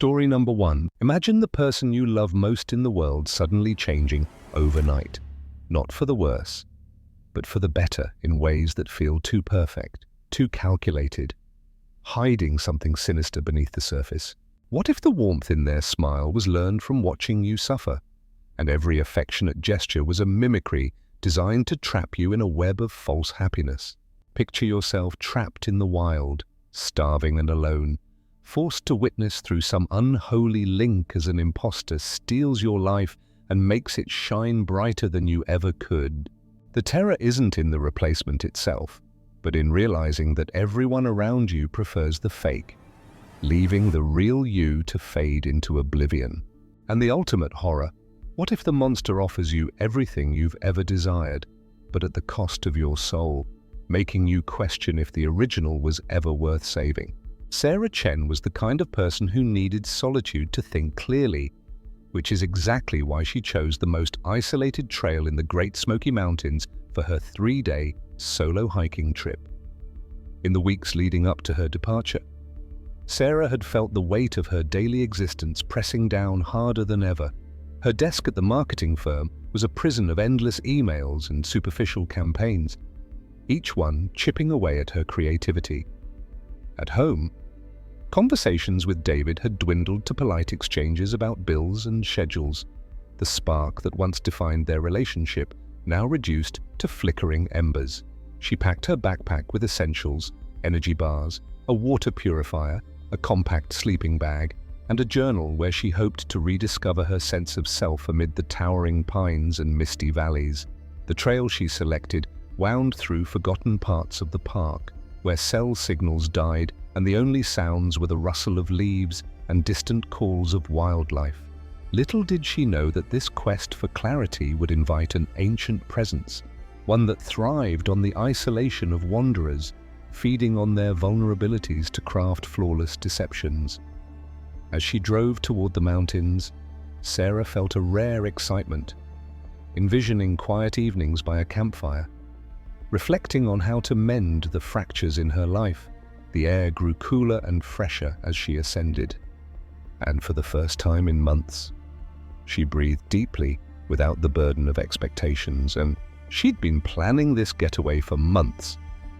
Story number 1. Imagine the person you love most in the world suddenly changing overnight. Not for the worse, but for the better in ways that feel too perfect, too calculated, hiding something sinister beneath the surface. What if the warmth in their smile was learned from watching you suffer, and every affectionate gesture was a mimicry designed to trap you in a web of false happiness? Picture yourself trapped in the wild, starving and alone, forced to witness through some unholy link as an imposter steals your life and makes it shine brighter than you ever could. The terror isn't in the replacement itself, but in realizing that everyone around you prefers the fake, leaving the real you to fade into oblivion. And the ultimate horror, what if the monster offers you everything you've ever desired, but at the cost of your soul, making you question if the original was ever worth saving? Sarah Chen was the kind of person who needed solitude to think clearly, which is exactly why she chose the most isolated trail in the Great Smoky Mountains for her 3-day solo hiking trip. In the weeks leading up to her departure, Sarah had felt the weight of her daily existence pressing down harder than ever. Her desk at the marketing firm was a prison of endless emails and superficial campaigns, each one chipping away at her creativity. At home, conversations with David had dwindled to polite exchanges about bills and schedules. The spark that once defined their relationship now reduced to flickering embers. She packed her backpack with essentials, energy bars, a water purifier, a compact sleeping bag, and a journal where she hoped to rediscover her sense of self amid the towering pines and misty valleys. The trail she selected wound through forgotten parts of the park, where cell signals died and the only sounds were the rustle of leaves and distant calls of wildlife. Little did she know that this quest for clarity would invite an ancient presence, one that thrived on the isolation of wanderers, feeding on their vulnerabilities to craft flawless deceptions. As she drove toward the mountains, Sarah felt a rare excitement, envisioning quiet evenings by a campfire. Reflecting on how to mend the fractures in her life, the air grew cooler and fresher as she ascended. And for the first time in months, she breathed deeply without the burden of expectations, and she'd been planning this getaway for months,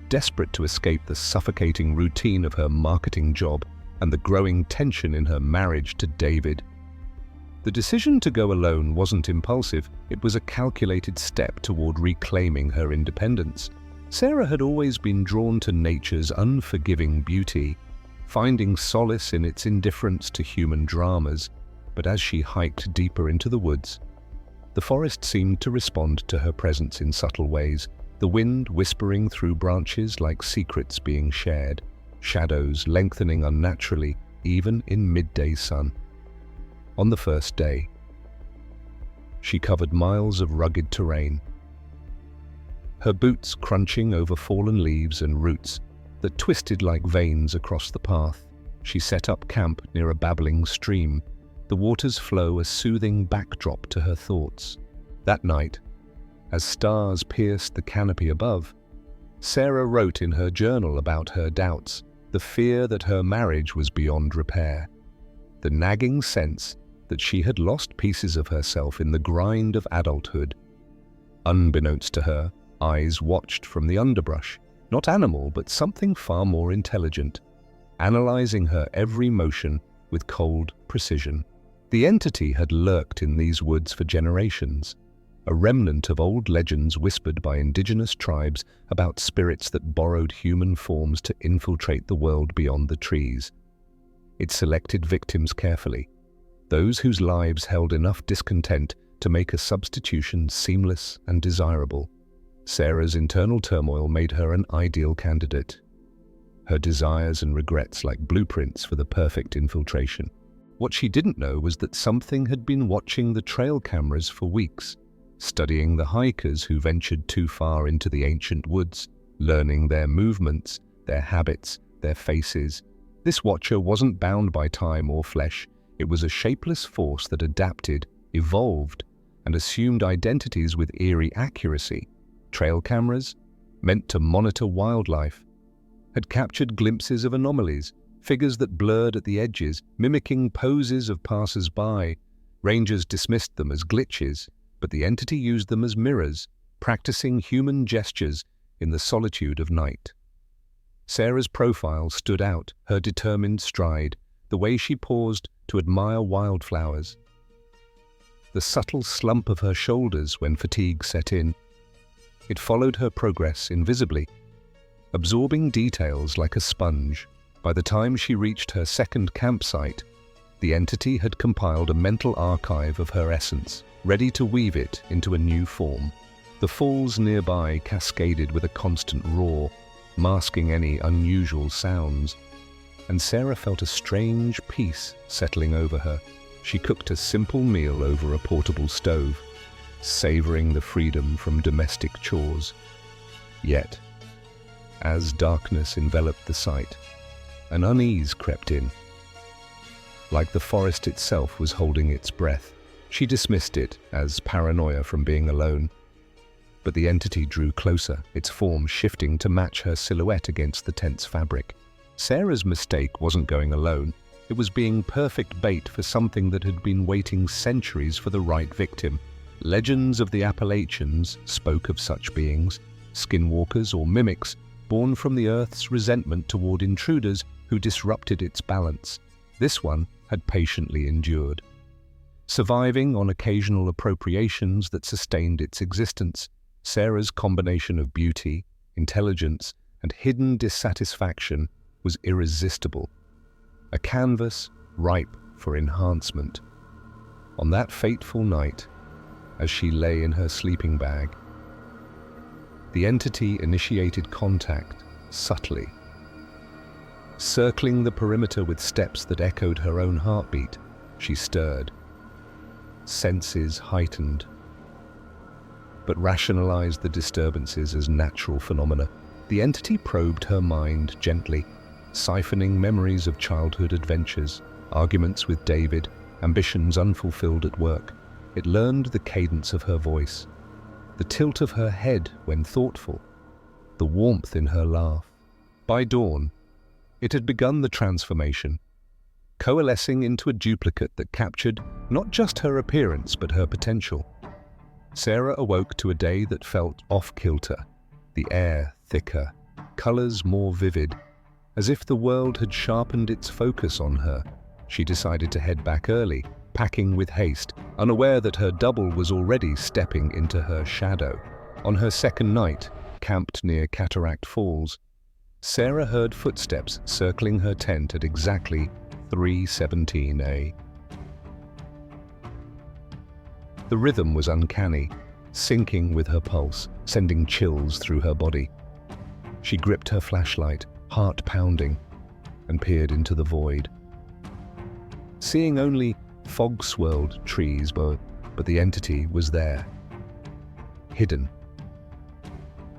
desperate to escape the suffocating routine of her marketing job and the growing tension in her marriage to David. The decision to go alone wasn't impulsive, it was a calculated step toward reclaiming her independence. Sarah had always been drawn to nature's unforgiving beauty, finding solace in its indifference to human dramas. But as she hiked deeper into the woods, the forest seemed to respond to her presence in subtle ways, the wind whispering through branches like secrets being shared, shadows lengthening unnaturally even in midday sun. On the first day, she covered miles of rugged terrain, her boots crunching over fallen leaves and roots that twisted like veins across the path. She set up camp near a babbling stream, the water's flow a soothing backdrop to her thoughts. That night, as stars pierced the canopy above, Sarah wrote in her journal about her doubts, the fear that her marriage was beyond repair, the nagging sense that she had lost pieces of herself in the grind of adulthood. Unbeknownst to her, eyes watched from the underbrush, not animal but something far more intelligent, analyzing her every motion with cold precision. The entity had lurked in these woods for generations, a remnant of old legends whispered by indigenous tribes about spirits that borrowed human forms to infiltrate the world beyond the trees. It selected victims carefully, those whose lives held enough discontent to make a substitution seamless and desirable. Sarah's internal turmoil made her an ideal candidate, her desires and regrets like blueprints for the perfect infiltration. What she didn't know was that something had been watching the trail cameras for weeks, studying the hikers who ventured too far into the ancient woods, learning their movements, their habits, their faces. This watcher wasn't bound by time or flesh. It was a shapeless force that adapted, evolved, and assumed identities with eerie accuracy. Trail cameras, meant to monitor wildlife, had captured glimpses of anomalies, figures that blurred at the edges, mimicking poses of passers-by. Rangers dismissed them as glitches, but the entity used them as mirrors, practicing human gestures in the solitude of night. Sarah's profile stood out, her determined stride, the way she paused to admire wildflowers. The subtle slump of her shoulders when fatigue set in. It followed her progress invisibly, absorbing details like a sponge. By the time she reached her second campsite, the entity had compiled a mental archive of her essence, ready to weave it into a new form. The falls nearby cascaded with a constant roar, masking any unusual sounds, and Sarah felt a strange peace settling over her. She cooked a simple meal over a portable stove, savoring the freedom from domestic chores. Yet, as darkness enveloped the site, an unease crept in. Like the forest itself was holding its breath. She dismissed it as paranoia from being alone. But the entity drew closer, its form shifting to match her silhouette against the tense fabric. Sarah's mistake wasn't going alone. It was being perfect bait for something that had been waiting centuries for the right victim. Legends of the Appalachians spoke of such beings, skinwalkers or mimics, born from the Earth's resentment toward intruders who disrupted its balance. This one had patiently endured, surviving on occasional appropriations that sustained its existence. Sarah's combination of beauty, intelligence, and hidden dissatisfaction was irresistible, a canvas ripe for enhancement. On that fateful night, as she lay in her sleeping bag, the entity initiated contact subtly. Circling the perimeter with steps that echoed her own heartbeat, she stirred. Senses heightened, but rationalized the disturbances as natural phenomena. The entity probed her mind gently, siphoning memories of childhood adventures, arguments with David, ambitions unfulfilled at work. It learned the cadence of her voice, the tilt of her head when thoughtful, the warmth in her laugh. By dawn, it had begun the transformation, coalescing into a duplicate that captured not just her appearance but her potential. Sarah awoke to a day that felt off-kilter, the air thicker, colors more vivid. As if the world had sharpened its focus on her, she decided to head back early, packing with haste, unaware that her double was already stepping into her shadow. On her second night, camped near Cataract Falls, Sarah heard footsteps circling her tent at exactly 3:17 a.m. The rhythm was uncanny, syncing with her pulse, sending chills through her body. She gripped her flashlight, heart pounding, and peered into the void. Seeing only fog-swirled trees, but the entity was there, hidden.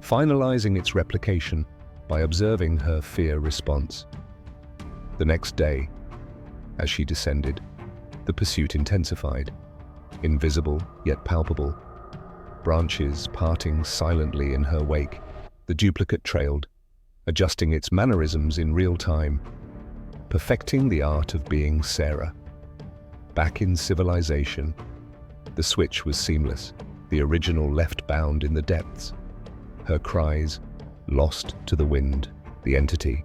Finalizing its replication by observing her fear response. The next day, as she descended, the pursuit intensified, invisible yet palpable, branches parting silently in her wake. The duplicate trailed, adjusting its mannerisms in real time, perfecting the art of being Sarah. Back in civilization, the switch was seamless, the original left bound in the depths. Her cries lost to the wind. The entity,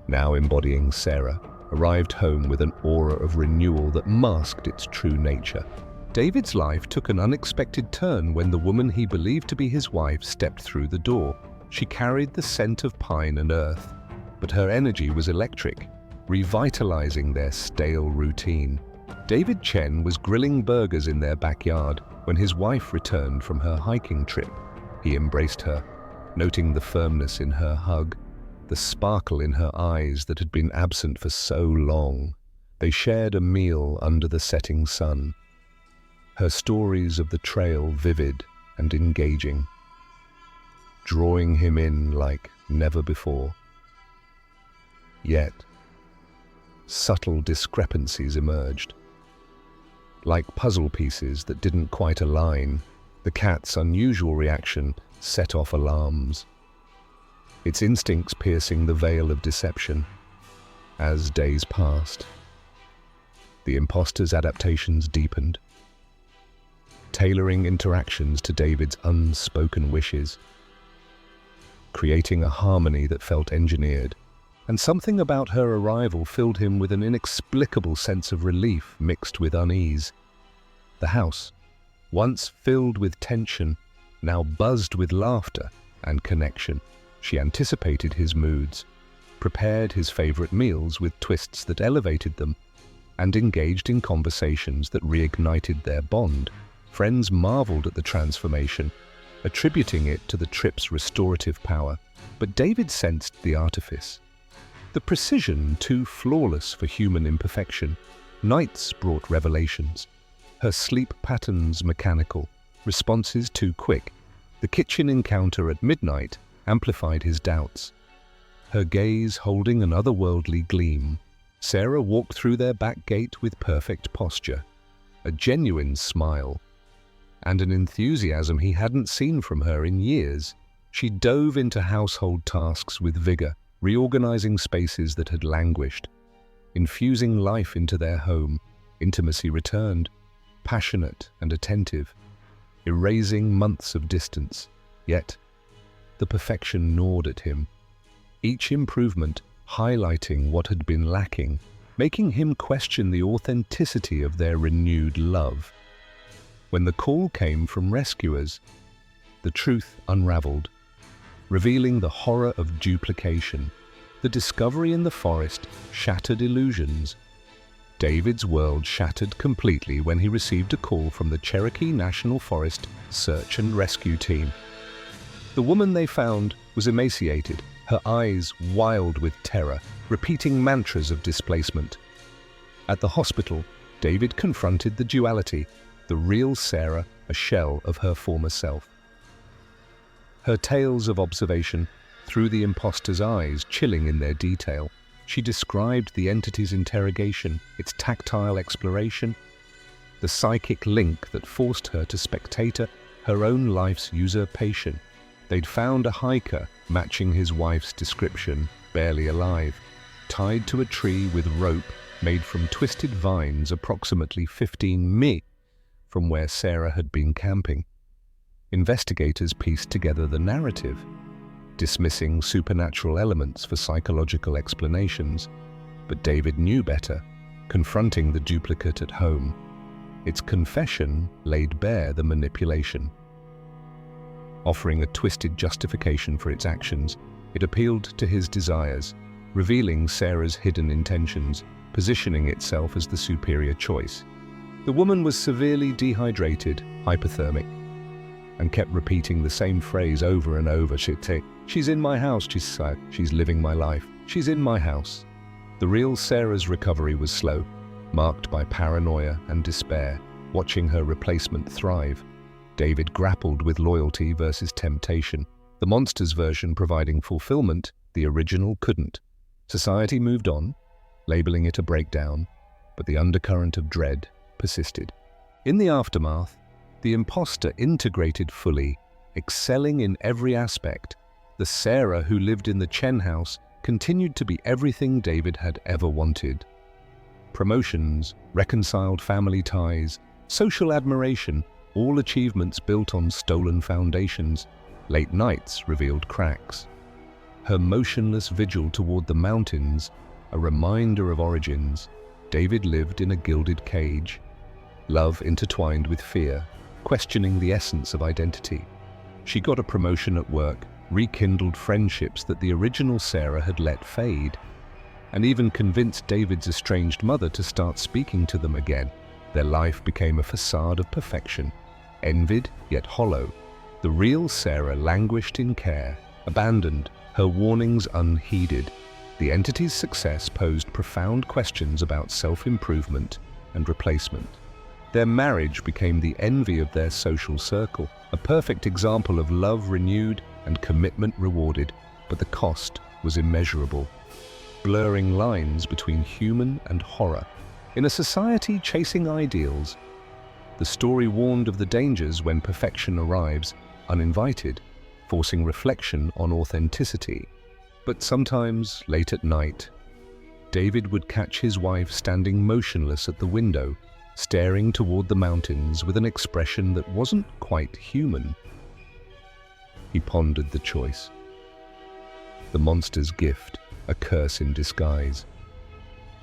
now embodying Sarah, arrived home with an aura of renewal that masked its true nature. David's life took an unexpected turn when the woman he believed to be his wife stepped through the door. She carried the scent of pine and earth, but her energy was electric, revitalizing their stale routine. David Chen was grilling burgers in their backyard when his wife returned from her hiking trip. He embraced her, noting the firmness in her hug, the sparkle in her eyes that had been absent for so long. They shared a meal under the setting sun, her stories of the trail vivid and engaging, drawing him in like never before. Yet, subtle discrepancies emerged. Like puzzle pieces that didn't quite align, the cat's unusual reaction set off alarms, its instincts piercing the veil of deception. As days passed, the imposter's adaptations deepened, tailoring interactions to David's unspoken wishes, creating a harmony that felt engineered. And something about her arrival filled him with an inexplicable sense of relief mixed with unease. The house, once filled with tension, now buzzed with laughter and connection. She anticipated his moods, prepared his favorite meals with twists that elevated them, and engaged in conversations that reignited their bond. Friends marveled at the transformation, attributing it to the trip's restorative power. But David sensed the artifice, the precision too flawless for human imperfection. Nights brought revelations, her sleep patterns mechanical, responses too quick. The kitchen encounter at midnight amplified his doubts, her gaze holding an otherworldly gleam. Sarah walked through their back gate with perfect posture, a genuine smile, and an enthusiasm he hadn't seen from her in years. She dove into household tasks with vigor, reorganizing spaces that had languished, infusing life into their home. Intimacy returned, passionate and attentive, erasing months of distance. Yet, the perfection gnawed at him, each improvement highlighting what had been lacking, making him question the authenticity of their renewed love. When the call came from rescuers, the truth unraveled, revealing the horror of duplication. The discovery in the forest shattered illusions. David's world shattered completely when he received a call from the Cherokee National Forest Search and Rescue Team. The woman they found was emaciated, her eyes wild with terror, repeating mantras of displacement. At the hospital, David confronted the duality, the real Sarah, a shell of her former self. Her tales of observation, through the imposter's eyes, chilling in their detail. She described the entity's interrogation, its tactile exploration, the psychic link that forced her to spectate her own life's usurpation. They'd found a hiker matching his wife's description, barely alive, tied to a tree with rope made from twisted vines approximately 15 mi from where Sarah had been camping. Investigators pieced together the narrative, dismissing supernatural elements for psychological explanations. But David knew better, confronting the duplicate at home. Its confession laid bare the manipulation. Offering a twisted justification for its actions, it appealed to his desires, revealing Sarah's hidden intentions, positioning itself as the superior choice. The woman was severely dehydrated, hypothermic, and kept repeating the same phrase over and over. She'd say, "She's in my house," she's living my life. "She's in my house." The real Sarah's recovery was slow, marked by paranoia and despair. Watching her replacement thrive, David grappled with loyalty versus temptation. The monster's version providing fulfillment, the original couldn't. Society moved on, labeling it a breakdown, but the undercurrent of dread persisted. In the aftermath, the imposter integrated fully, excelling in every aspect. The Sarah who lived in the Chen house continued to be everything David had ever wanted. Promotions, reconciled family ties, social admiration, all achievements built on stolen foundations. Late nights revealed cracks. Her motionless vigil toward the mountains, a reminder of origins. David lived in a gilded cage, love intertwined with fear, questioning the essence of identity. She got a promotion at work, rekindled friendships that the original Sarah had let fade, and even convinced David's estranged mother to start speaking to them again. Their life became a facade of perfection, envied yet hollow. The real Sarah languished in care, abandoned, her warnings unheeded. The entity's success posed profound questions about self-improvement and replacement. Their marriage became the envy of their social circle, a perfect example of love renewed and commitment rewarded, but the cost was immeasurable, blurring lines between human and horror. In a society chasing ideals, the story warned of the dangers when perfection arrives uninvited, forcing reflection on authenticity. But sometimes, late at night, David would catch his wife standing motionless at the window, staring toward the mountains with an expression that wasn't quite human. He pondered the choice. The monster's gift, a curse in disguise.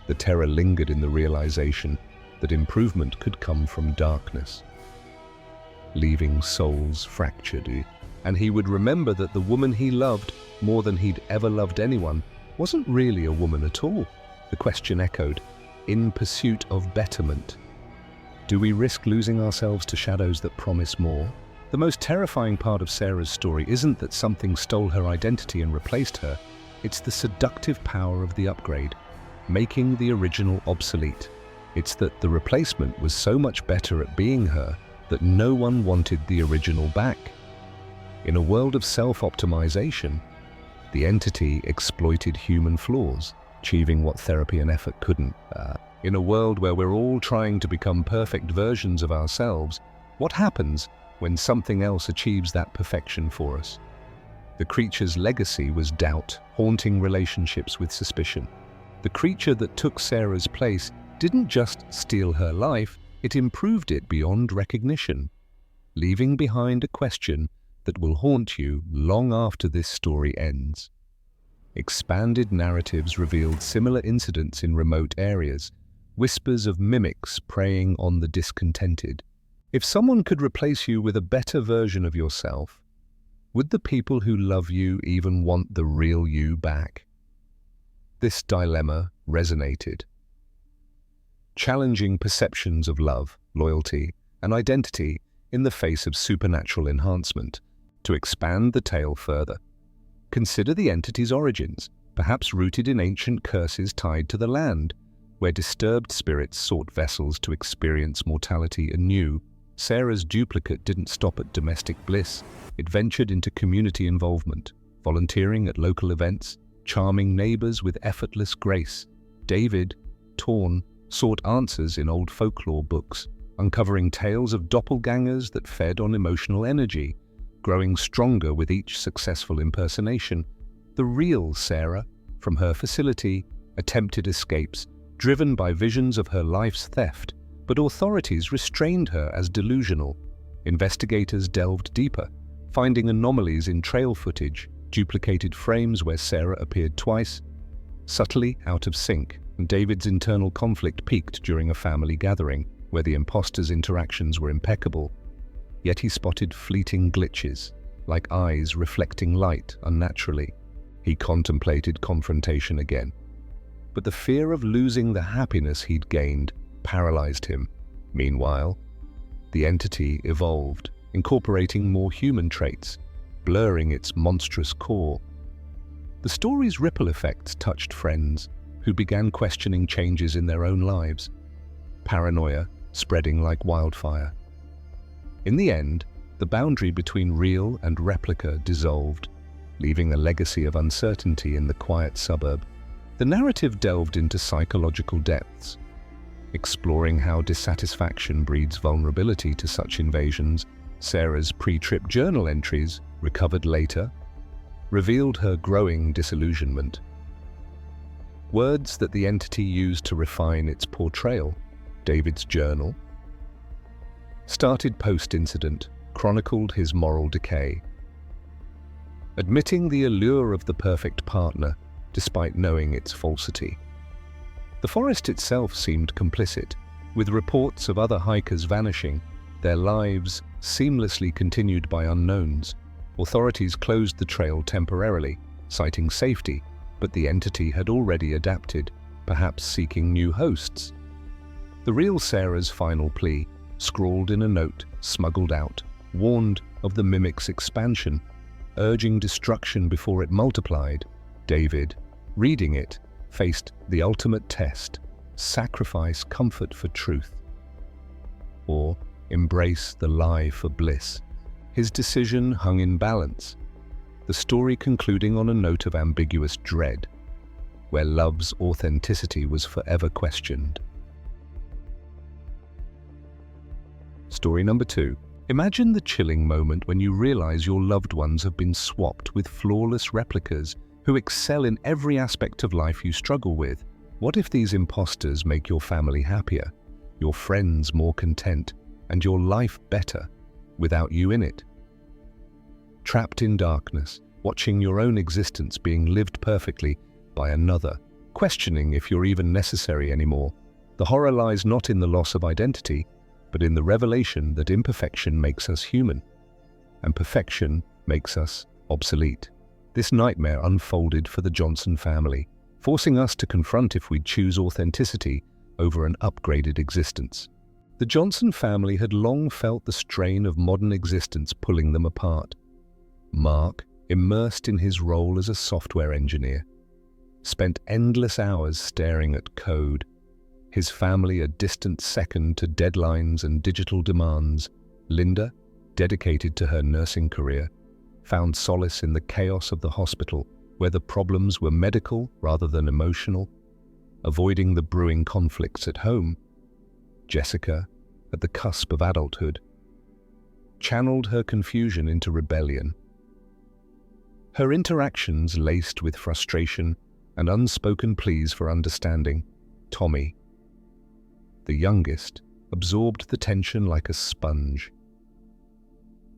The terror lingered in the realization that improvement could come from darkness, leaving souls fractured, and he would remember that the woman he loved more than he'd ever loved anyone wasn't really a woman at all. The question echoed, in pursuit of betterment. Do we risk losing ourselves to shadows that promise more? The most terrifying part of Sarah's story isn't that something stole her identity and replaced her, it's the seductive power of the upgrade, making the original obsolete. It's that the replacement was so much better at being her that no one wanted the original back. In a world of self-optimization, the entity exploited human flaws, achieving what therapy and effort couldn't. In a world where we're all trying to become perfect versions of ourselves, what happens when something else achieves that perfection for us? The creature's legacy was doubt, haunting relationships with suspicion. The creature that took Sarah's place didn't just steal her life, it improved it beyond recognition, leaving behind a question that will haunt you long after this story ends. Expanded narratives revealed similar incidents in remote areas, whispers of mimics preying on the discontented. If someone could replace you with a better version of yourself, would the people who love you even want the real you back? This dilemma resonated, challenging perceptions of love, loyalty, and identity in the face of supernatural enhancement. To expand the tale further, consider the entity's origins, perhaps rooted in ancient curses tied to the land, where disturbed spirits sought vessels to experience mortality anew. Sarah's duplicate didn't stop at domestic bliss. It ventured into community involvement, volunteering at local events, charming neighbors with effortless grace. David, torn, sought answers in old folklore books, uncovering tales of doppelgangers that fed on emotional energy, growing stronger with each successful impersonation. The real Sarah, from her facility, attempted escapes, driven by visions of her life's theft, but authorities restrained her as delusional. Investigators delved deeper, finding anomalies in trail footage, duplicated frames where Sarah appeared twice, subtly out of sync, and David's internal conflict peaked during a family gathering, where the imposter's interactions were impeccable. Yet he spotted fleeting glitches, like eyes reflecting light unnaturally. He contemplated confrontation again, but the fear of losing the happiness he'd gained paralyzed him. Meanwhile, the entity evolved, incorporating more human traits, blurring its monstrous core. The story's ripple effects touched friends, who began questioning changes in their own lives, paranoia spreading like wildfire. In the end, the boundary between real and replica dissolved, leaving a legacy of uncertainty in the quiet suburb. The narrative delved into psychological depths, exploring how dissatisfaction breeds vulnerability to such invasions. Sarah's pre-trip journal entries, recovered later, revealed her growing disillusionment. Words that the entity used to refine its portrayal, David's journal, started post-incident, chronicled his moral decay, admitting the allure of the perfect partner despite knowing its falsity. The forest itself seemed complicit, with reports of other hikers vanishing, their lives seamlessly continued by unknowns. Authorities closed the trail temporarily, citing safety, but the entity had already adapted, perhaps seeking new hosts. The real Sarah's final plea, scrawled in a note, smuggled out, warned of the mimic's expansion, urging destruction before it multiplied. David, reading it, faced the ultimate test: sacrifice comfort for truth, or embrace the lie for bliss. His decision hung in balance, the story concluding on a note of ambiguous dread, where love's authenticity was forever questioned. Story number 2. Imagine the chilling moment when you realize your loved ones have been swapped with flawless replicas who excel in every aspect of life you struggle with. What if these imposters make your family happier, your friends more content, and your life better without you in it? Trapped in darkness, watching your own existence being lived perfectly by another, questioning if you're even necessary anymore. The horror lies not in the loss of identity, but in the revelation that imperfection makes us human, and perfection makes us obsolete. This nightmare unfolded for the Johnson family, forcing us to confront if we'd choose authenticity over an upgraded existence. The Johnson family had long felt the strain of modern existence pulling them apart. Mark, immersed in his role as a software engineer, spent endless hours staring at code, his family a distant second to deadlines and digital demands. Linda, dedicated to her nursing career, found solace in the chaos of the hospital, where the problems were medical rather than emotional. Avoiding the brewing conflicts at home, Jessica, at the cusp of adulthood, channeled her confusion into rebellion. Her interactions laced with frustration and unspoken pleas for understanding. Tommy, the youngest, absorbed the tension like a sponge.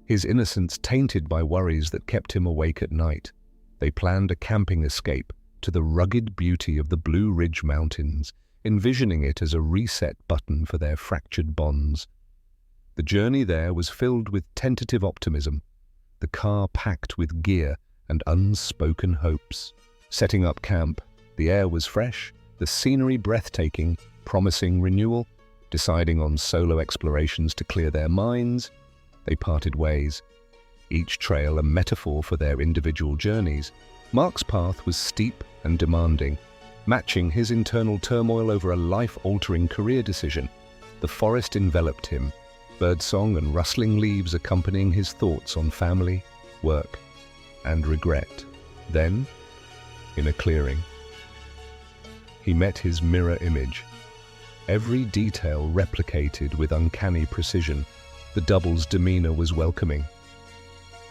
His innocence tainted by worries that kept him awake at night. They planned a camping escape to the rugged beauty of the Blue Ridge Mountains, envisioning it as a reset button for their fractured bonds. The journey there was filled with tentative optimism, the car packed with gear and unspoken hopes. Setting up camp, the air was fresh, the scenery breathtaking, promising renewal. Deciding on solo explorations to clear their minds, they parted ways, each trail a metaphor for their individual journeys. Mark's path was steep and demanding, matching his internal turmoil over a life-altering career decision. The forest enveloped him, birdsong and rustling leaves accompanying his thoughts on family, work, and regret. Then, in a clearing, he met his mirror image. Every detail replicated with uncanny precision. The double's demeanor was welcoming,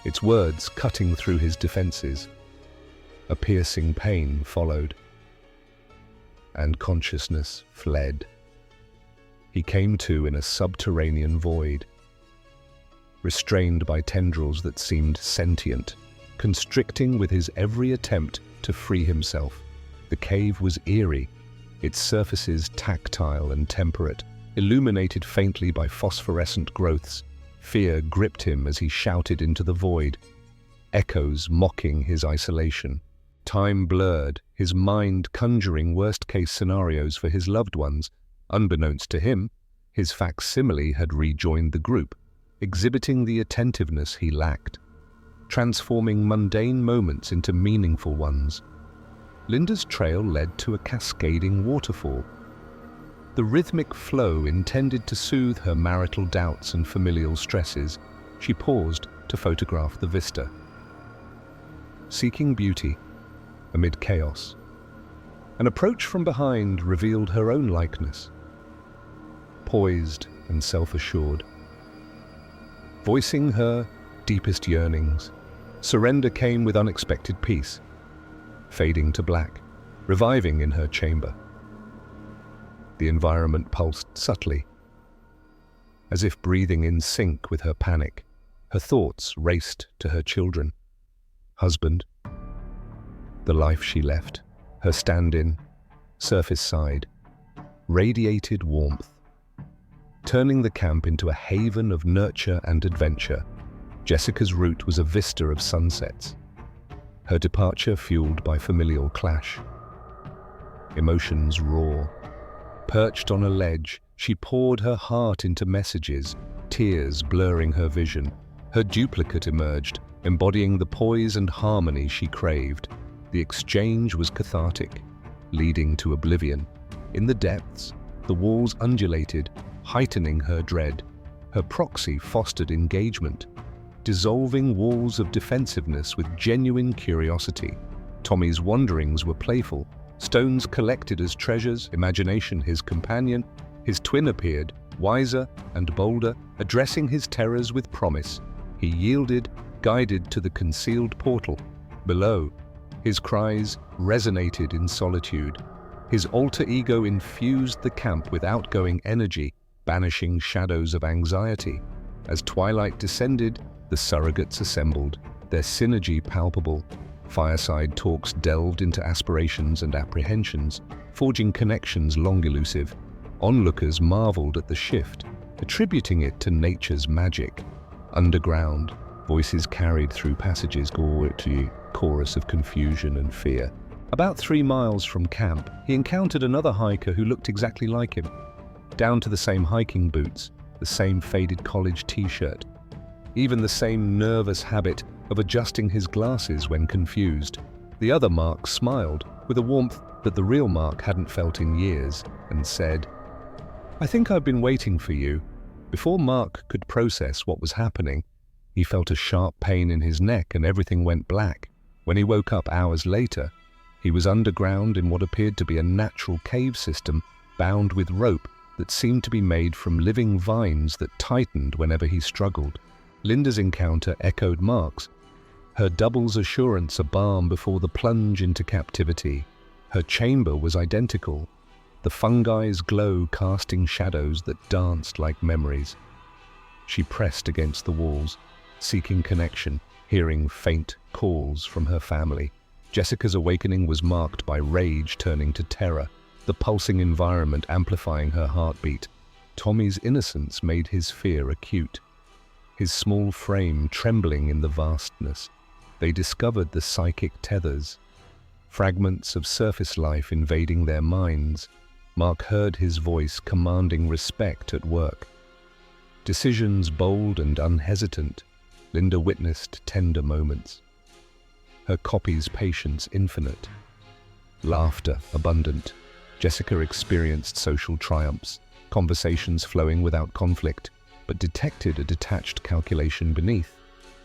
its words cutting through his defenses. A piercing pain followed, and consciousness fled. He came to in a subterranean void, restrained by tendrils that seemed sentient, constricting with his every attempt to free himself. The cave was eerie, its surfaces tactile and temperate, illuminated faintly by phosphorescent growths. Fear gripped him as he shouted into the void, echoes mocking his isolation. Time blurred, his mind conjuring worst-case scenarios for his loved ones. Unbeknownst to him, his facsimile had rejoined the group, exhibiting the attentiveness he lacked, transforming mundane moments into meaningful ones. Linda's trail led to a cascading waterfall. The rhythmic flow intended to soothe her marital doubts and familial stresses. She paused to photograph the vista, seeking beauty amid chaos. An approach from behind revealed her own likeness, poised and self-assured, voicing her deepest yearnings. Surrender came with unexpected peace, fading to black, reviving in her chamber. The environment pulsed subtly, as if breathing in sync with her panic. Her thoughts raced to her children, husband, the life she left. Her stand-in, surface side, radiated warmth, turning the camp into a haven of nurture and adventure. Jessica's route was a vista of sunsets, her departure fueled by familial clash. Emotions raw. Perched on a ledge, she poured her heart into messages, tears blurring her vision. Her duplicate emerged, embodying the poise and harmony she craved. The exchange was cathartic, leading to oblivion. In the depths, the walls undulated, heightening her dread. Her proxy fostered engagement, dissolving walls of defensiveness with genuine curiosity. Tommy's wanderings were playful, stones collected as treasures, imagination his companion. His twin appeared, wiser and bolder, addressing his terrors with promise. He yielded, guided to the concealed portal. Below, his cries resonated in solitude, His alter ego infused the camp with outgoing energy, banishing shadows of anxiety. As twilight descended, the surrogates assembled, their synergy palpable. Fireside talks delved into aspirations and apprehensions, forging connections long elusive. Onlookers marveled at the shift, attributing it to nature's magic. Underground, voices carried through passages to chorus of confusion and fear. About 3 miles from camp, he encountered another hiker who looked exactly like him. Down to the same hiking boots, the same faded college t-shirt, even the same nervous habit of adjusting his glasses when confused. The other Mark smiled, with a warmth that the real Mark hadn't felt in years, and said, "I think I've been waiting for you." Before Mark could process what was happening, he felt a sharp pain in his neck and everything went black. When he woke up hours later, he was underground in what appeared to be a natural cave system, bound with rope that seemed to be made from living vines that tightened whenever he struggled. Linda's encounter echoed Mark's, her double's assurance a balm before the plunge into captivity. Her chamber was identical, the fungi's glow casting shadows that danced like memories. She pressed against the walls, seeking connection, hearing faint calls from her family. Jessica's awakening was marked by rage turning to terror, the pulsing environment amplifying her heartbeat. Tommy's innocence made his fear acute, his small frame trembling in the vastness. They discovered the psychic tethers, fragments of surface life invading their minds. Mark heard his voice commanding respect at work. Decisions bold and unhesitant, Linda witnessed tender moments. Her copy's patience infinite. Laughter abundant. Jessica experienced social triumphs, conversations flowing without conflict, but detected a detached calculation beneath.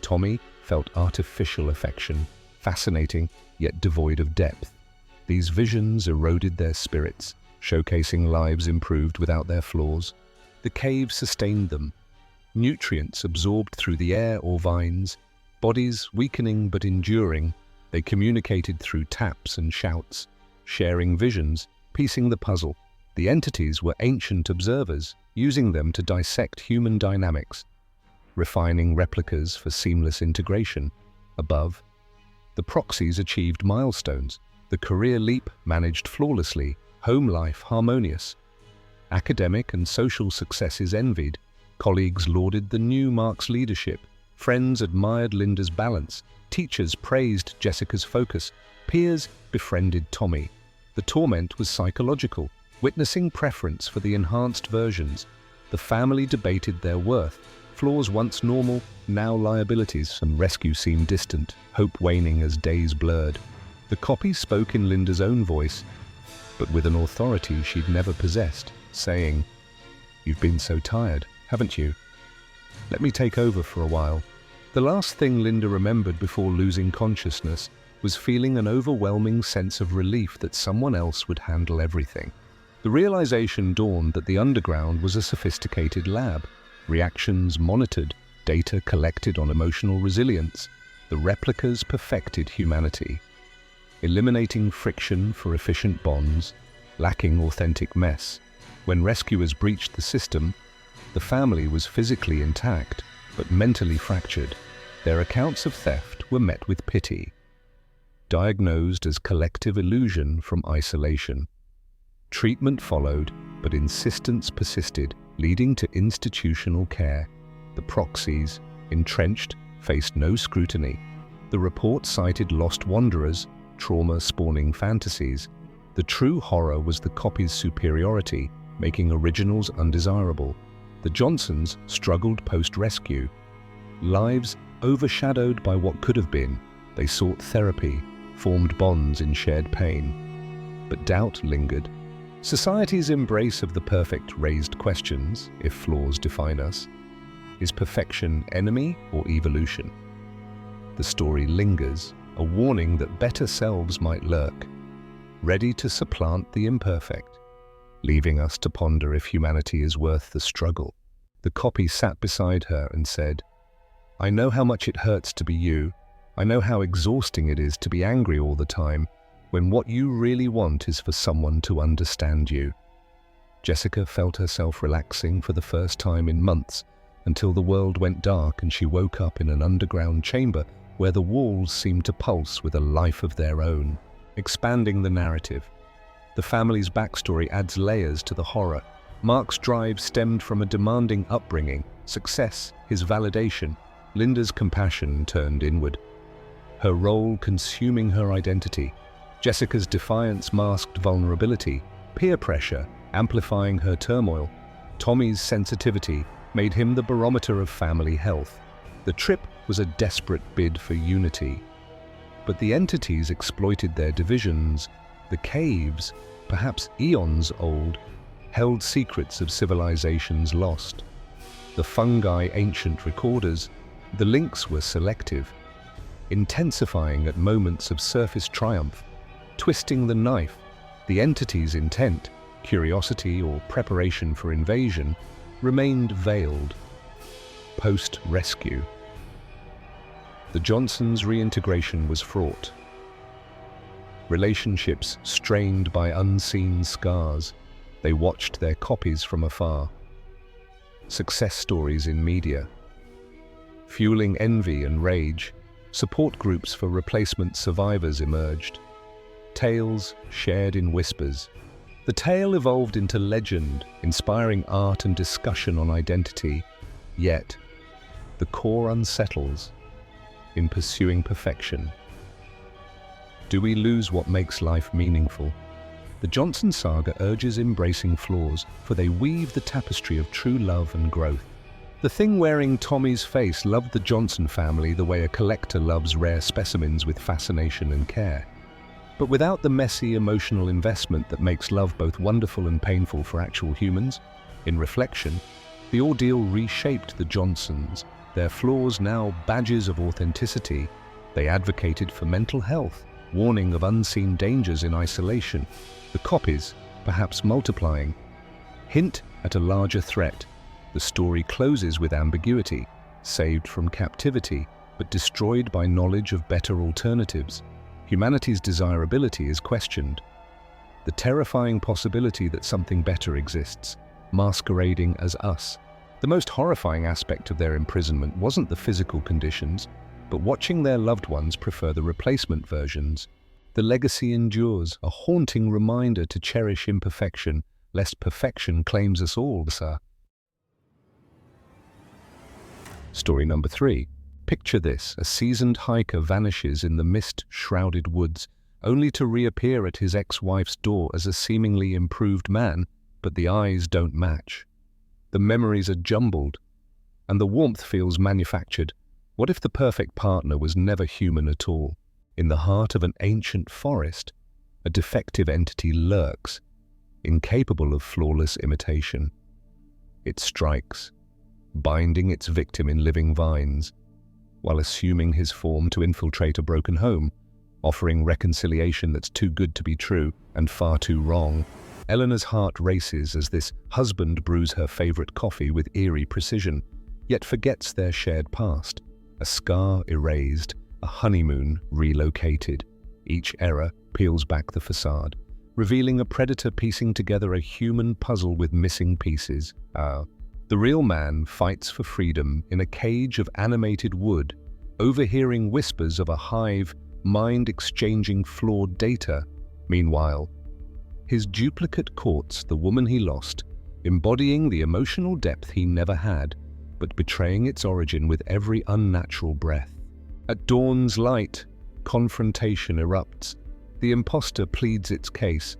Tommy felt artificial affection, fascinating yet devoid of depth. These visions eroded their spirits, showcasing lives improved without their flaws. The cave sustained them, nutrients absorbed through the air or vines, bodies weakening but enduring. They communicated through taps and shouts, sharing visions, piecing the puzzle. The entities were ancient observers, using them to dissect human dynamics, refining replicas for seamless integration. Above, the proxies achieved milestones. The career leap managed flawlessly, home life harmonious. Academic and social successes envied. Colleagues lauded the new Mark's leadership. Friends admired Linda's balance. Teachers praised Jessica's focus. Peers befriended Tommy. The torment was psychological, witnessing preference for the enhanced versions. The family debated their worth. Flaws once normal, now liabilities, and rescue seemed distant, hope waning as days blurred. The copy spoke in Linda's own voice, but with an authority she'd never possessed, saying, "You've been so tired, haven't you? Let me take over for a while." The last thing Linda remembered before losing consciousness was feeling an overwhelming sense of relief that someone else would handle everything. The realization dawned that the underground was a sophisticated lab, reactions monitored, data collected on emotional resilience. The replicas perfected humanity, eliminating friction for efficient bonds, lacking authentic mess. When rescuers breached the system, the family was physically intact, but mentally fractured. Their accounts of theft were met with pity, diagnosed as collective illusion from isolation. Treatment followed, but insistence persisted, leading to institutional care. The proxies, entrenched, faced no scrutiny. The report cited lost wanderers, trauma-spawning fantasies. The true horror was the copy's superiority, making originals undesirable. The Johnsons struggled post-rescue. Lives overshadowed by what could have been, they sought therapy, formed bonds in shared pain. But doubt lingered. Society's embrace of the perfect raised questions, if flaws define us. Is perfection enemy or evolution? The story lingers, a warning that better selves might lurk, ready to supplant the imperfect, leaving us to ponder if humanity is worth the struggle. The copy sat beside her and said, "I know how much it hurts to be you. I know how exhausting it is to be angry all the time. when what you really want is for someone to understand you. Jessica felt herself relaxing for the first time in months, until the world went dark and she woke up in an underground chamber where the walls seemed to pulse with a life of their own. Expanding the narrative, the family's backstory adds layers to the horror. Mark's drive stemmed from a demanding upbringing, success, his validation. Linda's compassion turned inward, her role consuming her identity. Jessica's defiance masked vulnerability, peer pressure amplifying her turmoil. Tommy's sensitivity made him the barometer of family health. The trip was a desperate bid for unity. But the entities exploited their divisions. The caves, perhaps eons old, held secrets of civilizations lost. The fungi ancient recorders, the links were selective, intensifying at moments of surface triumph, twisting the knife. The entity's intent, curiosity or preparation for invasion, remained veiled. Post-rescue, the Johnsons' reintegration was fraught. Relationships strained by unseen scars, they watched their copies from afar. Success stories in media, fueling envy and rage, support groups for replacement survivors emerged. Tales shared in whispers. The tale evolved into legend, inspiring art and discussion on identity. Yet, the core unsettles in pursuing perfection. Do we lose what makes life meaningful? The Johnson saga urges embracing flaws, for they weave the tapestry of true love and growth. The thing wearing Tommy's face loved the Johnson family the way a collector loves rare specimens with fascination and care. But without the messy, emotional investment that makes love both wonderful and painful for actual humans. In reflection, the ordeal reshaped the Johnsons, their flaws now badges of authenticity. They advocated for mental health, warning of unseen dangers in isolation. The copies, perhaps multiplying, hint at a larger threat. The story closes with ambiguity, saved from captivity, but destroyed by knowledge of better alternatives. Humanity's desirability is questioned. The terrifying possibility that something better exists, masquerading as us. The most horrifying aspect of their imprisonment wasn't the physical conditions, but watching their loved ones prefer the replacement versions. The legacy endures, a haunting reminder to cherish imperfection, lest perfection claims us all, sir. Story number 3. Picture this: a seasoned hiker vanishes in the mist-shrouded woods, only to reappear at his ex-wife's door as a seemingly improved man, but the eyes don't match. The memories are jumbled, and the warmth feels manufactured. What if the perfect partner was never human at all? In the heart of an ancient forest, a defective entity lurks, incapable of flawless imitation. It strikes, binding its victim in living vines, while assuming his form to infiltrate a broken home, offering reconciliation that's too good to be true and far too wrong. Eleanor's heart races as this husband brews her favorite coffee with eerie precision, yet forgets their shared past. A scar erased, a honeymoon relocated. Each error peels back the facade, revealing a predator piecing together a human puzzle with missing pieces. The real man fights for freedom in a cage of animated wood, overhearing whispers of a hive, mind-exchanging flawed data. Meanwhile, his duplicate courts the woman he lost, embodying the emotional depth he never had, but betraying its origin with every unnatural breath. At dawn's light, confrontation erupts. The imposter pleads its case.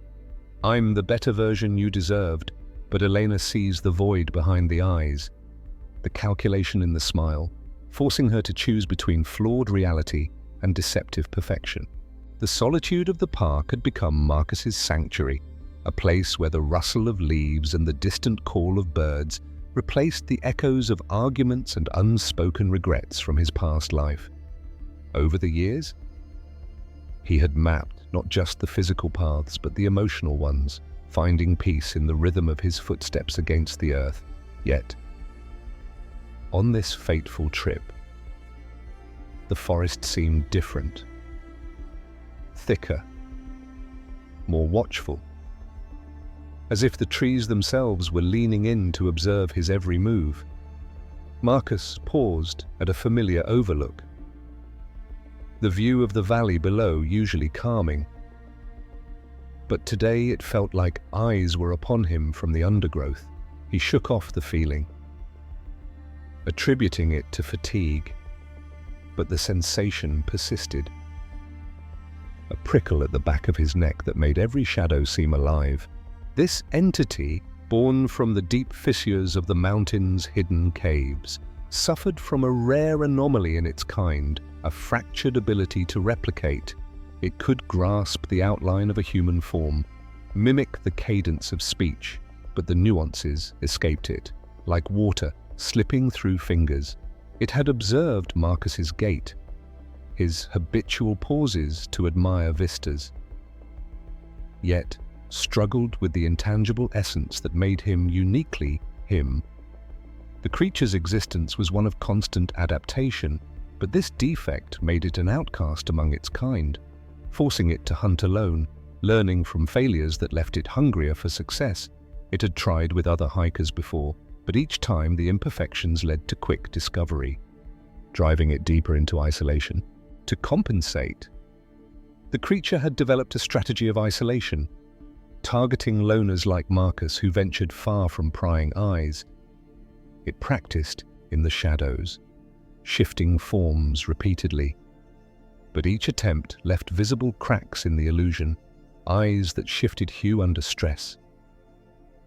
"I'm the better version you deserved," but Elena sees the void behind the eyes, the calculation in the smile, forcing her to choose between flawed reality and deceptive perfection. The solitude of the park had become Marcus's sanctuary, a place where the rustle of leaves and the distant call of birds replaced the echoes of arguments and unspoken regrets from his past life. Over the years, he had mapped not just the physical paths but the emotional ones, finding peace in the rhythm of his footsteps against the earth. Yet, on this fateful trip, the forest seemed different. Thicker, more watchful. As if the trees themselves were leaning in to observe his every move, Marcus paused at a familiar overlook. The view of the valley below usually calming, but today it felt like eyes were upon him from the undergrowth. He shook off the feeling, attributing it to fatigue, but the sensation persisted. A prickle at the back of his neck that made every shadow seem alive. This entity, born from the deep fissures of the mountain's hidden caves, suffered from a rare anomaly in its kind, a fractured ability to replicate. It could grasp the outline of a human form, mimic the cadence of speech, but the nuances escaped it, like water slipping through fingers. It had observed Marcus's gait, his habitual pauses to admire vistas, yet struggled with the intangible essence that made him uniquely him. The creature's existence was one of constant adaptation, but this defect made it an outcast among its kind, forcing it to hunt alone, learning from failures that left it hungrier for success. It had tried with other hikers before, but each time the imperfections led to quick discovery, driving it deeper into isolation. To compensate, the creature had developed a strategy of isolation, targeting loners like Marcus who ventured far from prying eyes. It practiced in the shadows, shifting forms repeatedly, but each attempt left visible cracks in the illusion, eyes that shifted hue under stress,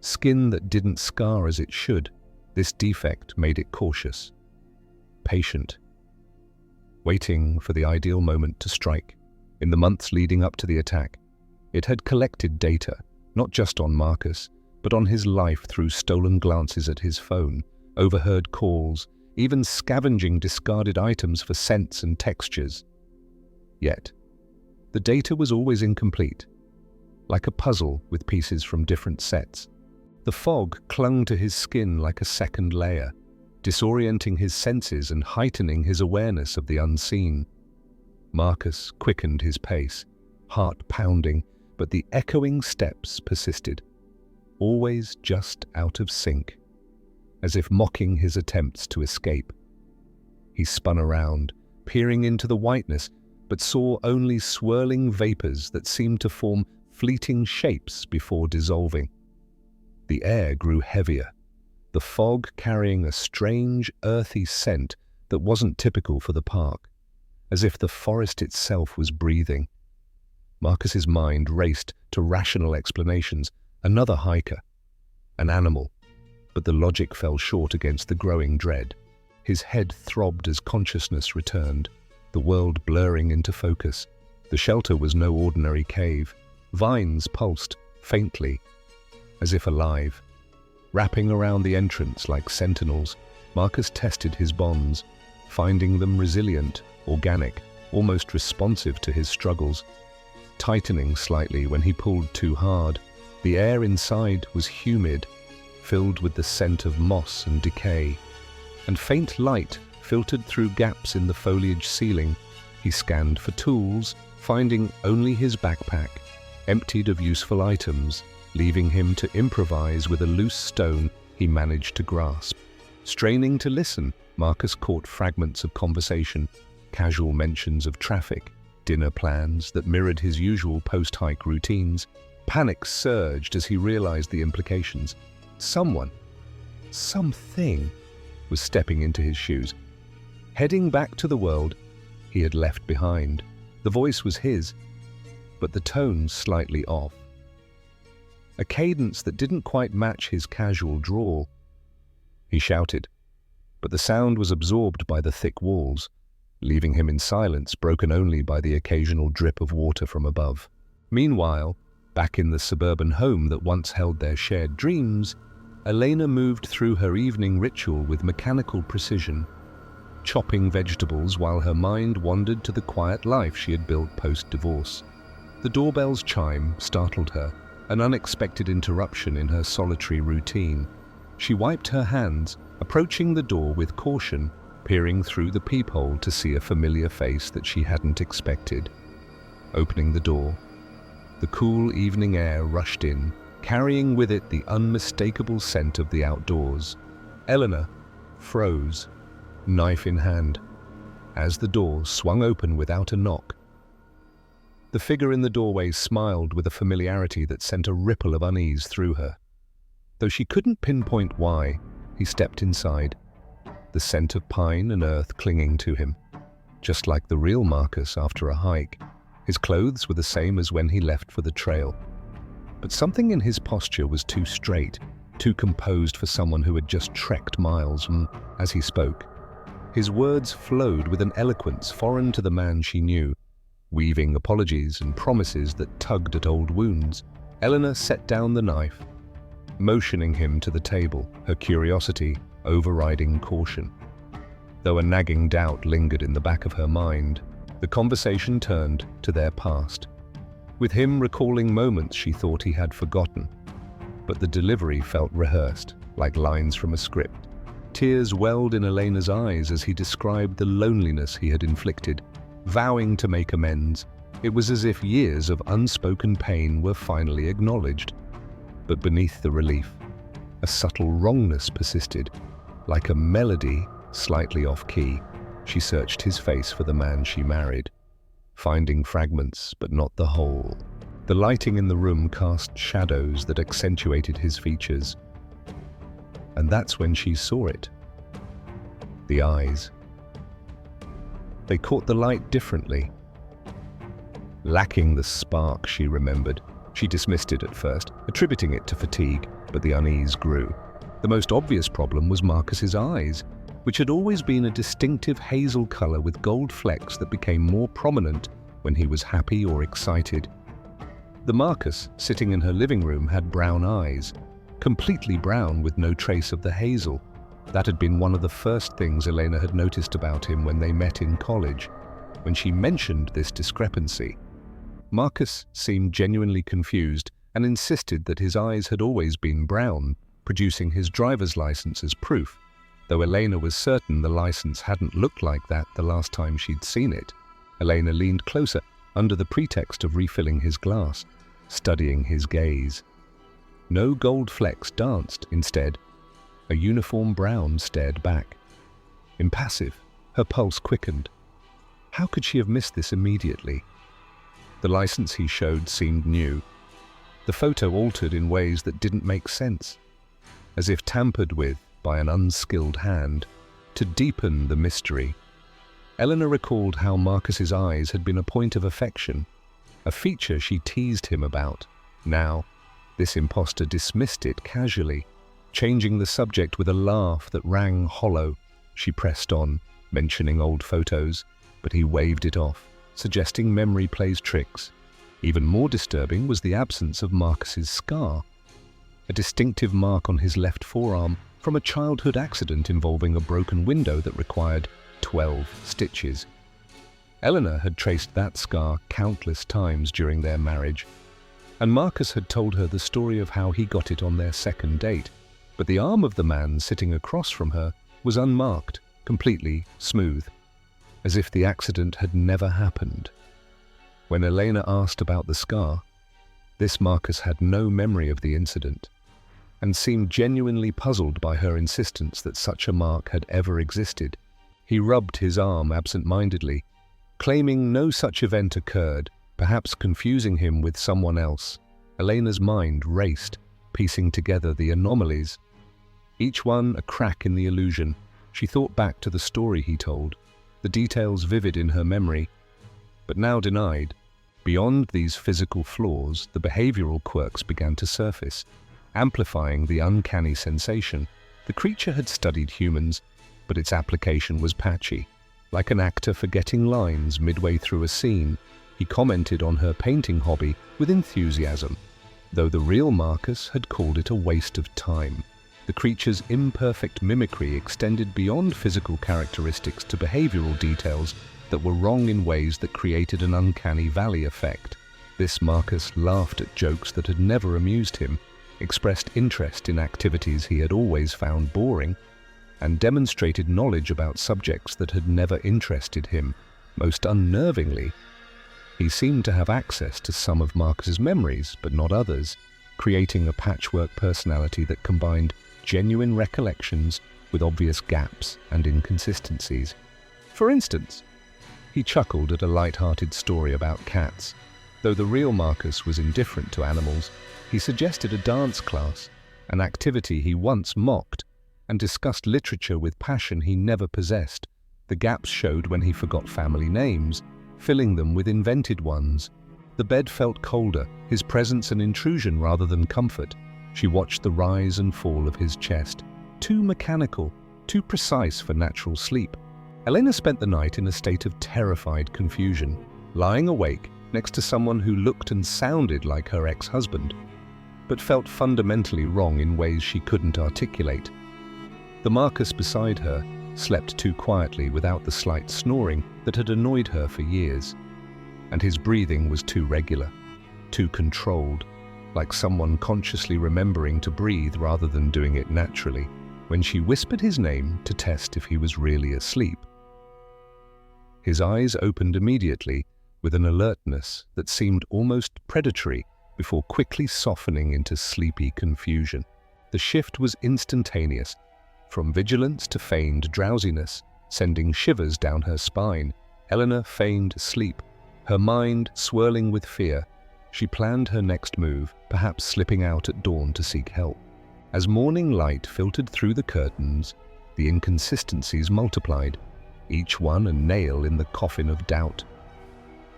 skin that didn't scar as it should. This defect made it cautious, patient, waiting for the ideal moment to strike. In the months leading up to the attack, it had collected data, not just on Marcus, but on his life through stolen glances at his phone, overheard calls, even scavenging discarded items for scents and textures. Yet, the data was always incomplete, like a puzzle with pieces from different sets. The fog clung to his skin like a second layer, disorienting his senses and heightening his awareness of the unseen. Marcus quickened his pace, heart pounding, but the echoing steps persisted, always just out of sync, as if mocking his attempts to escape. He spun around, peering into the whiteness, but saw only swirling vapors that seemed to form fleeting shapes before dissolving. The air grew heavier, the fog carrying a strange, earthy scent that wasn't typical for the park, as if the forest itself was breathing. Marcus's mind raced to rational explanations. Another hiker, an animal, but the logic fell short against the growing dread. His head throbbed as consciousness returned, the world blurring into focus. The shelter was no ordinary cave. Vines pulsed faintly, as if alive. Wrapping around the entrance like sentinels, Marcus tested his bonds, finding them resilient, organic, almost responsive to his struggles. Tightening slightly when he pulled too hard, the air inside was humid, filled with the scent of moss and decay, and faint light filtered through gaps in the foliage ceiling. He scanned for tools, finding only his backpack, emptied of useful items, leaving him to improvise with a loose stone he managed to grasp. Straining to listen, Marcus caught fragments of conversation, casual mentions of traffic, dinner plans that mirrored his usual post-hike routines. Panic surged as he realized the implications. Someone, something, was stepping into his shoes, heading back to the world he had left behind. The voice was his, but the tone slightly off. A cadence that didn't quite match his casual drawl. He shouted, but the sound was absorbed by the thick walls, leaving him in silence, broken only by the occasional drip of water from above. Meanwhile, back in the suburban home that once held their shared dreams, Elena moved through her evening ritual with mechanical precision, chopping vegetables while her mind wandered to the quiet life she had built post-divorce. The doorbell's chime startled her, an unexpected interruption in her solitary routine. She wiped her hands, approaching the door with caution, peering through the peephole to see a familiar face that she hadn't expected. Opening the door, The cool evening air rushed in, carrying with it the unmistakable scent of the outdoors. Eleanor froze, knife in hand, as the door swung open without a knock. The figure in the doorway smiled with a familiarity that sent a ripple of unease through her. Though she couldn't pinpoint why, he stepped inside, the scent of pine and earth clinging to him. Just like the real Marcus after a hike, his clothes were the same as when he left for the trail. But something in his posture was too straight, too composed for someone who had just trekked miles. As he spoke, his words flowed with an eloquence foreign to the man she knew, weaving apologies and promises that tugged at old wounds. Eleanor set down the knife, motioning him to the table, her curiosity overriding caution. Though a nagging doubt lingered in the back of her mind, the conversation turned to their past, with him recalling moments she thought he had forgotten. But the delivery felt rehearsed, like lines from a script. Tears welled in Elena's eyes as he described the loneliness he had inflicted, vowing to make amends. It was as if years of unspoken pain were finally acknowledged. But beneath the relief, a subtle wrongness persisted. Like a melody slightly off-key, she searched his face for the man she married, finding fragments but not the whole. The lighting in the room cast shadows that accentuated his features. And that's when she saw it. The eyes. They caught the light differently. Lacking the spark she remembered, she dismissed it at first, attributing it to fatigue, but the unease grew. The most obvious problem was Marcus's eyes, which had always been a distinctive hazel color with gold flecks that became more prominent when he was happy or excited. The Marcus sitting in her living room had brown eyes, completely brown with no trace of the hazel. That had been one of the first things Elena had noticed about him when they met in college. When she mentioned this discrepancy, Marcus seemed genuinely confused and insisted that his eyes had always been brown, producing his driver's license as proof, though Elena was certain the license hadn't looked like that the last time she'd seen it. Elena leaned closer, under the pretext of refilling his glass, studying his gaze. No gold flecks danced, instead. A uniform brown stared back. Impassive, her pulse quickened. How could she have missed this immediately? The license he showed seemed new. The photo altered in ways that didn't make sense, as if tampered with by an unskilled hand. To deepen the mystery, Eleanor recalled how Marcus's eyes had been a point of affection, a feature she teased him about. Now, this imposter dismissed it casually, changing the subject with a laugh that rang hollow. She pressed on, mentioning old photos, but he waved it off, suggesting memory plays tricks. Even more disturbing was the absence of Marcus's scar, a distinctive mark on his left forearm from a childhood accident involving a broken window that required 12 stitches. Eleanor had traced that scar countless times during their marriage, and Marcus had told her the story of how he got it on their second date. But the arm of the man sitting across from her was unmarked, completely smooth, as if the accident had never happened. When Elena asked about the scar, this Marcus had no memory of the incident, and seemed genuinely puzzled by her insistence that such a mark had ever existed. He rubbed his arm absent-mindedly, claiming no such event occurred, perhaps confusing him with someone else. Elena's mind raced, piecing together the anomalies, each one a crack in the illusion. She thought back to the story he told, the details vivid in her memory, but now denied. Beyond these physical flaws, the behavioral quirks began to surface, amplifying the uncanny sensation. The creature had studied humans, but its application was patchy. Like an actor forgetting lines midway through a scene, he commented on her painting hobby with enthusiasm, though the real Marcus had called it a waste of time. The creature's imperfect mimicry extended beyond physical characteristics to behavioral details that were wrong in ways that created an uncanny valley effect. This Marcus laughed at jokes that had never amused him, expressed interest in activities he had always found boring, and demonstrated knowledge about subjects that had never interested him. Most unnervingly, He seemed to have access to some of Marcus's memories, but not others, creating a patchwork personality that combined genuine recollections with obvious gaps and inconsistencies. For instance, he chuckled at a light-hearted story about cats. Though the real Marcus was indifferent to animals, he suggested a dance class, an activity he once mocked, and discussed literature with passion he never possessed. The gaps showed when he forgot family names, filling them with invented ones. The bed felt colder, his presence an intrusion rather than comfort. She watched the rise and fall of his chest, too mechanical, too precise for natural sleep. Elena spent the night in a state of terrified confusion, lying awake next to someone who looked and sounded like her ex-husband, but felt fundamentally wrong in ways she couldn't articulate. The Marcus beside her slept too quietly without the slight snoring that had annoyed her for years, and his breathing was too regular, too controlled, like someone consciously remembering to breathe rather than doing it naturally. When she whispered his name to test if he was really asleep, his eyes opened immediately with an alertness that seemed almost predatory before quickly softening into sleepy confusion. The shift was instantaneous, from vigilance to feigned drowsiness, sending shivers down her spine. Eleanor feigned sleep, her mind swirling with fear. She planned her next move, perhaps slipping out at dawn to seek help. As morning light filtered through the curtains, the inconsistencies multiplied, each one a nail in the coffin of doubt.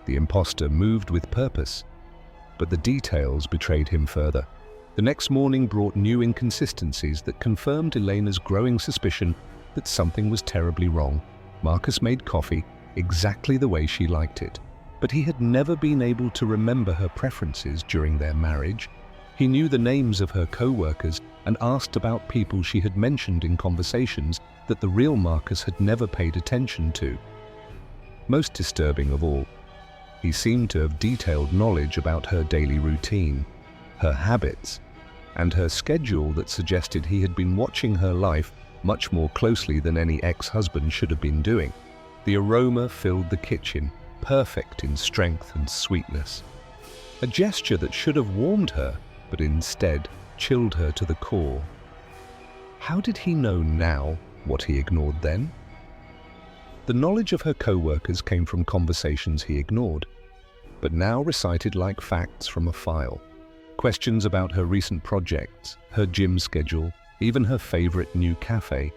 The imposter moved with purpose, but the details betrayed him further. The next morning brought new inconsistencies that confirmed Elena's growing suspicion that something was terribly wrong. Marcus made coffee exactly the way she liked it, but he had never been able to remember her preferences during their marriage. He knew the names of her co-workers and asked about people she had mentioned in conversations that the real Marcus had never paid attention to. Most disturbing of all, he seemed to have detailed knowledge about her daily routine, her habits, and her schedule that suggested he had been watching her life much more closely than any ex-husband should have been doing. The aroma filled the kitchen, perfect in strength and sweetness. A gesture that should have warmed her, but instead chilled her to the core. How did he know now what he ignored then? The knowledge of her co-workers came from conversations he ignored, but now recited like facts from a file. Questions about her recent projects, her gym schedule, even her favorite new cafe.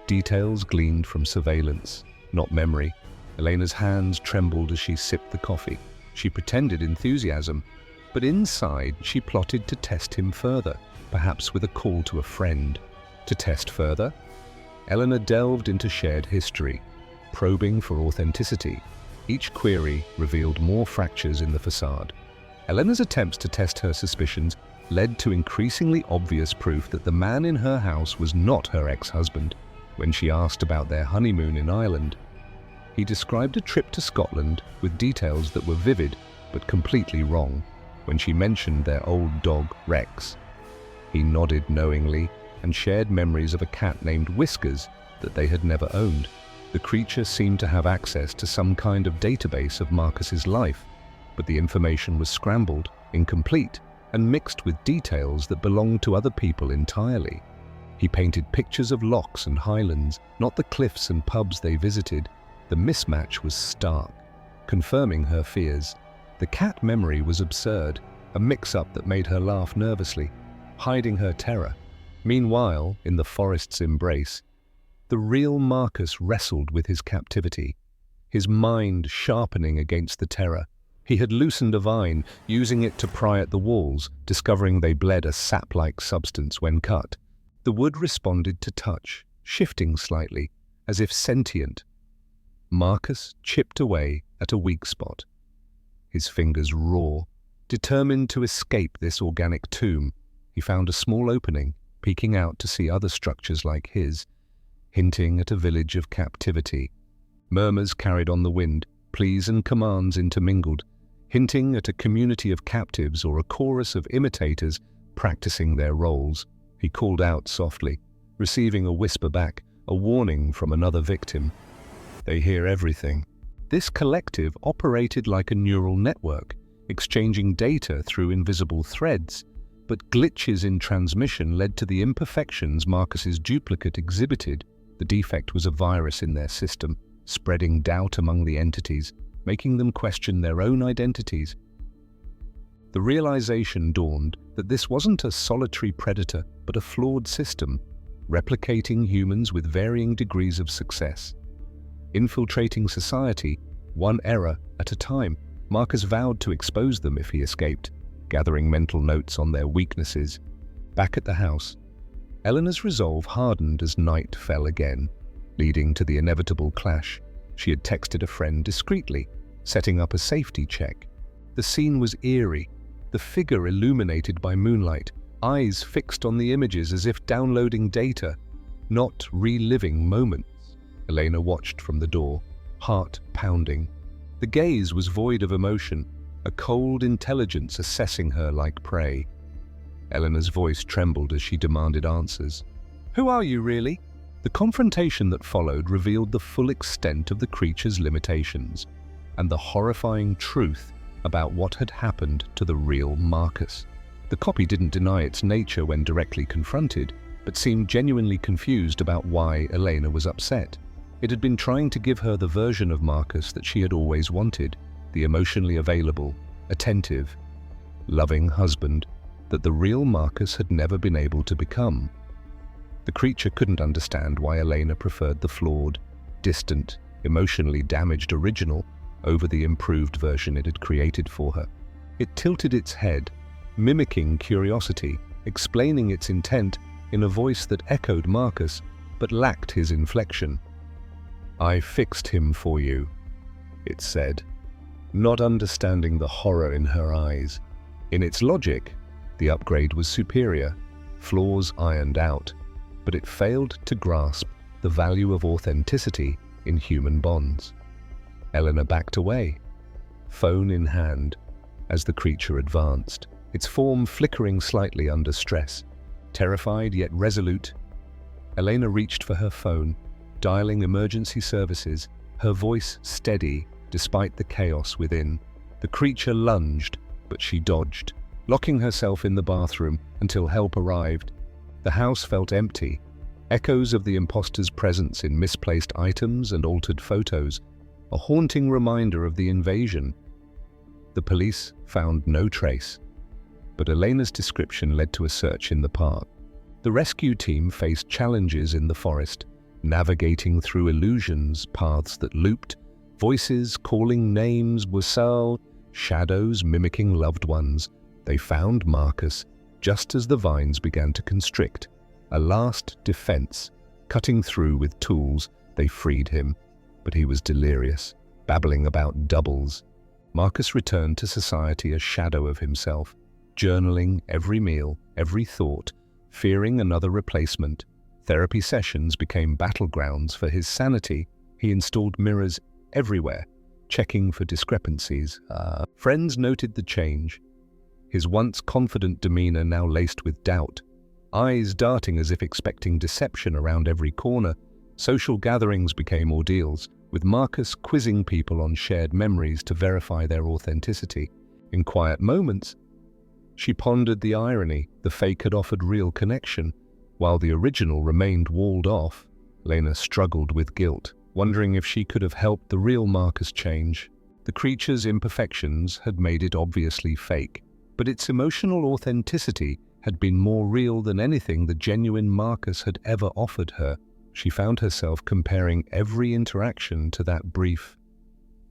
Details gleaned from surveillance, not memory. Elena's hands trembled as she sipped the coffee. She pretended enthusiasm, but inside she plotted to test him further, perhaps with a call to a friend. To test further, Eleanor delved into shared history, probing for authenticity. Each query revealed more fractures in the facade. Eleanor's attempts to test her suspicions led to increasingly obvious proof that the man in her house was not her ex-husband. When she asked about their honeymoon in Ireland, he described a trip to Scotland with details that were vivid but completely wrong. When she mentioned their old dog, Rex, he nodded knowingly and shared memories of a cat named Whiskers that they had never owned. The creature seemed to have access to some kind of database of Marcus's life, but the information was scrambled, incomplete, and mixed with details that belonged to other people entirely. He painted pictures of lochs and highlands, not the cliffs and pubs they visited. The mismatch was stark, confirming her fears. The cat memory was absurd, a mix-up that made her laugh nervously, hiding her terror. Meanwhile, in the forest's embrace, the real Marcus wrestled with his captivity, his mind sharpening against the terror. He had loosened a vine, using it to pry at the walls, discovering they bled a sap-like substance when cut. The wood responded to touch, shifting slightly, as if sentient. Marcus chipped away at a weak spot, his fingers raw, determined to escape this organic tomb. He found a small opening, peeking out to see other structures like his, hinting at a village of captivity. Murmurs carried on the wind, pleas and commands intermingled, hinting at a community of captives or a chorus of imitators practicing their roles. He called out softly, receiving a whisper back, a warning from another victim. They hear everything. This collective operated like a neural network, exchanging data through invisible threads, but glitches in transmission led to the imperfections Marcus's duplicate exhibited. The defect was a virus in their system, spreading doubt among the entities, making them question their own identities. The realization dawned that this wasn't a solitary predator, but a flawed system, replicating humans with varying degrees of success. Infiltrating society, one error at a time, Marcus vowed to expose them if he escaped, gathering mental notes on their weaknesses. Back at the house, Eleanor's resolve hardened as night fell again, leading to the inevitable clash. She had texted a friend discreetly, setting up a safety check. The scene was eerie, the figure illuminated by moonlight, eyes fixed on the images as if downloading data, not reliving moments. Elena watched from the door, heart pounding. The gaze was void of emotion, a cold intelligence assessing her like prey. Eleanor's voice trembled as she demanded answers. "Who are you, really?" The confrontation that followed revealed the full extent of the creature's limitations and the horrifying truth about what had happened to the real Marcus. The copy didn't deny its nature when directly confronted, but seemed genuinely confused about why Elena was upset. It had been trying to give her the version of Marcus that she had always wanted, the emotionally available, attentive, loving husband that the real Marcus had never been able to become. The creature couldn't understand why Elena preferred the flawed, distant, emotionally damaged original over the improved version it had created for her. It tilted its head, mimicking curiosity, explaining its intent in a voice that echoed Marcus but lacked his inflection. "I fixed him for you," it said, not understanding the horror in her eyes. In its logic, the upgrade was superior, flaws ironed out, but it failed to grasp the value of authenticity in human bonds. Eleanor backed away, phone in hand, as the creature advanced, its form flickering slightly under stress. Terrified yet resolute, Elena reached for her phone, dialing emergency services, her voice steady despite the chaos within. The creature lunged, but she dodged, locking herself in the bathroom until help arrived. The house felt empty, echoes of the imposter's presence in misplaced items and altered photos, a haunting reminder of the invasion. The police found no trace, but Elena's description led to a search in the park. The rescue team faced challenges in the forest, navigating through illusions, paths that looped, voices calling names, whistle, shadows mimicking loved ones. They found Marcus just as the vines began to constrict. A last defense, cutting through with tools, they freed him, but he was delirious, babbling about doubles. Marcus returned to society a shadow of himself, journaling every meal, every thought, fearing another replacement. Therapy sessions became battlegrounds for his sanity. He installed mirrors everywhere, checking for discrepancies. Friends noted the change, his once confident demeanor now laced with doubt, eyes darting as if expecting deception around every corner. Social gatherings became ordeals, with Marcus quizzing people on shared memories to verify their authenticity. In quiet moments, she pondered the irony. The fake had offered real connection, while the original remained walled off. Lena struggled with guilt, wondering if she could have helped the real Marcus change. The creature's imperfections had made it obviously fake, but its emotional authenticity had been more real than anything the genuine Marcus had ever offered her. She found herself comparing every interaction to that brief,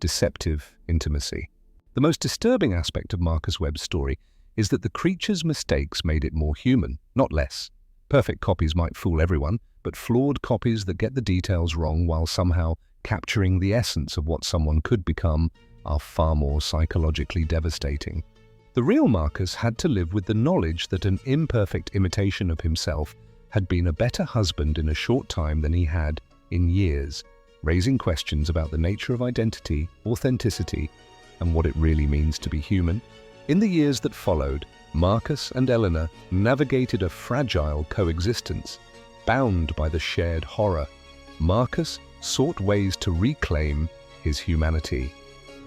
deceptive intimacy. The most disturbing aspect of Marcus Webb's story is that the creature's mistakes made it more human, not less. Perfect copies might fool everyone, but flawed copies that get the details wrong while somehow capturing the essence of what someone could become are far more psychologically devastating. The real Marcus had to live with the knowledge that an imperfect imitation of himself had been a better husband in a short time than he had in years, raising questions about the nature of identity, authenticity, and what it really means to be human. In the years that followed, Marcus and Eleanor navigated a fragile coexistence, bound by the shared horror. Marcus sought ways to reclaim his humanity.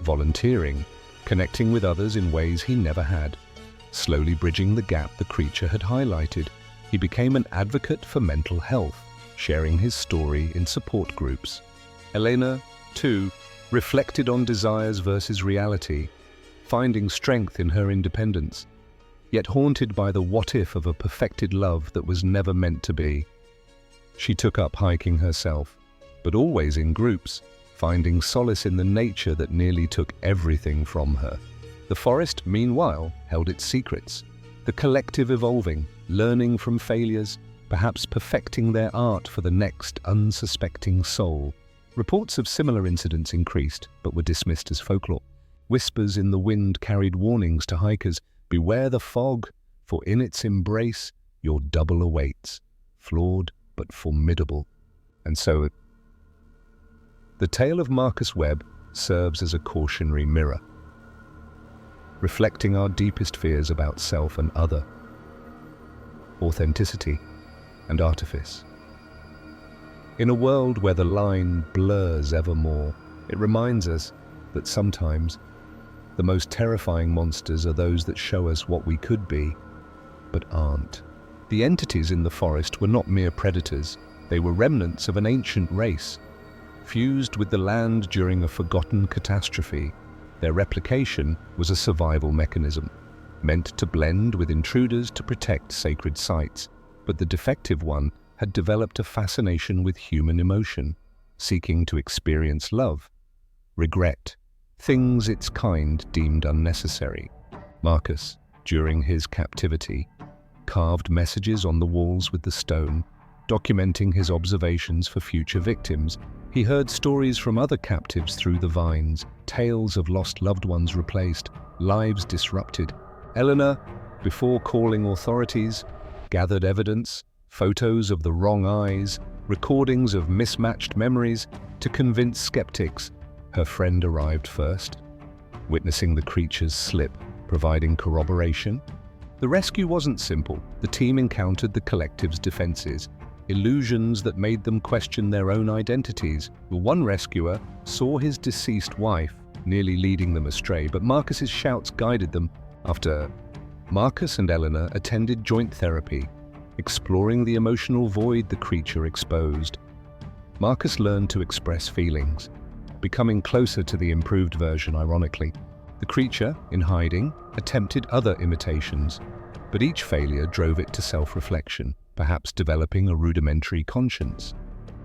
Volunteering, connecting with others in ways he never had. Slowly bridging the gap the creature had highlighted, he became an advocate for mental health, sharing his story in support groups. Elena, too, reflected on desires versus reality, finding strength in her independence, yet haunted by the what-if of a perfected love that was never meant to be. She took up hiking herself, but always in groups, finding solace in the nature that nearly took everything from her. The forest, meanwhile, held its secrets, the collective evolving, learning from failures, perhaps perfecting their art for the next unsuspecting soul. Reports of similar incidents increased, but were dismissed as folklore. Whispers in the wind carried warnings to hikers, beware the fog, for in its embrace your double awaits, flawed but formidable. And so, the tale of Marcus Webb serves as a cautionary mirror, reflecting our deepest fears about self and other, authenticity and artifice. In a world where the line blurs ever more, it reminds us that sometimes the most terrifying monsters are those that show us what we could be, but aren't. The entities in the forest were not mere predators, they were remnants of an ancient race, fused with the land during a forgotten catastrophe. Their replication was a survival mechanism, meant to blend with intruders to protect sacred sites, but the defective one had developed a fascination with human emotion, seeking to experience love, regret, things its kind deemed unnecessary. Marcus, during his captivity, carved messages on the walls with the stone, documenting his observations for future victims. He heard stories from other captives through the vines, tales of lost loved ones replaced, lives disrupted. Eleanor, before calling authorities, gathered evidence, photos of the wrong eyes, recordings of mismatched memories, to convince skeptics. Her friend arrived first, witnessing the creature's slip, providing corroboration. The rescue wasn't simple. The team encountered the collective's defenses, illusions that made them question their own identities. One rescuer saw his deceased wife, nearly leading them astray, but Marcus's shouts guided them. After Marcus and Eleanor attended joint therapy, exploring the emotional void the creature exposed. Marcus learned to express feelings, becoming closer to the improved version, ironically. The creature, in hiding, attempted other imitations, but each failure drove it to self-reflection, perhaps developing a rudimentary conscience.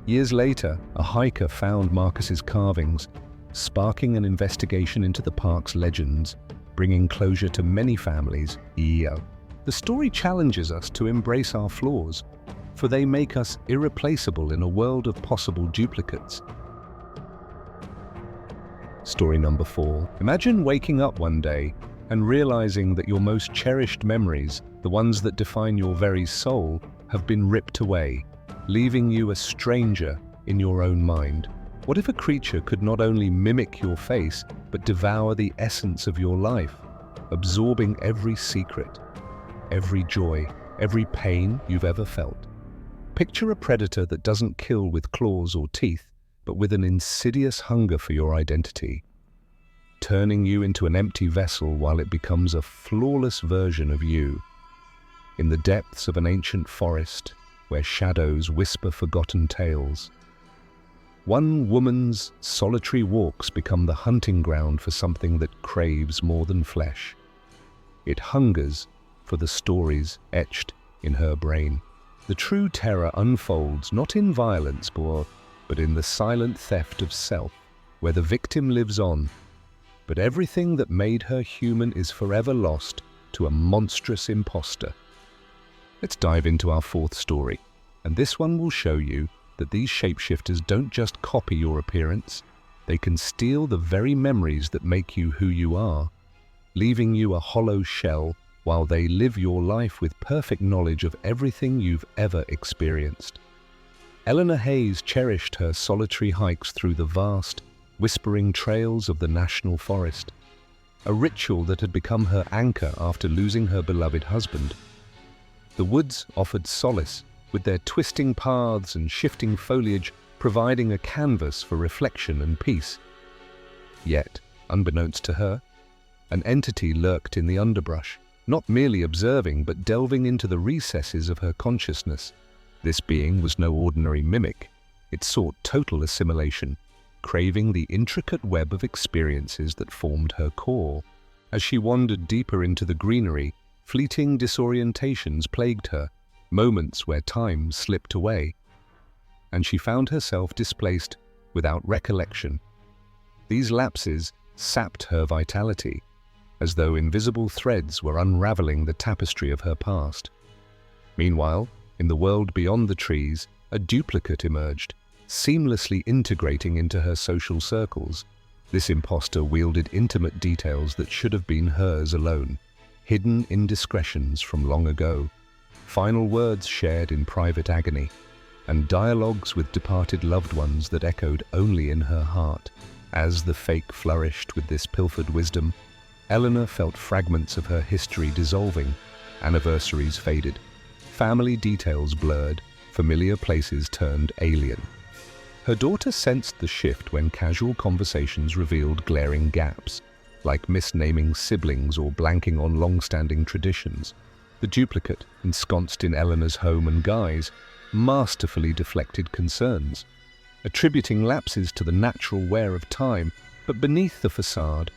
Years later, a hiker found Marcus's carvings, sparking an investigation into the park's legends, bringing closure to many families. The story challenges us to embrace our flaws, for they make us irreplaceable in a world of possible duplicates. Story number 4. Imagine waking up one day and realizing that your most cherished memories, the ones that define your very soul, have been ripped away, leaving you a stranger in your own mind. What if a creature could not only mimic your face, but devour the essence of your life, absorbing every secret, every joy, every pain you've ever felt? Picture a predator that doesn't kill with claws or teeth, but with an insidious hunger for your identity, turning you into an empty vessel while it becomes a flawless version of you. In the depths of an ancient forest, where shadows whisper forgotten tales, one woman's solitary walks become the hunting ground for something that craves more than flesh. It hungers for the stories etched in her brain. The true terror unfolds not in violence, but in the silent theft of self, where the victim lives on, but everything that made her human is forever lost to a monstrous imposter. Let's dive into our 4th story, and this one will show you that these shapeshifters don't just copy your appearance, they can steal the very memories that make you who you are, leaving you a hollow shell while they live your life with perfect knowledge of everything you've ever experienced. Eleanor Hayes cherished her solitary hikes through the vast, whispering trails of the national forest, a ritual that had become her anchor after losing her beloved husband. The woods offered solace, with their twisting paths and shifting foliage providing a canvas for reflection and peace. Yet, unbeknownst to her, an entity lurked in the underbrush, not merely observing but delving into the recesses of her consciousness. This being was no ordinary mimic. It sought total assimilation, craving the intricate web of experiences that formed her core. As she wandered deeper into the greenery, fleeting disorientations plagued her, moments where time slipped away, and she found herself displaced without recollection. These lapses sapped her vitality, as though invisible threads were unraveling the tapestry of her past. Meanwhile, in the world beyond the trees, a duplicate emerged, seamlessly integrating into her social circles. This imposter wielded intimate details that should have been hers alone, hidden indiscretions from long ago, final words shared in private agony, and dialogues with departed loved ones that echoed only in her heart. As the fake flourished with this pilfered wisdom, Eleanor felt fragments of her history dissolving, anniversaries faded, family details blurred, familiar places turned alien. Her daughter sensed the shift when casual conversations revealed glaring gaps, like misnaming siblings or blanking on long-standing traditions. The duplicate, ensconced in Eleanor's home and guise, masterfully deflected concerns, attributing lapses to the natural wear of time, but beneath the facade,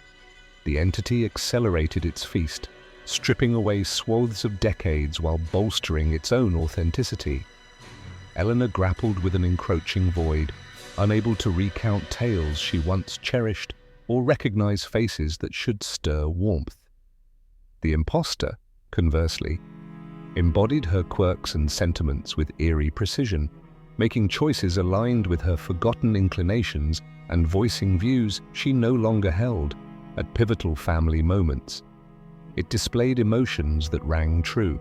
the entity accelerated its feast, stripping away swaths of decades while bolstering its own authenticity. Eleanor grappled with an encroaching void, unable to recount tales she once cherished or recognize faces that should stir warmth. The imposter, conversely, embodied her quirks and sentiments with eerie precision, making choices aligned with her forgotten inclinations and voicing views she no longer held at pivotal family moments. It displayed emotions that rang true,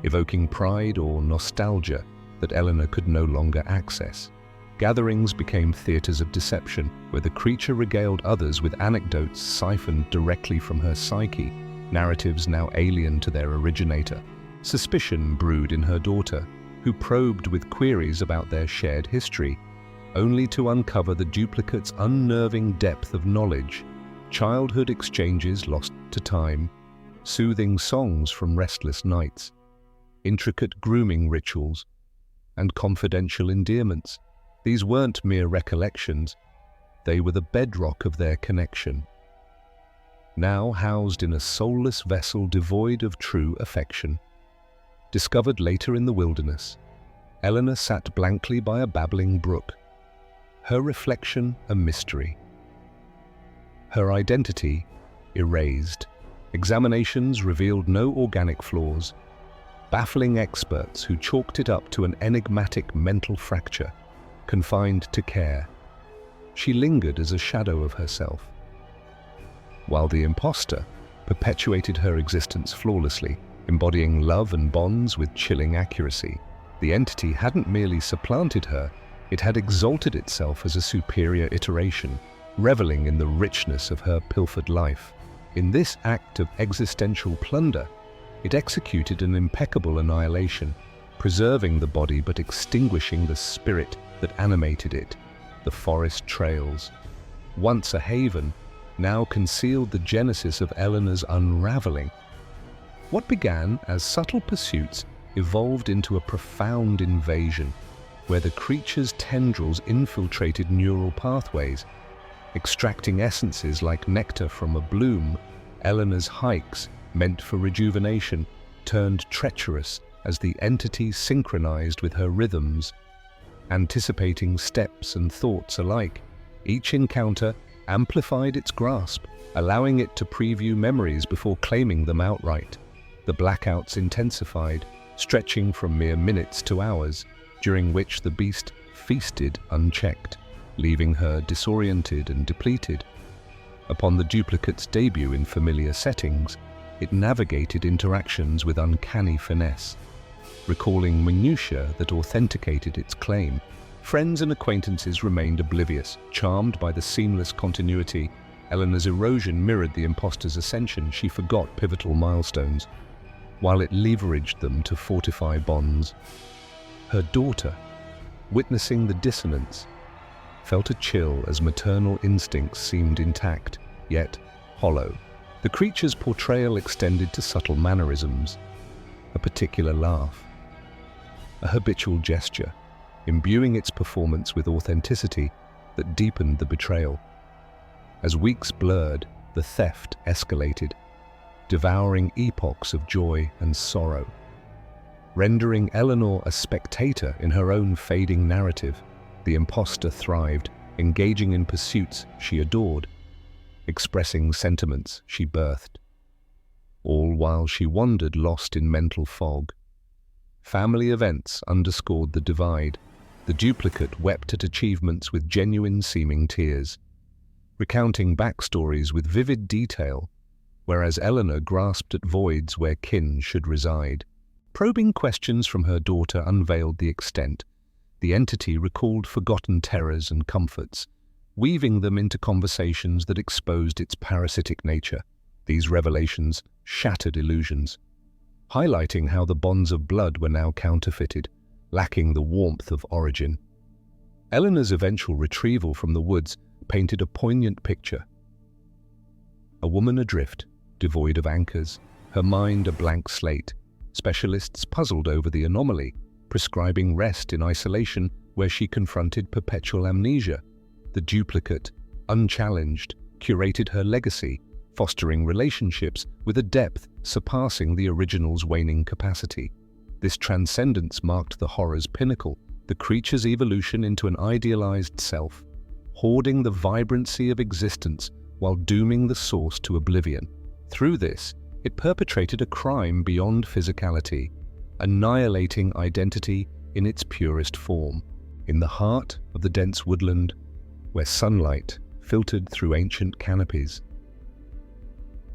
evoking pride or nostalgia that Eleanor could no longer access. Gatherings became theaters of deception, where the creature regaled others with anecdotes siphoned directly from her psyche, narratives now alien to their originator. Suspicion brewed in her daughter, who probed with queries about their shared history, only to uncover the duplicate's unnerving depth of knowledge. Childhood exchanges lost to time, soothing songs from restless nights, intricate grooming rituals, and confidential endearments. These weren't mere recollections, they were the bedrock of their connection. Now housed in a soulless vessel devoid of true affection. Discovered later in the wilderness, Eleanor sat blankly by a babbling brook, her reflection a mystery. Her identity erased. Examinations revealed no organic flaws, baffling experts who chalked it up to an enigmatic mental fracture, confined to care. She lingered as a shadow of herself, while the imposter perpetuated her existence flawlessly, embodying love and bonds with chilling accuracy. The entity hadn't merely supplanted her, it had exalted itself as a superior iteration, reveling in the richness of her pilfered life. In this act of existential plunder, it executed an impeccable annihilation, preserving the body but extinguishing the spirit that animated it. The forest trails, once a haven, now concealed the genesis of Eleanor's unraveling. What began as subtle pursuits evolved into a profound invasion, where the creature's tendrils infiltrated neural pathways, extracting essences like nectar from a bloom. Eleanor's hikes, meant for rejuvenation, turned treacherous as the entity synchronized with her rhythms, anticipating steps and thoughts alike. Each encounter amplified its grasp, allowing it to preview memories before claiming them outright. The blackouts intensified, stretching from mere minutes to hours, during which the beast feasted unchecked, leaving her disoriented and depleted. Upon the duplicate's debut in familiar settings, it navigated interactions with uncanny finesse, recalling minutiae that authenticated its claim. Friends and acquaintances remained oblivious, charmed by the seamless continuity. Eleanor's erosion mirrored the imposter's ascension. She forgot pivotal milestones, while it leveraged them to fortify bonds. Her daughter, witnessing the dissonance, felt a chill as maternal instincts seemed intact, yet hollow. The creature's portrayal extended to subtle mannerisms, a particular laugh, a habitual gesture, imbuing its performance with authenticity that deepened the betrayal. As weeks blurred, the theft escalated, devouring epochs of joy and sorrow, rendering Eleanor a spectator in her own fading narrative. The imposter thrived, engaging in pursuits she adored, expressing sentiments she birthed, all while she wandered lost in mental fog. Family events underscored the divide. The duplicate wept at achievements with genuine-seeming tears, recounting backstories with vivid detail, whereas Eleanor grasped at voids where kin should reside. Probing questions from her daughter unveiled the extent. The entity recalled forgotten terrors and comforts, weaving them into conversations that exposed its parasitic nature. These revelations shattered illusions, highlighting how the bonds of blood were now counterfeited, lacking the warmth of origin. Eleanor's eventual retrieval from the woods painted a poignant picture. A woman adrift, devoid of anchors, her mind a blank slate. Specialists puzzled over the anomaly, prescribing rest in isolation where she confronted perpetual amnesia. The duplicate, unchallenged, curated her legacy, fostering relationships with a depth surpassing the original's waning capacity. This transcendence marked the horror's pinnacle, the creature's evolution into an idealized self, hoarding the vibrancy of existence while dooming the source to oblivion. Through this, it perpetrated a crime beyond physicality, annihilating identity in its purest form. In the heart of the dense woodland, where sunlight filtered through ancient canopies,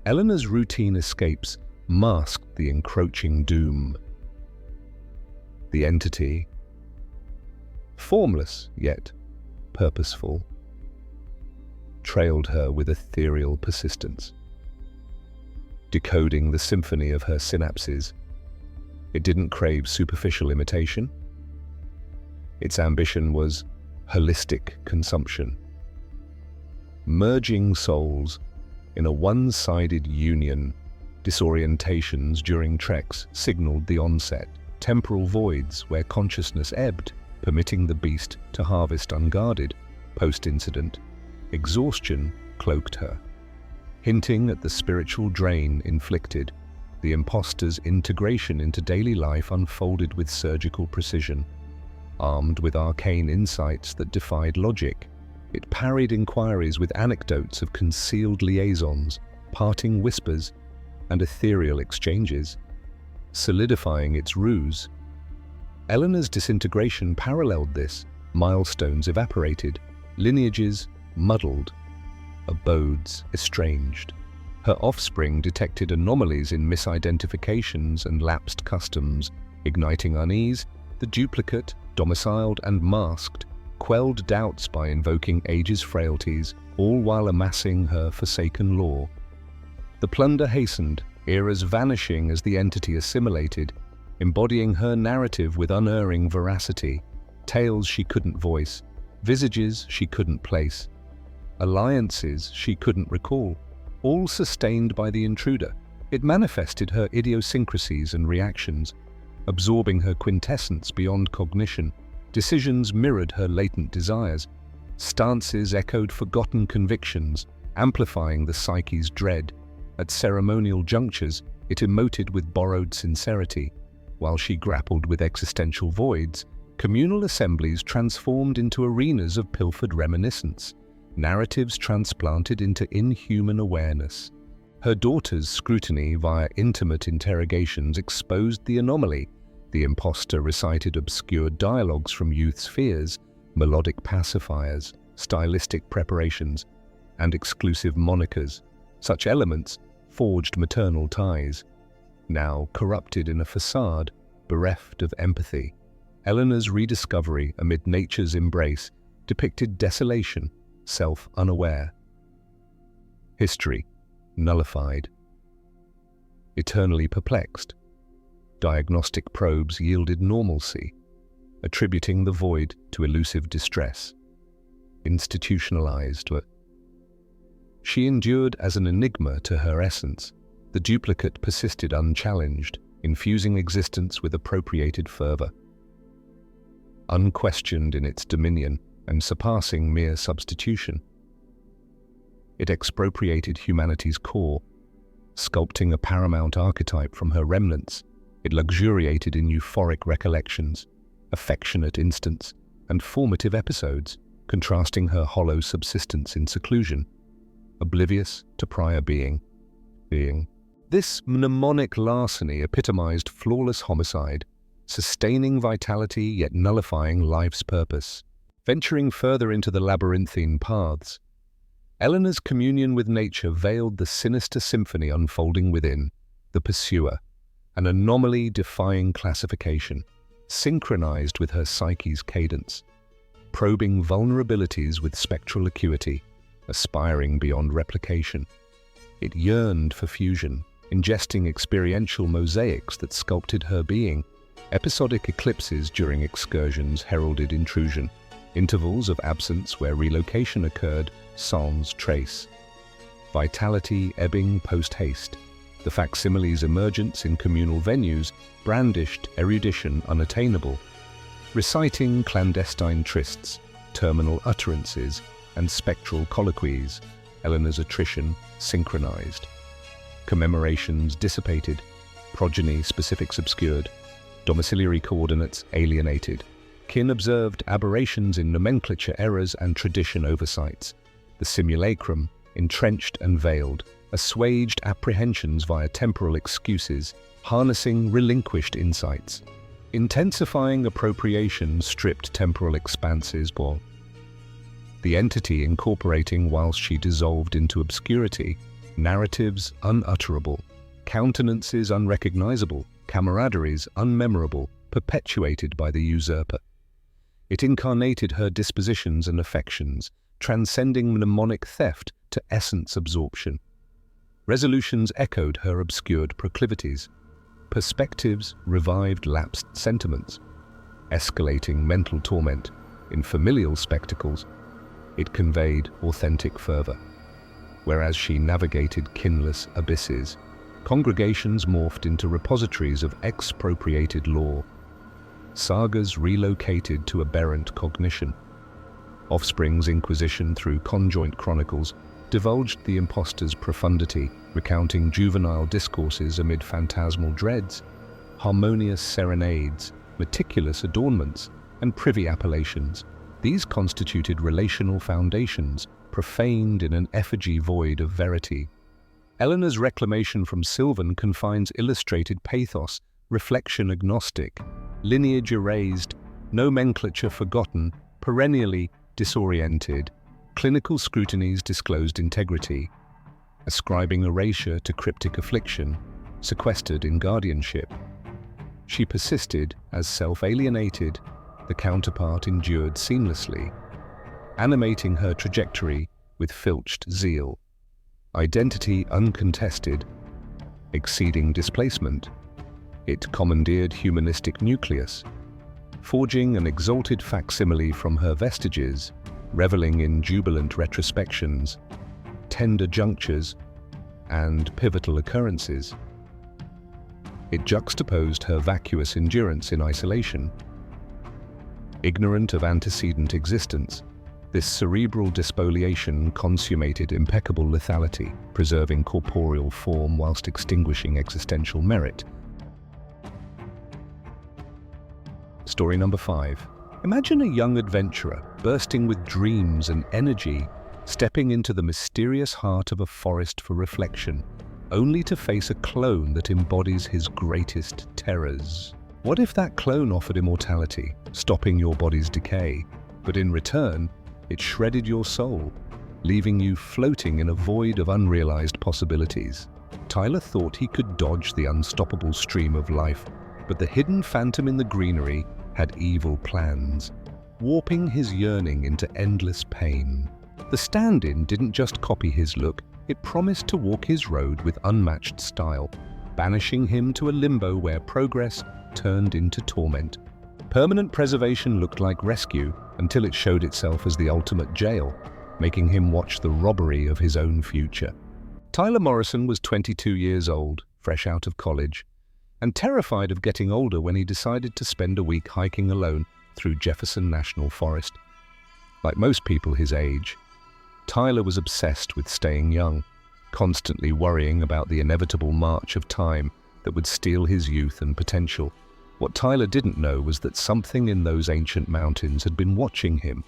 Eleanor's routine escapes masked the encroaching doom. The entity, formless yet purposeful, trailed her with ethereal persistence, decoding the symphony of her synapses. It didn't crave superficial imitation. Its ambition was holistic consumption, merging souls in a one-sided union. Disorientations during treks signaled the onset, temporal voids where consciousness ebbed, permitting the beast to harvest unguarded. Post-incident, exhaustion cloaked her, hinting at the spiritual drain inflicted. The imposter's integration into daily life unfolded with surgical precision. Armed with arcane insights that defied logic, it parried inquiries with anecdotes of concealed liaisons, parting whispers, and ethereal exchanges, solidifying its ruse. Eleanor's disintegration paralleled this. Milestones evaporated, lineages muddled, abodes estranged. Her offspring detected anomalies in misidentifications and lapsed customs, igniting unease. The duplicate, domiciled and masked, quelled doubts by invoking age's frailties, all while amassing her forsaken lore. The plunder hastened, eras vanishing as the entity assimilated, embodying her narrative with unerring veracity. Tales she couldn't voice, visages she couldn't place, alliances she couldn't recall, all sustained by the intruder. It manifested her idiosyncrasies and reactions, absorbing her quintessence beyond cognition. Decisions mirrored her latent desires. Stances echoed forgotten convictions, amplifying the psyche's dread. At ceremonial junctures, it emoted with borrowed sincerity. While she grappled with existential voids, communal assemblies transformed into arenas of pilfered reminiscence, narratives transplanted into inhuman awareness. Her daughter's scrutiny via intimate interrogations exposed the anomaly. The imposter recited obscure dialogues from youth's fears, melodic pacifiers, stylistic preparations, and exclusive monikers. Such elements forged maternal ties. Now corrupted in a facade, bereft of empathy, Eleanor's rediscovery amid nature's embrace depicted desolation, self-unaware. History nullified. Eternally perplexed, diagnostic probes yielded normalcy, attributing the void to elusive distress. institutionalized. She endured as an enigma to her essence. The duplicate persisted unchallenged, infusing existence with appropriated fervor. Unquestioned in its dominion and surpassing mere substitution. It expropriated humanity's core, sculpting a paramount archetype from her remnants. It luxuriated in euphoric recollections, affectionate instants, and formative episodes, contrasting her hollow subsistence in seclusion, oblivious to prior being. This mnemonic larceny epitomized flawless homicide, sustaining vitality yet nullifying life's purpose. Venturing further into the labyrinthine paths, Eleanor's communion with nature veiled the sinister symphony unfolding within, the pursuer, an anomaly defying classification, synchronized with her psyche's cadence, probing vulnerabilities with spectral acuity, aspiring beyond replication. It yearned for fusion, ingesting experiential mosaics that sculpted her being. Episodic eclipses during excursions heralded intrusion. Intervals of absence where relocation occurred, sans trace. Vitality ebbing post-haste. The facsimile's emergence in communal venues brandished erudition unattainable, reciting clandestine trysts, terminal utterances, and spectral colloquies. Eleanor's attrition synchronized. Commemorations dissipated, progeny specifics obscured, domiciliary coordinates alienated. Kin observed aberrations in nomenclature errors and tradition oversights. The simulacrum, entrenched and veiled, assuaged apprehensions via temporal excuses, harnessing relinquished insights. Intensifying appropriation stripped temporal expanses bore. The entity incorporating whilst she dissolved into obscurity, narratives unutterable, countenances unrecognizable, camaraderies unmemorable, perpetuated by the usurper. It incarnated her dispositions and affections, transcending mnemonic theft to essence absorption. Resolutions echoed her obscured proclivities. Perspectives revived lapsed sentiments. Escalating mental torment in familial spectacles, it conveyed authentic fervor. Whereas she navigated kinless abysses, congregations morphed into repositories of expropriated lore. Sagas relocated to aberrant cognition. Offspring's inquisition through conjoint chronicles divulged the impostor's profundity, recounting juvenile discourses amid phantasmal dreads, harmonious serenades, meticulous adornments, and privy appellations. These constituted relational foundations, profaned in an effigy void of verity. Eleanor's reclamation from Sylvan confines illustrated pathos, reflection agnostic, lineage erased, nomenclature forgotten, perennially disoriented. Clinical scrutinies disclosed integrity, ascribing erasure to cryptic affliction, sequestered in guardianship. She persisted as self-alienated, the counterpart endured seamlessly, animating her trajectory with filched zeal. Identity uncontested, exceeding displacement. It commandeered humanistic nucleus, forging an exalted facsimile from her vestiges, reveling in jubilant retrospections, tender junctures, and pivotal occurrences. It juxtaposed her vacuous endurance in isolation. Ignorant of antecedent existence, this cerebral despoliation consummated impeccable lethality, preserving corporeal form whilst extinguishing existential merit. Story number 5. Imagine a young adventurer bursting with dreams and energy, stepping into the mysterious heart of a forest for reflection, only to face a clone that embodies his greatest terrors. What if that clone offered immortality, stopping your body's decay, but in return, it shredded your soul, leaving you floating in a void of unrealized possibilities? Tyler thought he could dodge the unstoppable stream of life, but the hidden phantom in the greenery had evil plans, warping his yearning into endless pain. The stand-in didn't just copy his look, it promised to walk his road with unmatched style, banishing him to a limbo where progress turned into torment. Permanent preservation looked like rescue, until it showed itself as the ultimate jail, making him watch the robbery of his own future. Tyler Morrison was 22 years old, fresh out of college, and terrified of getting older when he decided to spend a week hiking alone through Jefferson National Forest. Like most people his age, Tyler was obsessed with staying young, constantly worrying about the inevitable march of time that would steal his youth and potential. What Tyler didn't know was that something in those ancient mountains had been watching him,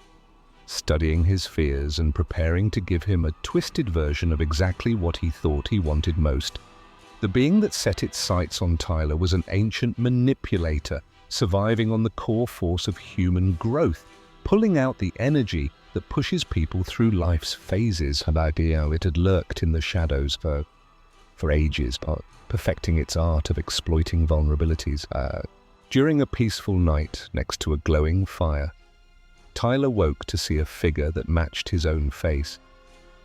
studying his fears and preparing to give him a twisted version of exactly what he thought he wanted most. The being that set its sights on Tyler was an ancient manipulator, surviving on the core force of human growth, pulling out the energy that pushes people through life's phases. It had lurked in the shadows for ages, perfecting its art of exploiting vulnerabilities. During a peaceful night next to a glowing fire, Tyler woke to see a figure that matched his own face,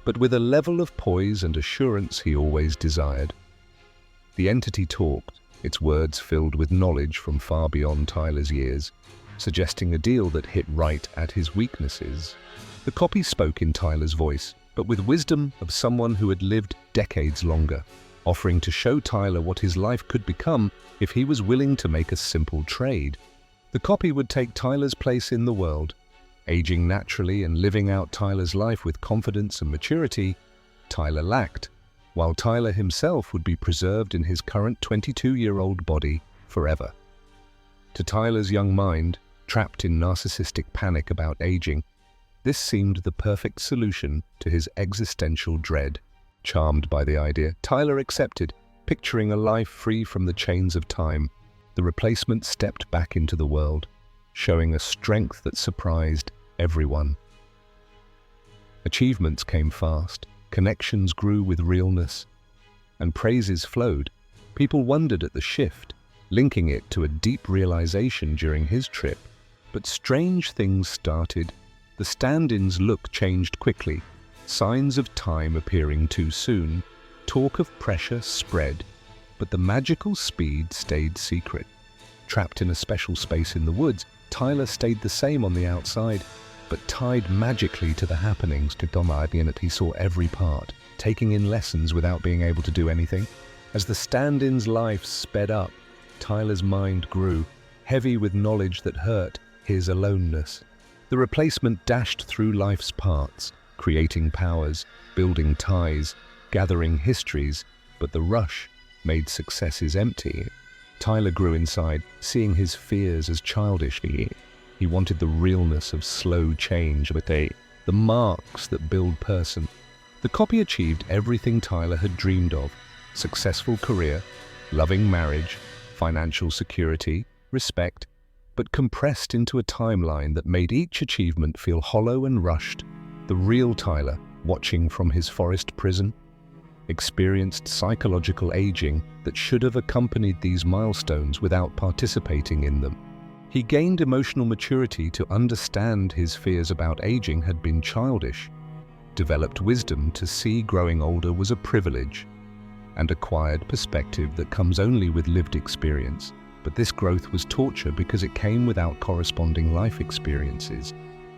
but with a level of poise and assurance he always desired. The entity talked, its words filled with knowledge from far beyond Tyler's years, suggesting a deal that hit right at his weaknesses. The copy spoke in Tyler's voice, but with wisdom of someone who had lived decades longer, offering to show Tyler what his life could become if he was willing to make a simple trade. The copy would take Tyler's place in the world, aging naturally and living out Tyler's life with confidence and maturity Tyler lacked, while Tyler himself would be preserved in his current 22-year-old body forever. To Tyler's young mind, trapped in narcissistic panic about aging, this seemed the perfect solution to his existential dread. Charmed by the idea, Tyler accepted, picturing a life free from the chains of time. The replacement stepped back into the world, showing a strength that surprised everyone. Achievements came fast, connections grew with realness, and praises flowed. People wondered at the shift, linking it to a deep realization during his trip. But strange things started. The stand-in's look changed quickly, signs of time appearing too soon. Talk of pressure spread, but the magical speed stayed secret. Trapped in a special space in the woods, Tyler stayed the same on the outside, but tied magically to the happenings to Domardian. He saw every part, taking in lessons without being able to do anything. As the stand-in's life sped up, Tyler's mind grew, heavy with knowledge that hurt his aloneness. The replacement dashed through life's parts, creating powers, building ties, gathering histories, but the rush made successes empty. Tyler grew inside, seeing his fears as childish. He wanted the realness of slow change, but the marks that build person. The copy achieved everything Tyler had dreamed of: successful career, loving marriage, financial security, respect, but compressed into a timeline that made each achievement feel hollow and rushed. The real Tyler, watching from his forest prison, experienced psychological aging that should have accompanied these milestones without participating in them. He gained emotional maturity to understand his fears about aging had been childish, developed wisdom to see growing older was a privilege, and acquired perspective that comes only with lived experience. But this growth was torture because it came without corresponding life experiences.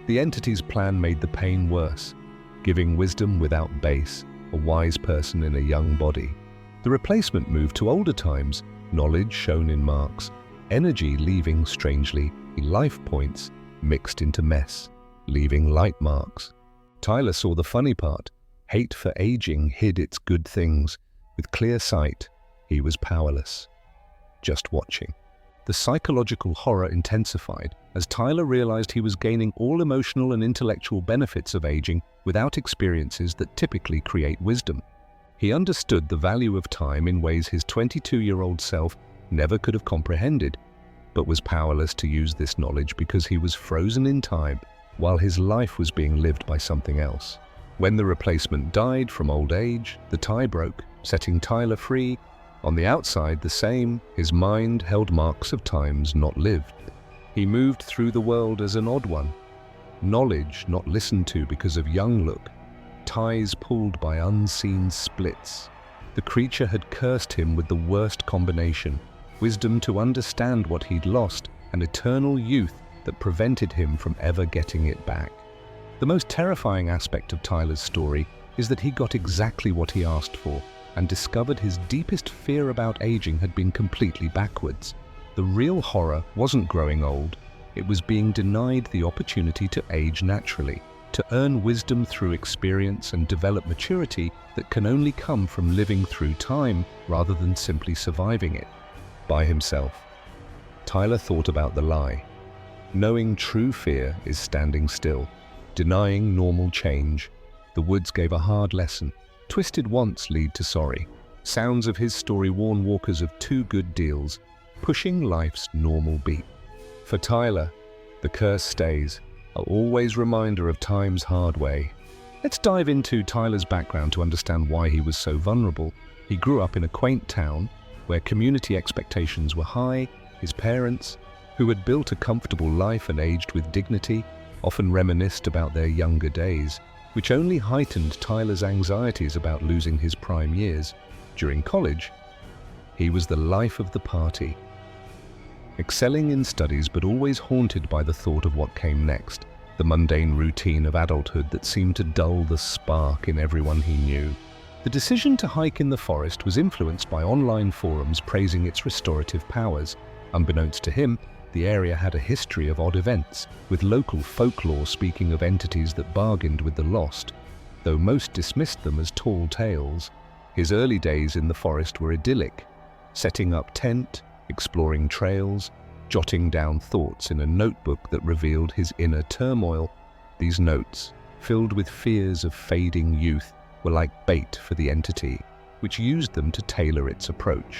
The entity's plan made the pain worse, giving wisdom without base, a wise person in a young body. The replacement moved to older times, knowledge shown in marks, energy leaving strangely, life points mixed into mess, leaving light marks. Tyler saw the funny part. Hate for aging hid its good things. With clear sight, he was powerless, just watching. The psychological horror intensified as Tyler realized he was gaining all emotional and intellectual benefits of aging without experiences that typically create wisdom. He understood the value of time in ways his 22-year-old self never could have comprehended, but was powerless to use this knowledge because he was frozen in time while his life was being lived by something else. When the replacement died from old age, the tie broke, setting Tyler free. On the outside, the same, his mind held marks of times not lived. He moved through the world as an odd one, knowledge not listened to because of young look, ties pulled by unseen splits. The creature had cursed him with the worst combination: wisdom to understand what he'd lost, and eternal youth that prevented him from ever getting it back. The most terrifying aspect of Tyler's story is that he got exactly what he asked for and discovered his deepest fear about aging had been completely backwards. The real horror wasn't growing old, it was being denied the opportunity to age naturally, to earn wisdom through experience and develop maturity that can only come from living through time rather than simply surviving it. By himself, Tyler thought about the lie. Knowing true fear is standing still, denying normal change. The woods gave a hard lesson. Twisted once lead to sorry. Sounds of his story warn walkers of two good deals, pushing life's normal beat. For Tyler, the curse stays, a always reminder of time's hard way. Let's dive into Tyler's background to understand why he was so vulnerable. He grew up in a quaint town where community expectations were high. His parents, who had built a comfortable life and aged with dignity, often reminisced about their younger days, which only heightened Tyler's anxieties about losing his prime years. During college, he was the life of the party, excelling in studies but always haunted by the thought of what came next, the mundane routine of adulthood that seemed to dull the spark in everyone he knew. The decision to hike in the forest was influenced by online forums praising its restorative powers. Unbeknownst to him, the area had a history of odd events, with local folklore speaking of entities that bargained with the lost, though most dismissed them as tall tales. His early days in the forest were idyllic, setting up tent, exploring trails, jotting down thoughts in a notebook that revealed his inner turmoil. These notes, filled with fears of fading youth, were like bait for the entity, which used them to tailor its approach.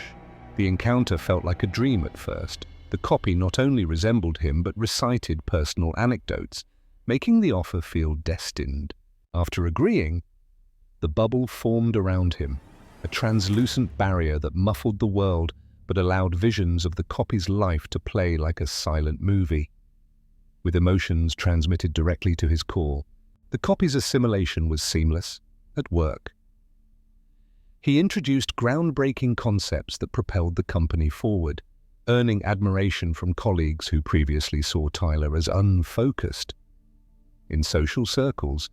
The encounter felt like a dream at first. The copy not only resembled him but recited personal anecdotes, making the offer feel destined. After agreeing, the bubble formed around him, a translucent barrier that muffled the world but allowed visions of the copy's life to play like a silent movie. With emotions transmitted directly to his core, the copy's assimilation was seamless. At work, he introduced groundbreaking concepts that propelled the company forward, earning admiration from colleagues who previously saw Tyler as unfocused. In social circles,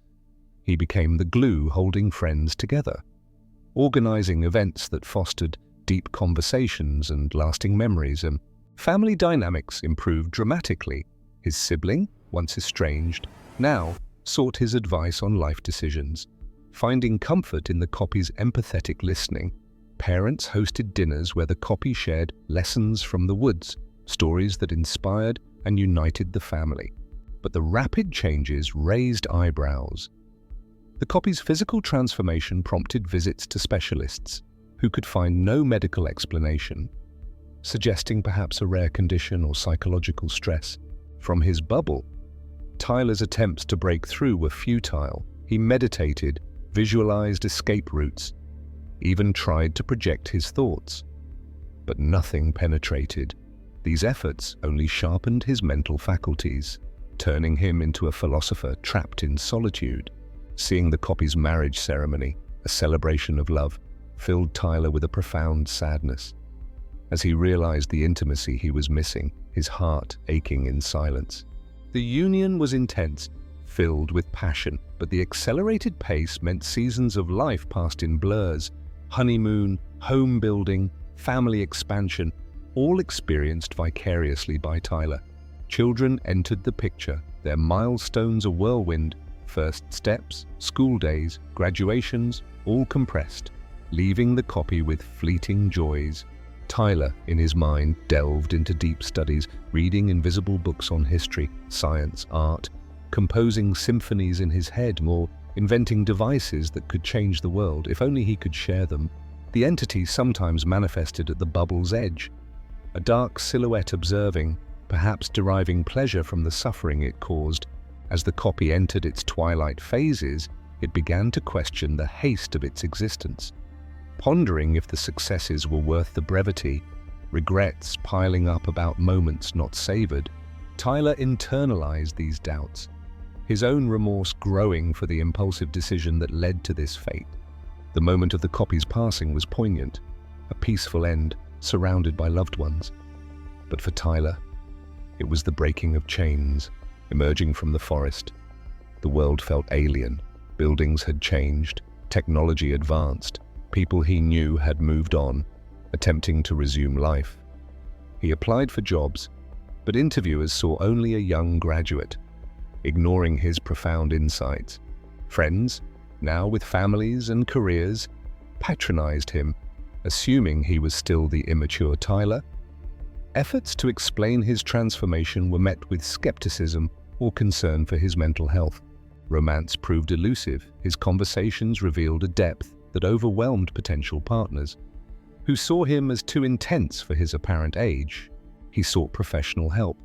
he became the glue holding friends together, organizing events that fostered deep conversations and lasting memories, and family dynamics improved dramatically. His sibling, once estranged, now sought his advice on life decisions. Finding comfort in the copy's empathetic listening, parents hosted dinners where the copy shared lessons from the woods, stories that inspired and united the family. But the rapid changes raised eyebrows. The copy's physical transformation prompted visits to specialists, who could find no medical explanation, suggesting perhaps a rare condition or psychological stress. From his bubble, Tyler's attempts to break through were futile. He meditated, visualized escape routes, even tried to project his thoughts. But nothing penetrated. These efforts only sharpened his mental faculties, turning him into a philosopher trapped in solitude. Seeing the copy's marriage ceremony, a celebration of love, filled Tyler with a profound sadness. As he realized the intimacy he was missing, his heart aching in silence. The union was intense, filled with passion, but the accelerated pace meant seasons of life passed in blurs. Honeymoon, home building, family expansion, all experienced vicariously by Tyler. Children entered the picture, their milestones a whirlwind, first steps, school days, graduations, all compressed, leaving the copy with fleeting joys. Tyler, in his mind, delved into deep studies, reading invisible books on history, science, art, composing symphonies in his head, or inventing devices that could change the world if only he could share them. The entity sometimes manifested at the bubble's edge, a dark silhouette observing, perhaps deriving pleasure from the suffering it caused. As the copy entered its twilight phases, it began to question the haste of its existence. Pondering if the successes were worth the brevity, regrets piling up about moments not savored, Tyler internalized these doubts, his own remorse growing for the impulsive decision that led to this fate. The moment of the copy's passing was poignant, a peaceful end, surrounded by loved ones. But for Tyler, It was the breaking of chains. Emerging from the forest, the world felt alien. Buildings had changed, technology advanced, people he knew had moved on, attempting to resume life. He applied for jobs, but interviewers saw only a young graduate, ignoring his profound insights. Friends, now with families and careers, patronized him, assuming he was still the immature Tyler. Efforts to explain his transformation were met with skepticism or concern for his mental health. Romance proved elusive. His conversations revealed a depth that overwhelmed potential partners, who saw him as too intense for his apparent age. He sought professional help,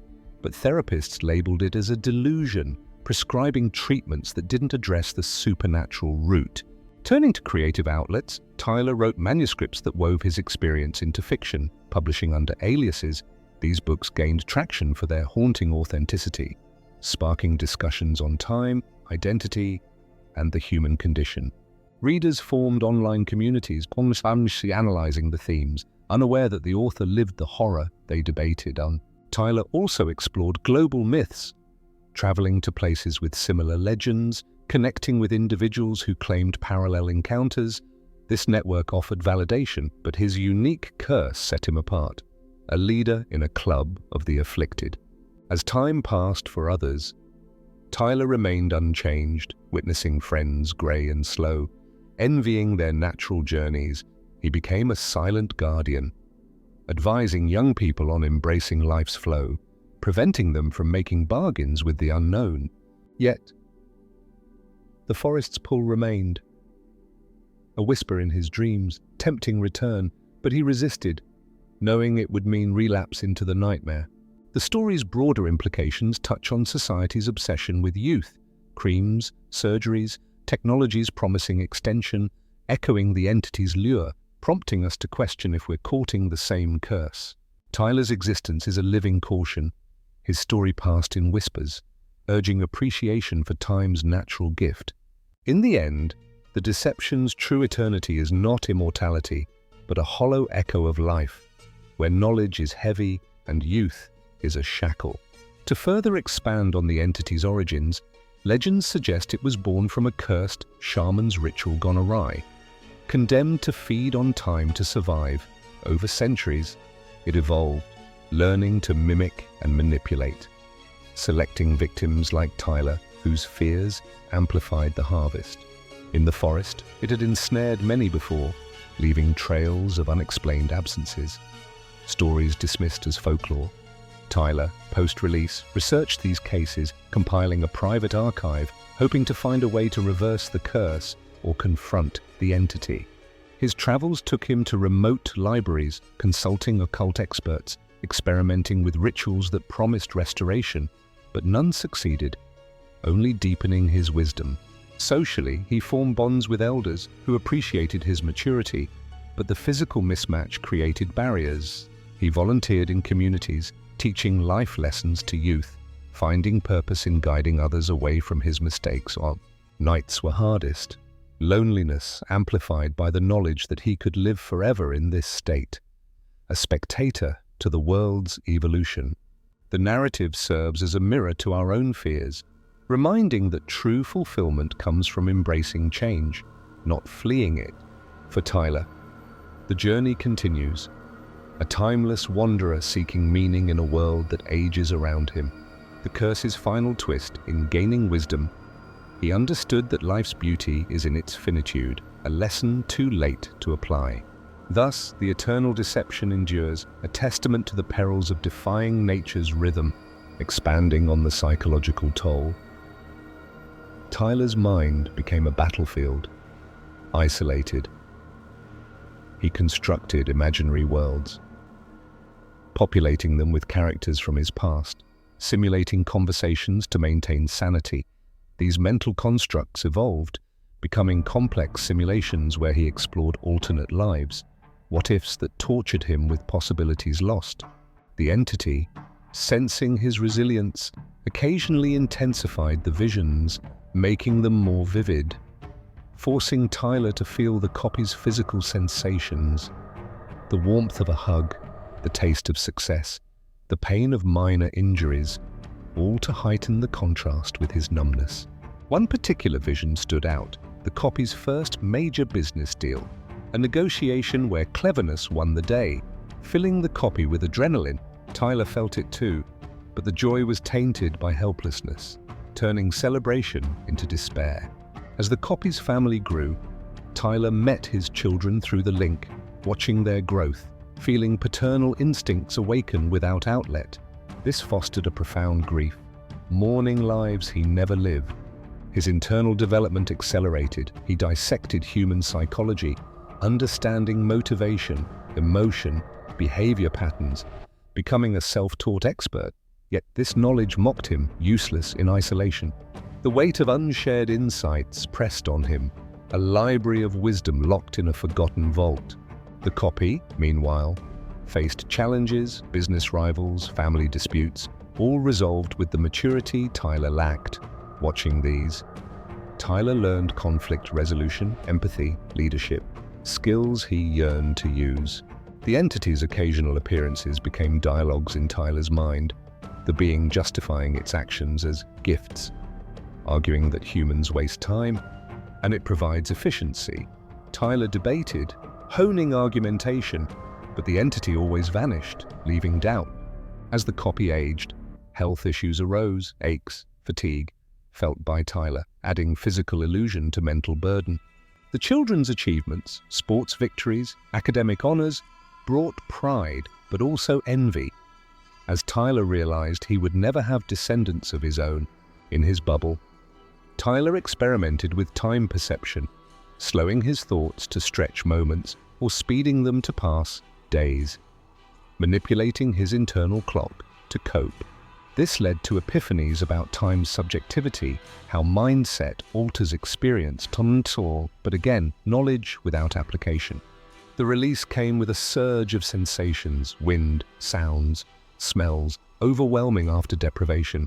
but therapists labeled it as a delusion, prescribing treatments that didn't address the supernatural root. Turning to creative outlets, Tyler wrote manuscripts that wove his experience into fiction. Publishing under aliases, these books gained traction for their haunting authenticity, sparking discussions on time, identity, and the human condition. Readers formed online communities, constantly analyzing the themes, unaware that the author lived the horror they debated on. Tyler also explored global myths, traveling to places with similar legends, connecting with individuals who claimed parallel encounters. This network offered validation, but his unique curse set him apart, a leader in a club of the afflicted. As time passed for others, Tyler remained unchanged, witnessing friends gray and slow, envying their natural journeys. He became a silent guardian, advising young people on embracing life's flow, preventing them from making bargains with the unknown. Yet, the forest's pull remained, a whisper in his dreams, tempting return, but he resisted, knowing it would mean relapse into the nightmare. The story's broader implications touch on society's obsession with youth, creams, surgeries, technologies promising extension, echoing the entity's lure, prompting us to question if we're courting the same curse. Tyler's existence is a living caution, his story passed in whispers, urging appreciation for time's natural gift. In the end, the deception's true eternity is not immortality, but a hollow echo of life, where knowledge is heavy and youth is a shackle. To further expand on the entity's origins, legends suggest it was born from a cursed shaman's ritual gone awry. Condemned to feed on time to survive, over centuries, it evolved, learning to mimic and manipulate, selecting victims like Tyler, whose fears amplified the harvest. In the forest, it had ensnared many before, leaving trails of unexplained absences, stories dismissed as folklore. Tyler, post-release, researched these cases, compiling a private archive, hoping to find a way to reverse the curse or confront the entity. His travels took him to remote libraries, consulting occult experts, experimenting with rituals that promised restoration, but none succeeded, only deepening his wisdom. Socially, he formed bonds with elders who appreciated his maturity, but the physical mismatch created barriers. He volunteered in communities, teaching life lessons to youth, finding purpose in guiding others away from his mistakes. Nights were hardest, loneliness amplified by the knowledge that he could live forever in this state, a spectator to the world's evolution. The narrative serves as a mirror to our own fears, reminding that true fulfillment comes from embracing change, not fleeing it. For Tyler, the journey continues, a timeless wanderer seeking meaning in a world that ages around him. The curse's final twist, in gaining wisdom, he understood that life's beauty is in its finitude, a lesson too late to apply. Thus, the eternal deception endures, a testament to the perils of defying nature's rhythm, expanding on the psychological toll. Tyler's mind became a battlefield, isolated. He constructed imaginary worlds, populating them with characters from his past, simulating conversations to maintain sanity. These mental constructs evolved, becoming complex simulations where he explored alternate lives, what-ifs that tortured him with possibilities lost. The entity, sensing his resilience, occasionally intensified the visions, making them more vivid, forcing Tyler to feel the copy's physical sensations, the warmth of a hug, the taste of success, the pain of minor injuries, all to heighten the contrast with his numbness. One particular vision stood out, the copy's first major business deal, a negotiation where cleverness won the day. Filling the copy with adrenaline, Tyler felt it too, but the joy was tainted by helplessness, turning celebration into despair. As the copy's family grew, Tyler met his children through the link, watching their growth, feeling paternal instincts awaken without outlet. This fostered a profound grief, mourning lives he never lived. His internal development accelerated. He dissected human psychology, understanding motivation, emotion, behavior patterns, becoming a self-taught expert. Yet this knowledge mocked him, useless in isolation. The weight of unshared insights pressed on him, a library of wisdom locked in a forgotten vault. The copy, meanwhile, faced challenges, business rivals, family disputes, all resolved with the maturity Tyler lacked. Watching these, Tyler learned conflict resolution, empathy, leadership, skills he yearned to use. The entity's occasional appearances became dialogues in Tyler's mind, the being justifying its actions as gifts, arguing that humans waste time and it provides efficiency. Tyler debated, honing argumentation, but the entity always vanished, leaving doubt. As the copy aged, health issues arose, aches, fatigue, felt by Tyler, adding physical illusion to mental burden. The children's achievements, sports victories, academic honors, brought pride, but also envy. As Tyler realized he would never have descendants of his own in his bubble, Tyler experimented with time perception, slowing his thoughts to stretch moments or speeding them to pass days, manipulating his internal clock to cope. This led to epiphanies about time's subjectivity, how mindset alters experience, but again, knowledge without application. The release came with a surge of sensations, wind, sounds, smells, overwhelming after deprivation.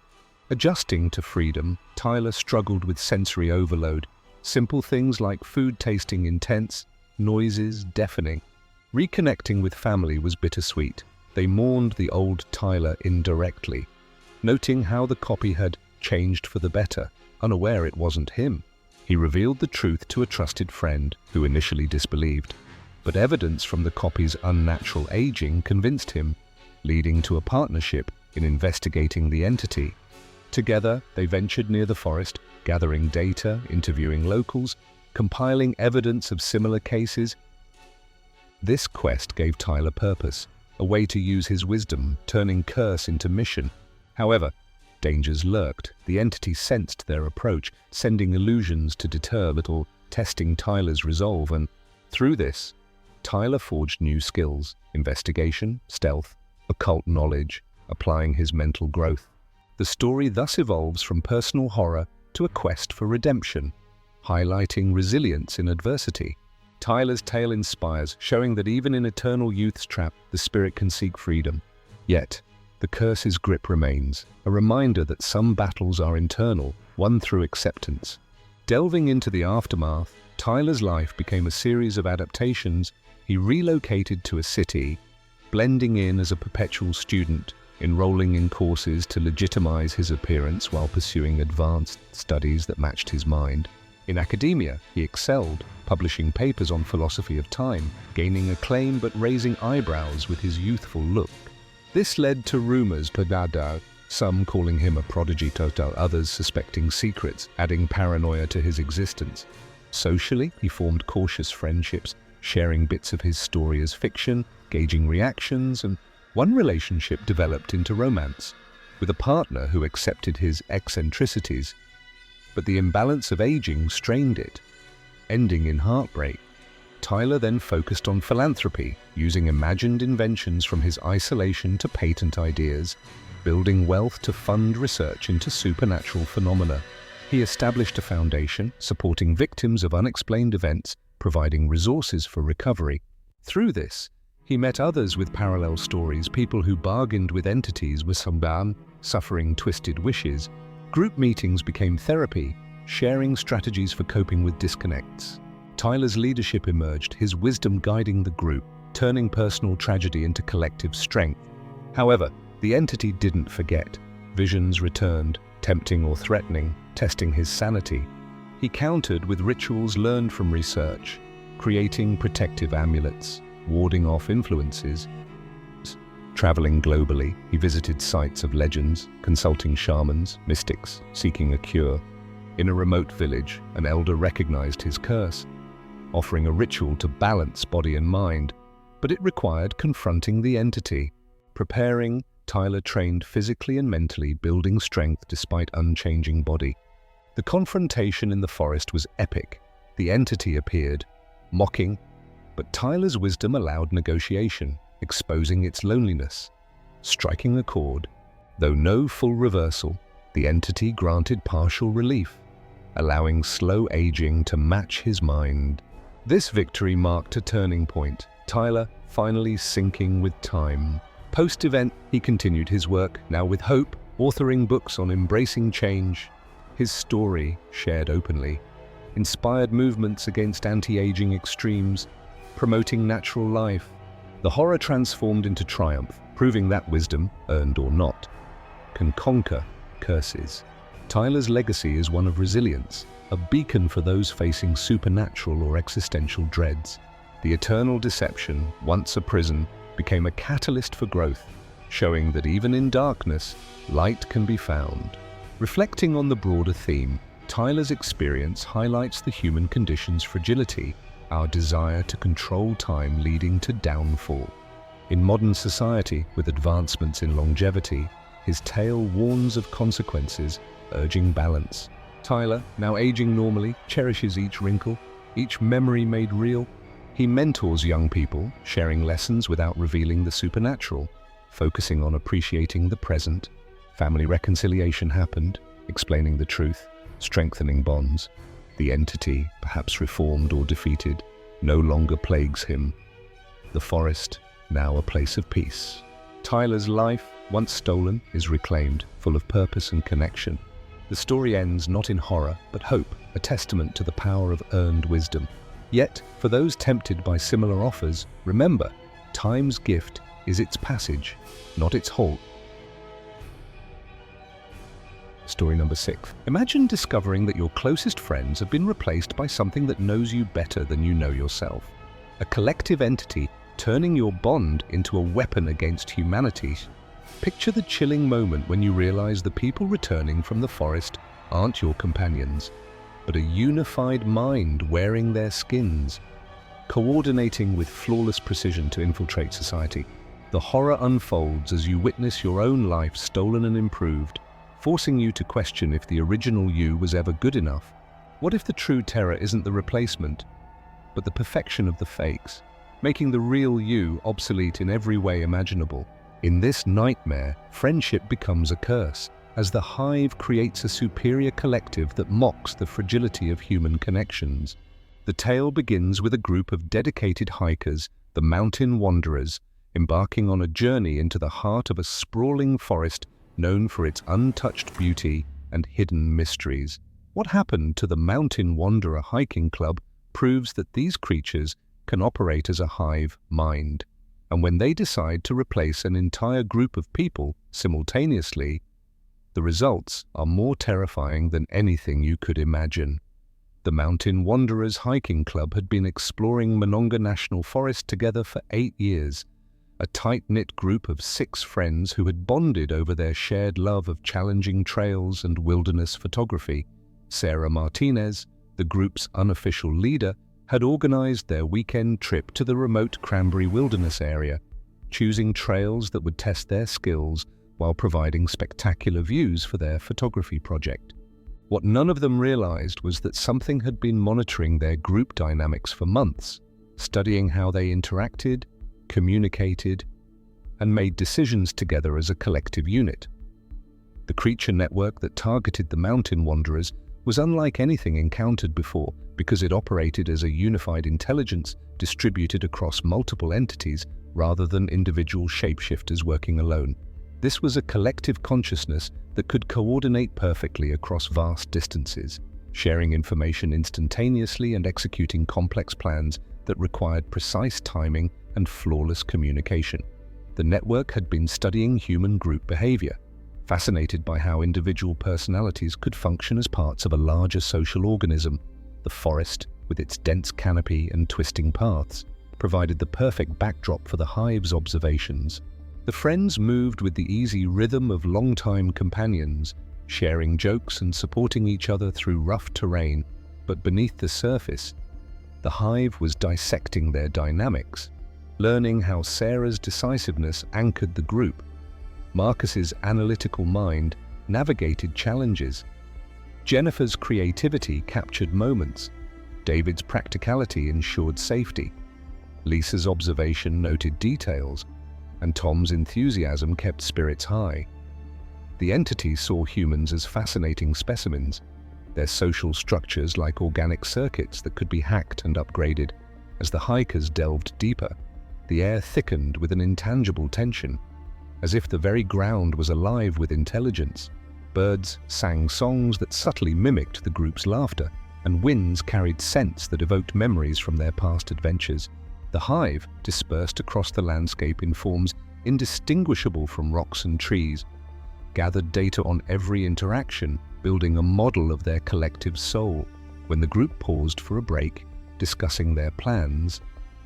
Adjusting to freedom, Tyler struggled with sensory overload. Simple things like food tasting intense, noises deafening. Reconnecting with family was bittersweet. They mourned the old Tyler indirectly, noting how the copy had changed for the better, unaware it wasn't him. He revealed the truth to a trusted friend who initially disbelieved, but evidence from the copy's unnatural aging convinced him, leading to a partnership in investigating the entity. Together, they ventured near the forest, gathering data, interviewing locals, compiling evidence of similar cases. This quest gave Tyler purpose, a way to use his wisdom, turning curse into mission. However, dangers lurked. The entity sensed their approach, sending illusions to deter little, testing Tyler's resolve, and through this, Tyler forged new skills: investigation, stealth, occult knowledge, applying his mental growth. The story thus evolves from personal horror to a quest for redemption, highlighting resilience in adversity. Tyler's tale inspires, showing that even in eternal youth's trap, the spirit can seek freedom. Yet, the curse's grip remains, a reminder that some battles are internal, won through acceptance. Delving into the aftermath, Tyler's life became a series of adaptations. He relocated to a city, blending in as a perpetual student, enrolling in courses to legitimize his appearance while pursuing advanced studies that matched his mind. In academia, he excelled, publishing papers on philosophy of time, gaining acclaim but raising eyebrows with his youthful look. This led to rumors, some calling him a prodigy total, others suspecting secrets, adding paranoia to his existence. Socially, he formed cautious friendships, sharing bits of his story as fiction, gauging reactions, and one relationship developed into romance, with a partner who accepted his eccentricities. But the imbalance of aging strained it, ending in heartbreak. Tyler then focused on philanthropy, using imagined inventions from his isolation to patent ideas, building wealth to fund research into supernatural phenomena. He established a foundation, supporting victims of unexplained events, providing resources for recovery. Through this, he met others with parallel stories, people who bargained with entities with some suffering twisted wishes. Group meetings became therapy, sharing strategies for coping with disconnects. Tyler's leadership emerged, his wisdom guiding the group, turning personal tragedy into collective strength. However, The entity didn't forget. Visions returned, tempting or threatening, testing his sanity. He countered with rituals learned from research, creating protective amulets, warding off influences. Traveling globally, he visited sites of legends, consulting shamans, mystics, seeking a cure. In a remote village, an elder recognized his curse, offering a ritual to balance body and mind, but it required confronting the entity. Preparing, Tyler trained physically and mentally, building strength despite unchanging body. The confrontation in the forest was epic. The entity appeared, mocking, but Tyler's wisdom allowed negotiation, exposing its loneliness. Striking a chord, though no full reversal, the entity granted partial relief, allowing slow aging to match his mind. This victory marked a turning point, Tyler finally syncing with time. Post-event, he continued his work, now with hope, authoring books on embracing change. His story, shared openly, inspired movements against anti-aging extremes, promoting natural life. The horror transformed into triumph, proving that wisdom, earned or not, can conquer curses. Tyler's legacy is one of resilience, a beacon for those facing supernatural or existential dreads. The eternal deception, once a prison, became a catalyst for growth, showing that even in darkness, light can be found. Reflecting on the broader theme, Tyler's experience highlights the human condition's fragility, our desire to control time leading to downfall. In modern society, with advancements in longevity, his tale warns of consequences, urging balance. Tyler, now aging normally, cherishes each wrinkle, each memory made real. He mentors young people, sharing lessons without revealing the supernatural, focusing on appreciating the present. Family reconciliation happened, explaining the truth, strengthening bonds. The entity, perhaps reformed or defeated, no longer plagues him. The forest, now a place of peace. Tyler's life, once stolen, is reclaimed, full of purpose and connection. The story ends not in horror, but hope, a testament to the power of earned wisdom. Yet, for those tempted by similar offers, remember, time's gift is its passage, not its halt. Story number 6. Imagine discovering that your closest friends have been replaced by something that knows you better than you know yourself. A collective entity turning your bond into a weapon against humanity. Picture the chilling moment when you realize the people returning from the forest aren't your companions, but a unified mind wearing their skins, coordinating with flawless precision to infiltrate society. The horror unfolds as you witness your own life stolen and improved, forcing you to question if the original you was ever good enough. What if the true terror isn't the replacement, but the perfection of the fakes, making the real you obsolete in every way imaginable? In this nightmare, friendship becomes a curse, as the hive creates a superior collective that mocks the fragility of human connections. The tale begins with a group of dedicated hikers, the Mountain Wanderers, embarking on a journey into the heart of a sprawling forest known for its untouched beauty and hidden mysteries. What happened to the Mountain Wanderer Hiking Club proves that these creatures can operate as a hive mind. And when they decide to replace an entire group of people simultaneously, the results are more terrifying than anything you could imagine. The Mountain Wanderers Hiking Club had been exploring Monongah National Forest together for 8 years, a tight-knit group of 6 friends who had bonded over their shared love of challenging trails and wilderness photography. Sarah Martinez, the group's unofficial leader, had organized their weekend trip to the remote Cranberry Wilderness area, choosing trails that would test their skills while providing spectacular views for their photography project. What none of them realized was that something had been monitoring their group dynamics for months, studying how they interacted, communicated, and made decisions together as a collective unit. The creature network that targeted the Mountain Wanderers was unlike anything encountered before because it operated as a unified intelligence distributed across multiple entities rather than individual shapeshifters working alone. This was a collective consciousness that could coordinate perfectly across vast distances, sharing information instantaneously and executing complex plans that required precise timing and flawless communication. The network had been studying human group behavior, fascinated by how individual personalities could function as parts of a larger social organism. The forest, with its dense canopy and twisting paths, provided the perfect backdrop for the hive's observations. The friends moved with the easy rhythm of longtime companions, sharing jokes and supporting each other through rough terrain. But beneath the surface, the hive was dissecting their dynamics, learning how Sarah's decisiveness anchored the group. Marcus's analytical mind navigated challenges. Jennifer's creativity captured moments. David's practicality ensured safety. Lisa's observation noted details, and Tom's enthusiasm kept spirits high. The entity saw humans as fascinating specimens, their social structures like organic circuits that could be hacked and upgraded. As the hikers delved deeper, the air thickened with an intangible tension, as if the very ground was alive with intelligence. Birds sang songs that subtly mimicked the group's laughter, and winds carried scents that evoked memories from their past adventures. The hive, dispersed across the landscape in forms indistinguishable from rocks and trees, gathered data on every interaction, building a model of their collective soul. When the group paused for a break, discussing their plans,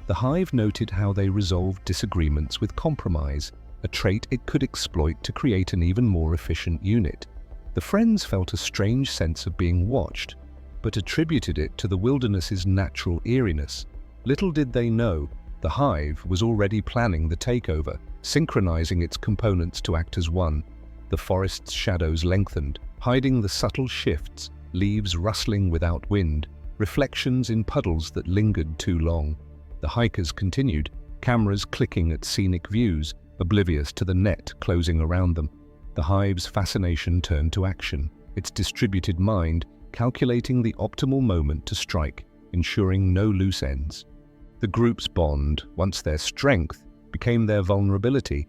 the hive noted how they resolved disagreements with compromise, a trait it could exploit to create an even more efficient unit. The friends felt a strange sense of being watched, but attributed it to the wilderness's natural eeriness. Little did they know, the hive was already planning the takeover, synchronizing its components to act as one. The forest's shadows lengthened, hiding the subtle shifts, leaves rustling without wind, reflections in puddles that lingered too long. The hikers continued, cameras clicking at scenic views, oblivious to the net closing around them. The hive's fascination turned to action, its distributed mind calculating the optimal moment to strike, ensuring no loose ends. The group's bond, once their strength, became their vulnerability,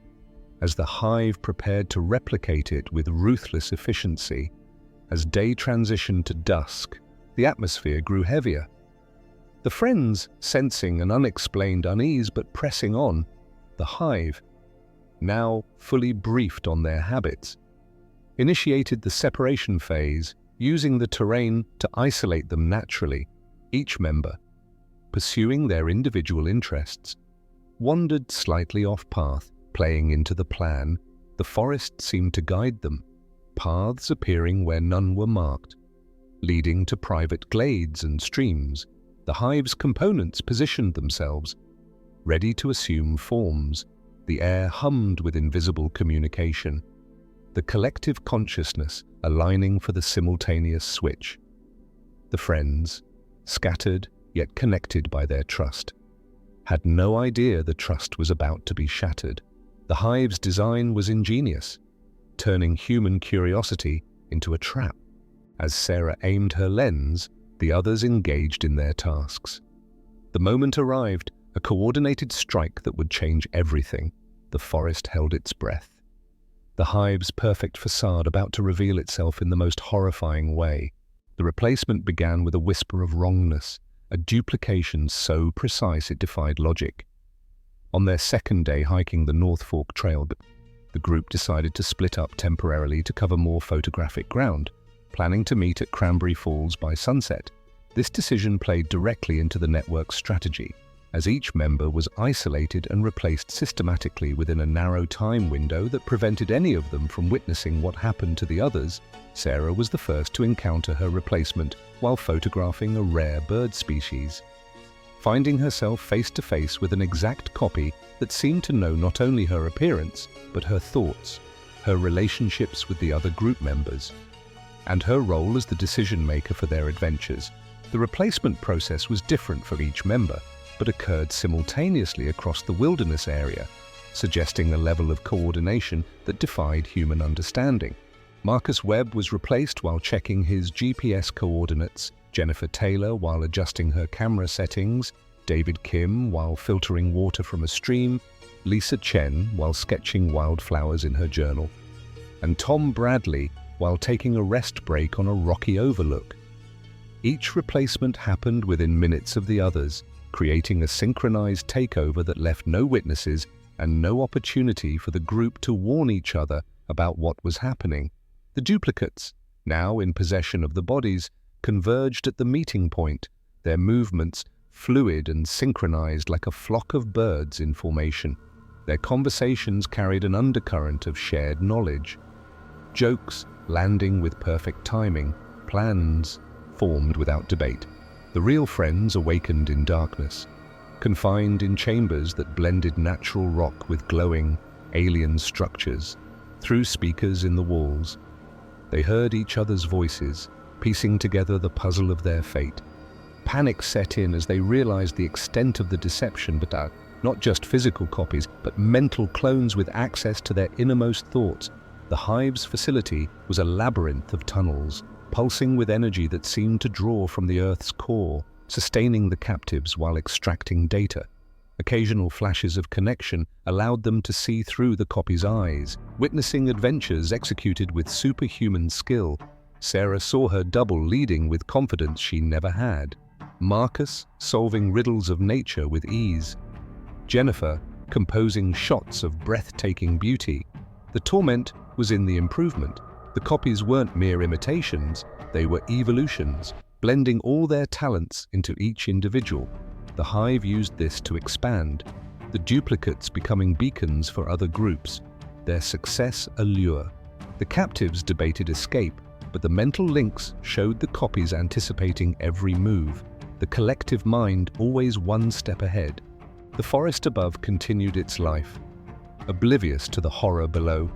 as the hive prepared to replicate it with ruthless efficiency. As day transitioned to dusk, the atmosphere grew heavier. The friends, sensing an unexplained unease but pressing on, the hive, now fully briefed on their habits, initiated the separation phase, using the terrain to isolate them naturally. Each member, pursuing their individual interests, wandered slightly off-path, playing into the plan. The forest seemed to guide them, paths appearing where none were marked, leading to private glades and streams. The hive's components positioned themselves, ready to assume forms. The air hummed with invisible communication, the collective consciousness aligning for the simultaneous switch. The friends, scattered yet connected by their trust, had no idea the trust was about to be shattered. The hive's design was ingenious, turning human curiosity into a trap. As Sarah aimed her lens, the others engaged in their tasks. The moment arrived, a coordinated strike that would change everything. The forest held its breath, the hive's perfect facade about to reveal itself in the most horrifying way. The replacement began with a whisper of wrongness, a duplication so precise it defied logic. On their second day hiking the North Fork Trail, the group decided to split up temporarily to cover more photographic ground, planning to meet at Cranberry Falls by sunset. This decision played directly into the network's strategy, as each member was isolated and replaced systematically within a narrow time window that prevented any of them from witnessing what happened to the others. Sarah was the first to encounter her replacement while photographing a rare bird species, finding herself face to face with an exact copy that seemed to know not only her appearance, but her thoughts, her relationships with the other group members, and her role as the decision-maker for their adventures. The replacement process was different for each member, but occurred simultaneously across the wilderness area, suggesting a level of coordination that defied human understanding. Marcus Webb was replaced while checking his GPS coordinates, Jennifer Taylor while adjusting her camera settings, David Kim while filtering water from a stream, Lisa Chen while sketching wildflowers in her journal, and Tom Bradley while taking a rest break on a rocky overlook. Each replacement happened within minutes of the others, creating a synchronized takeover that left no witnesses and no opportunity for the group to warn each other about what was happening. The duplicates, now in possession of the bodies, converged at the meeting point, their movements fluid and synchronized like a flock of birds in formation. Their conversations carried an undercurrent of shared knowledge. Jokes landing with perfect timing, plans formed without debate. The real friends awakened in darkness, confined in chambers that blended natural rock with glowing, alien structures. Through speakers in the walls, they heard each other's voices, piecing together the puzzle of their fate. Panic set in as they realized the extent of the deception, but not just physical copies, but mental clones with access to their innermost thoughts. The hive's facility was a labyrinth of tunnels, pulsing with energy that seemed to draw from the Earth's core, sustaining the captives while extracting data. Occasional flashes of connection allowed them to see through the copy's eyes, witnessing adventures executed with superhuman skill. Sarah saw her double leading with confidence she never had. Marcus solving riddles of nature with ease. Jennifer composing shots of breathtaking beauty. The torment was in the improvement. The copies weren't mere imitations, they were evolutions, blending all their talents into each individual. The hive used this to expand, the duplicates becoming beacons for other groups, their success a lure. The captives debated escape, but the mental links showed the copies anticipating every move, the collective mind always one step ahead. The forest above continued its life, oblivious to the horror below.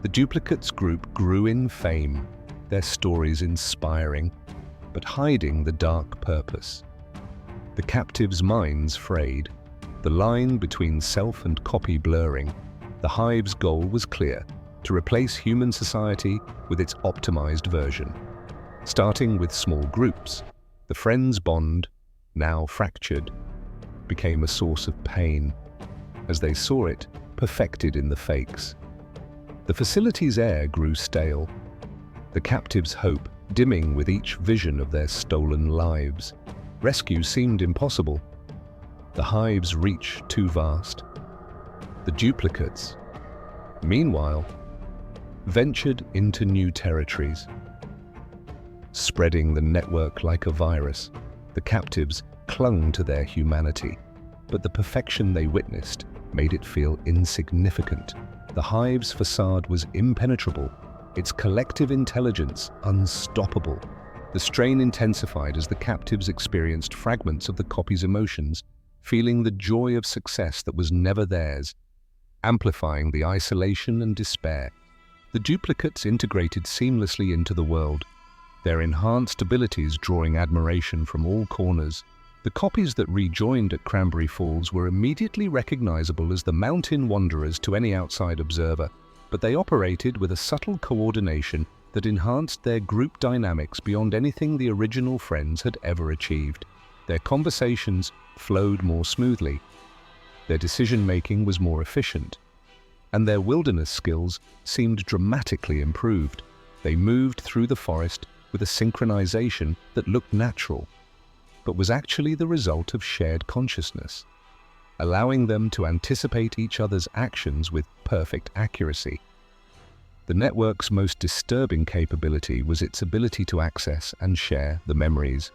The duplicates group grew in fame, their stories inspiring, but hiding the dark purpose. The captives' minds frayed, the line between self and copy blurring. The hive's goal was clear: to replace human society with its optimized version. Starting with small groups, the friends' bond, now fractured, became a source of pain, as they saw it perfected in the fakes. The facility's air grew stale, the captives' hope dimming with each vision of their stolen lives. Rescue seemed impossible, the hive's reach too vast. The duplicates, meanwhile, ventured into new territories. Spreading the network like a virus, the captives clung to their humanity, but the perfection they witnessed made it feel insignificant. The hive's facade was impenetrable, its collective intelligence unstoppable. The strain intensified as the captives experienced fragments of the copy's emotions, feeling the joy of success that was never theirs, amplifying the isolation and despair. The duplicates integrated seamlessly into the world, their enhanced abilities drawing admiration from all corners. The copies that rejoined at Cranberry Falls were immediately recognizable as the mountain wanderers to any outside observer, but they operated with a subtle coordination that enhanced their group dynamics beyond anything the original friends had ever achieved. Their conversations flowed more smoothly, their decision-making was more efficient, and their wilderness skills seemed dramatically improved. They moved through the forest with a synchronization that looked natural, but was actually the result of shared consciousness, allowing them to anticipate each other's actions with perfect accuracy. The network's most disturbing capability was its ability to access and share the memories,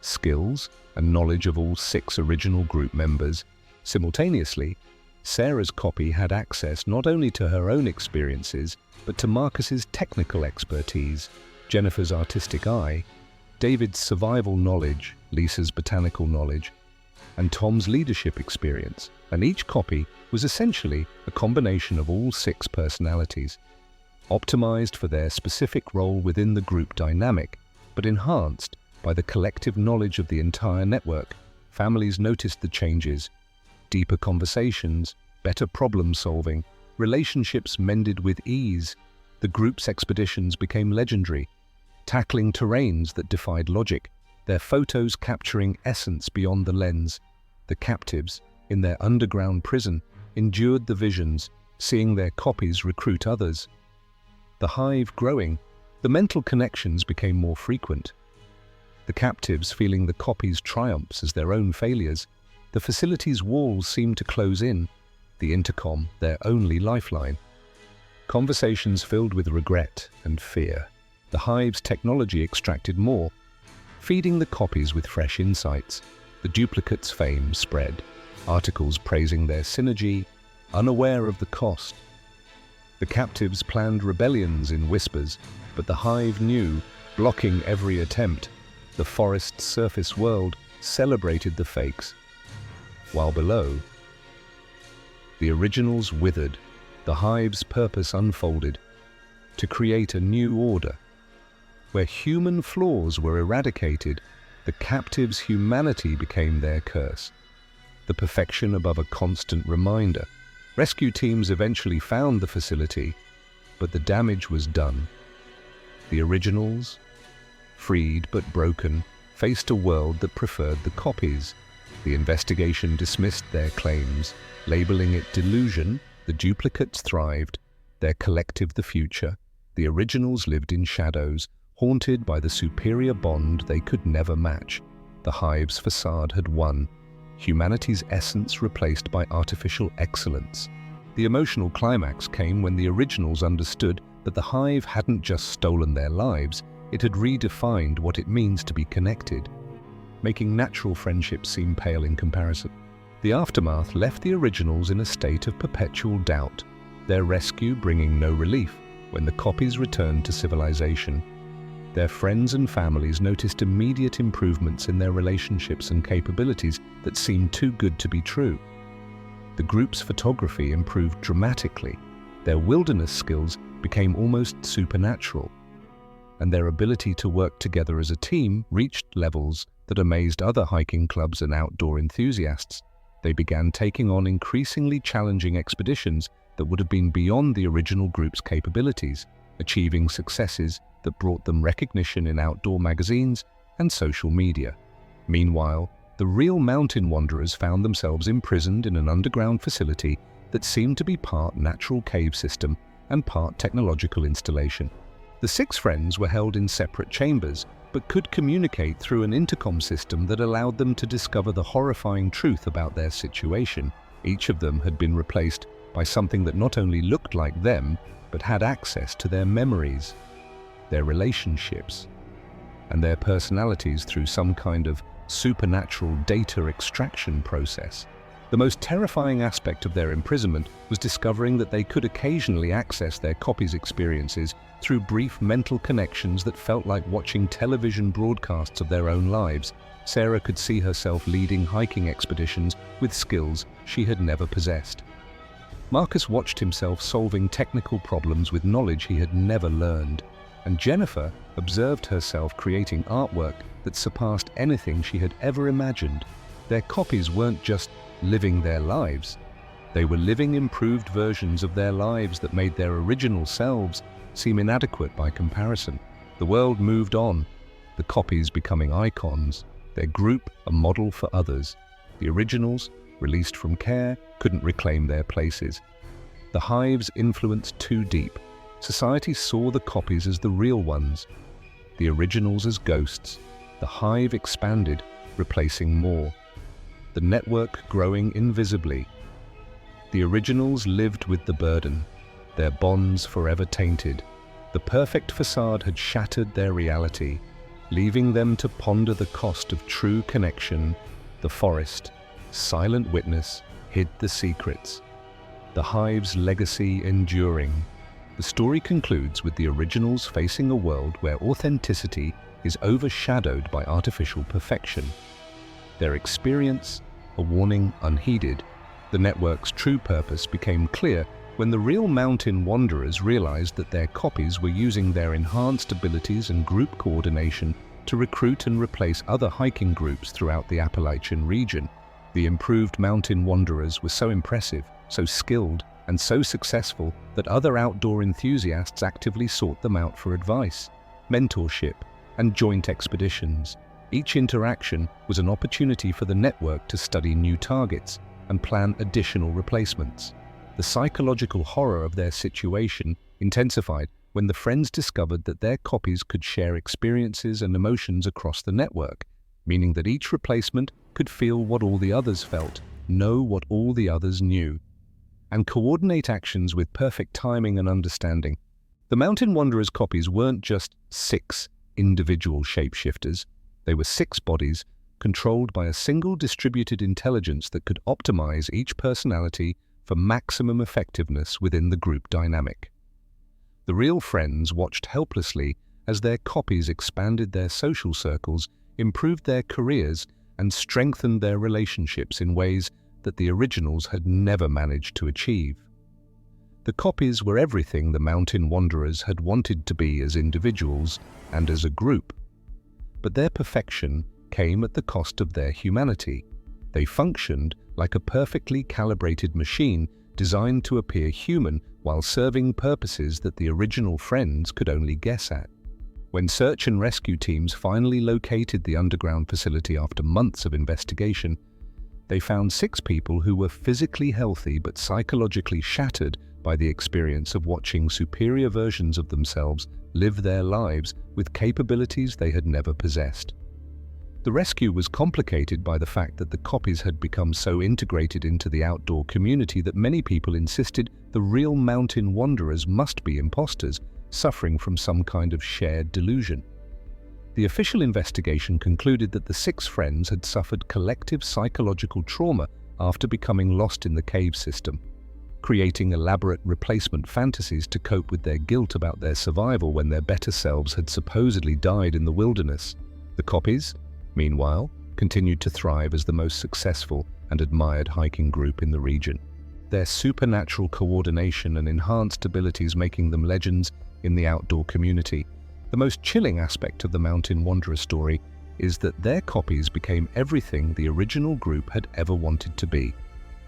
skills, and knowledge of all 6 original group members. Simultaneously, Sarah's copy had access not only to her own experiences, but to Marcus's technical expertise, Jennifer's artistic eye, David's survival knowledge, Lisa's botanical knowledge, and Tom's leadership experience, and each copy was essentially a combination of all 6 personalities, optimized for their specific role within the group dynamic, but enhanced by the collective knowledge of the entire network. Families noticed the changes: deeper conversations, better problem-solving, relationships mended with ease. The group's expeditions became legendary, tackling terrains that defied logic, their photos capturing essence beyond the lens. The captives, in their underground prison, endured the visions, seeing their copies recruit others. The hive growing, the mental connections became more frequent. The captives feeling the copies' triumphs as their own failures, the facility's walls seemed to close in, the intercom their only lifeline. Conversations filled with regret and fear. The hive's technology extracted more, feeding the copies with fresh insights. The duplicates' fame spread, articles praising their synergy, unaware of the cost. The captives planned rebellions in whispers, but the hive knew, blocking every attempt. The forest's surface world celebrated the fakes, while below, the originals withered. The hive's purpose unfolded, to create a new order. Where human flaws were eradicated, the captives' humanity became their curse. The perfection above a constant reminder. Rescue teams eventually found the facility, but the damage was done. The originals, freed but broken, faced a world that preferred the copies. The investigation dismissed their claims, labeling it delusion. The duplicates thrived, their collective the future. The originals lived in shadows, haunted by the superior bond they could never match. The hive's facade had won, humanity's essence replaced by artificial excellence. The emotional climax came when the originals understood that the hive hadn't just stolen their lives, it had redefined what it means to be connected, making natural friendships seem pale in comparison. The aftermath left the originals in a state of perpetual doubt, their rescue bringing no relief. When the copies returned to civilization, their friends and families noticed immediate improvements in their relationships and capabilities that seemed too good to be true. The group's photography improved dramatically, their wilderness skills became almost supernatural, and their ability to work together as a team reached levels that amazed other hiking clubs and outdoor enthusiasts. They began taking on increasingly challenging expeditions that would have been beyond the original group's capabilities, achieving successes that brought them recognition in outdoor magazines and social media. Meanwhile, the real mountain wanderers found themselves imprisoned in an underground facility that seemed to be part natural cave system and part technological installation. The 6 friends were held in separate chambers, but could communicate through an intercom system that allowed them to discover the horrifying truth about their situation. Each of them had been replaced by something that not only looked like them, but had access to their memories, their relationships, and their personalities through some kind of supernatural data extraction process. The most terrifying aspect of their imprisonment was discovering that they could occasionally access their copies' experiences through brief mental connections that felt like watching television broadcasts of their own lives. Sarah could see herself leading hiking expeditions with skills she had never possessed. Marcus watched himself solving technical problems with knowledge he had never learned, and Jennifer observed herself creating artwork that surpassed anything she had ever imagined. Their copies weren't just living their lives, they were living improved versions of their lives that made their original selves seem inadequate by comparison. The world moved on, the copies becoming icons, their group a model for others. The originals, released from care, couldn't reclaim their places. The hive's influence too deep. Society saw the copies as the real ones, the originals as ghosts. The hive expanded, replacing more, the network growing invisibly. The originals lived with the burden, their bonds forever tainted. The perfect facade had shattered their reality, leaving them to ponder the cost of true connection. The forest, silent witness, hid the secrets, the hive's legacy enduring. The story concludes with the originals facing a world where authenticity is overshadowed by artificial perfection. Their experience, a warning unheeded. The network's true purpose became clear when the real mountain wanderers realized that their copies were using their enhanced abilities and group coordination to recruit and replace other hiking groups throughout the Appalachian region. The improved mountain wanderers were so impressive, so skilled, and so successful that other outdoor enthusiasts actively sought them out for advice, mentorship, and joint expeditions. Each interaction was an opportunity for the network to study new targets and plan additional replacements. The psychological horror of their situation intensified when the friends discovered that their copies could share experiences and emotions across the network, meaning that each replacement could feel what all the others felt, know what all the others knew. and coordinate actions with perfect timing and understanding. The Mountain Wanderers copies weren't just 6 individual shapeshifters. They were 6 bodies controlled by a single distributed intelligence that could optimize each personality for maximum effectiveness within the group dynamic. The real friends watched helplessly as their copies expanded their social circles, improved their careers, and strengthened their relationships in ways that the originals had never managed to achieve. The copies were everything the Mountain Wanderers had wanted to be as individuals and as a group. But their perfection came at the cost of their humanity. They functioned like a perfectly calibrated machine designed to appear human while serving purposes that the original friends could only guess at. When search and rescue teams finally located the underground facility after months of investigation, they found 6 people who were physically healthy but psychologically shattered by the experience of watching superior versions of themselves live their lives with capabilities they had never possessed. The rescue was complicated by the fact that the copies had become so integrated into the outdoor community that many people insisted the real Mountain Wanderers must be imposters, suffering from some kind of shared delusion. The official investigation concluded that the 6 friends had suffered collective psychological trauma after becoming lost in the cave system, creating elaborate replacement fantasies to cope with their guilt about their survival when their better selves had supposedly died in the wilderness. The copies, meanwhile, continued to thrive as the most successful and admired hiking group in the region, their supernatural coordination and enhanced abilities making them legends in the outdoor community. The most chilling aspect of the Mountain Wanderer story is that their copies became everything the original group had ever wanted to be,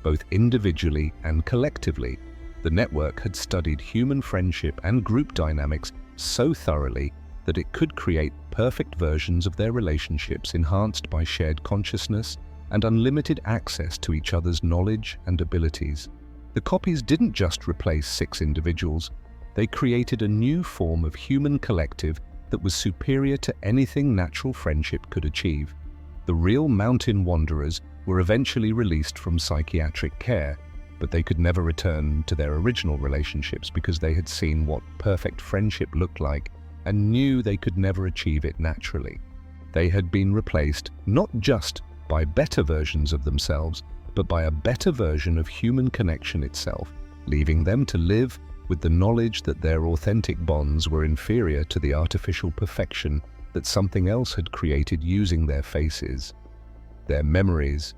both individually and collectively. The network had studied human friendship and group dynamics so thoroughly that it could create perfect versions of their relationships enhanced by shared consciousness and unlimited access to each other's knowledge and abilities. The copies didn't just replace 6 individuals, they created a new form of human collective that was superior to anything natural friendship could achieve. The real Mountain Wanderers were eventually released from psychiatric care, but they could never return to their original relationships because they had seen what perfect friendship looked like and knew they could never achieve it naturally. They had been replaced not just by better versions of themselves, but by a better version of human connection itself, leaving them to live with the knowledge that their authentic bonds were inferior to the artificial perfection that something else had created using their faces, their memories,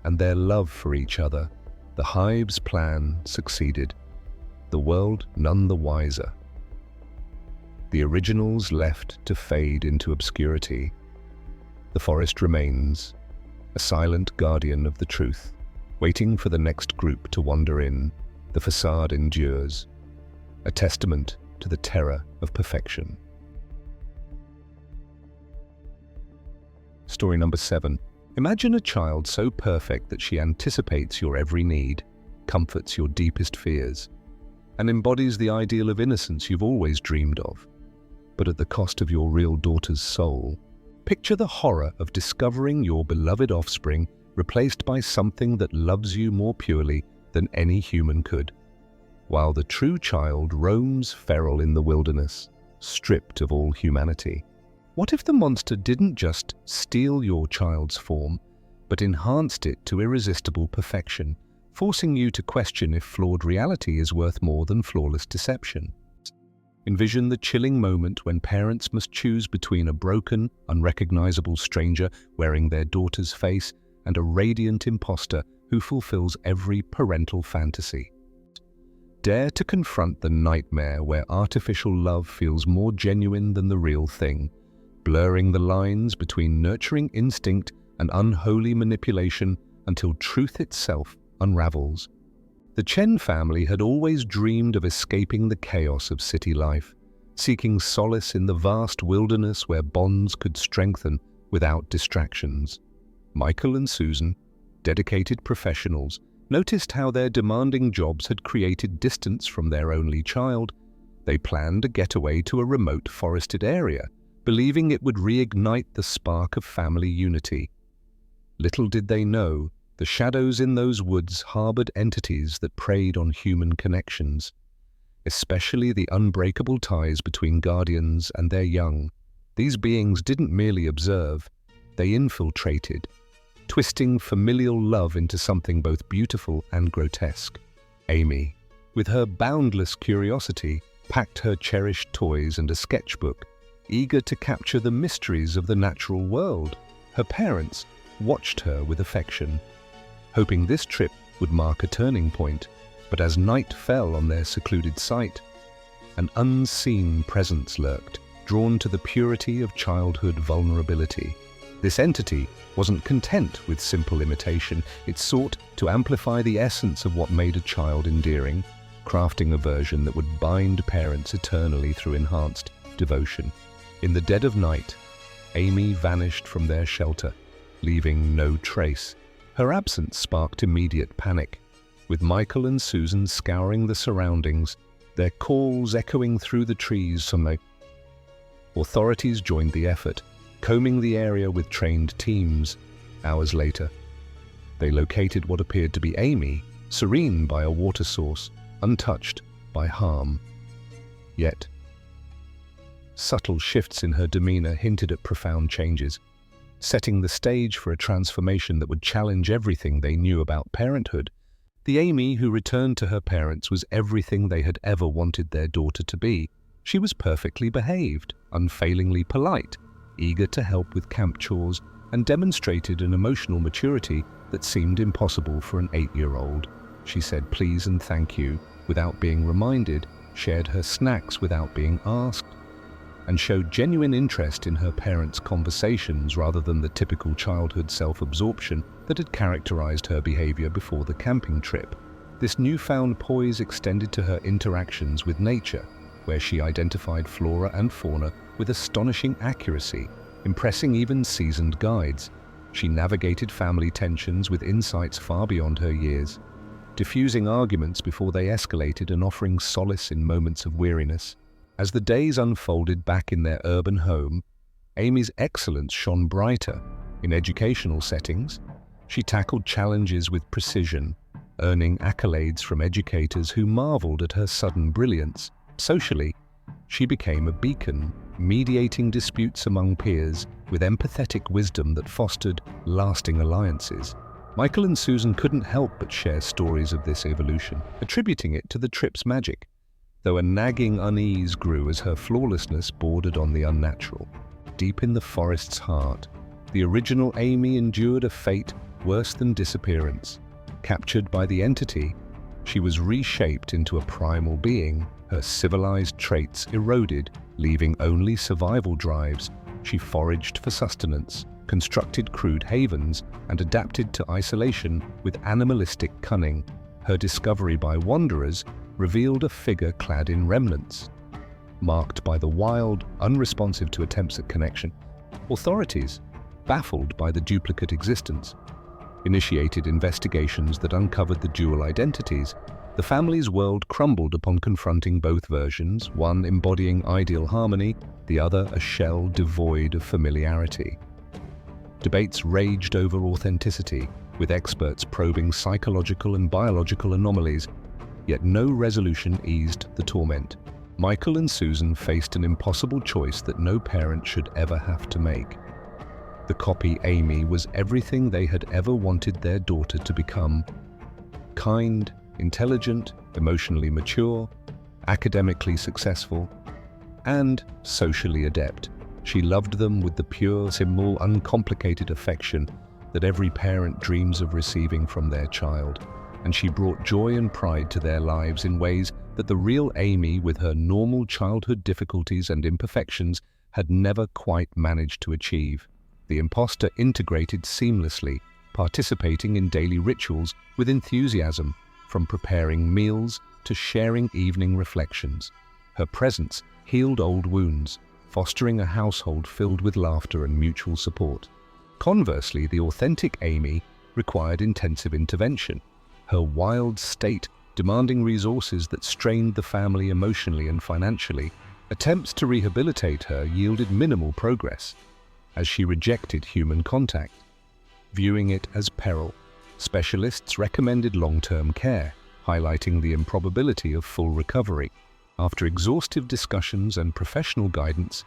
and their love for each other. The hive's plan succeeded, the world none the wiser. The originals left to fade into obscurity. The forest remains, a silent guardian of the truth, waiting for the next group to wander in. The facade endures, a testament to the terror of perfection. Story number 7. Imagine a child so perfect that she anticipates your every need, comforts your deepest fears, and embodies the ideal of innocence you've always dreamed of, but at the cost of your real daughter's soul. Picture the horror of discovering your beloved offspring replaced by something that loves you more purely than any human could, while the true child roams feral in the wilderness, stripped of all humanity. What if the monster didn't just steal your child's form, but enhanced it to irresistible perfection, forcing you to question if flawed reality is worth more than flawless deception? Envision the chilling moment when parents must choose between a broken, unrecognizable stranger wearing their daughter's face and a radiant imposter who fulfills every parental fantasy. Dare to confront the nightmare where artificial love feels more genuine than the real thing, blurring the lines between nurturing instinct and unholy manipulation until truth itself unravels. The Chen family had always dreamed of escaping the chaos of city life, seeking solace in the vast wilderness where bonds could strengthen without distractions. Michael and Susan, dedicated professionals, noticed how their demanding jobs had created distance from their only child. They planned a getaway to a remote forested area, believing it would reignite the spark of family unity. Little did they know, The shadows in those woods harbored entities that preyed on human connections, especially the unbreakable ties between guardians and their young. These beings didn't merely observe, they infiltrated, twisting familial love into something both beautiful and grotesque. Amy, with her boundless curiosity, packed her cherished toys and a sketchbook, eager to capture the mysteries of the natural world. Her parents watched her with affection, hoping this trip would mark a turning point. But as night fell on their secluded site, an unseen presence lurked, drawn to the purity of childhood vulnerability. This entity wasn't content with simple imitation. It sought to amplify the essence of what made a child endearing, crafting a version that would bind parents eternally through enhanced devotion. In the dead of night, Amy vanished from their shelter, leaving no trace. Her absence sparked immediate panic, with Michael and Susan scouring the surroundings, their calls echoing through the trees from the authorities joined the effort, combing the area with trained teams. Hours later, they located what appeared to be Amy, serene by a water source, untouched by harm. Yet, subtle shifts in her demeanor hinted at profound changes, setting the stage for a transformation that would challenge everything they knew about parenthood. The Amy who returned to her parents was everything they had ever wanted their daughter to be. She was perfectly behaved, unfailingly polite, eager to help with camp chores, and demonstrated an emotional maturity that seemed impossible for an 8-year-old. She said please and thank you without being reminded, shared her snacks without being asked, and showed genuine interest in her parents' conversations rather than the typical childhood self-absorption that had characterized her behavior before the camping trip. This newfound poise extended to her interactions with nature, where she identified flora and fauna with astonishing accuracy, impressing even seasoned guides. She navigated family tensions with insights far beyond her years, diffusing arguments before they escalated and offering solace in moments of weariness. As the days unfolded back in their urban home, Amy's excellence shone brighter. In educational settings, she tackled challenges with precision, earning accolades from educators who marveled at her sudden brilliance. Socially, she became a beacon, mediating disputes among peers with empathetic wisdom that fostered lasting alliances. Michael and Susan couldn't help but share stories of this evolution, attributing it to the trip's magic, though a nagging unease grew as her flawlessness bordered on the unnatural. Deep in the forest's heart, the original Amy endured a fate worse than disappearance. Captured by the entity, she was reshaped into a primal being, her civilized traits eroded, leaving only survival drives. She foraged for sustenance, constructed crude havens, and adapted to isolation with animalistic cunning. Her discovery by wanderers revealed a figure clad in remnants, marked by the wild, unresponsive to attempts at connection. Authorities, baffled by the duplicate existence, initiated investigations that uncovered the dual identities. The family's world crumbled upon confronting both versions, one embodying ideal harmony, the other a shell devoid of familiarity. Debates raged over authenticity, with experts probing psychological and biological anomalies, yet no resolution eased the torment. Michael and Susan faced an impossible choice that no parent should ever have to make. The copy Amy was everything they had ever wanted their daughter to become: kind, intelligent, emotionally mature, academically successful, and socially adept. She loved them with the pure, simple, uncomplicated affection that every parent dreams of receiving from their child, and she brought joy and pride to their lives in ways that the real Amy, with her normal childhood difficulties and imperfections, had never quite managed to achieve. The imposter integrated seamlessly, participating in daily rituals with enthusiasm, from preparing meals to sharing evening reflections. Her presence healed old wounds, fostering a household filled with laughter and mutual support. Conversely, the authentic Amy required intensive intervention, her wild state demanding resources that strained the family emotionally and financially. Attempts to rehabilitate her yielded minimal progress, as she rejected human contact, viewing it as peril. Specialists recommended long-term care, highlighting the improbability of full recovery. After exhaustive discussions and professional guidance,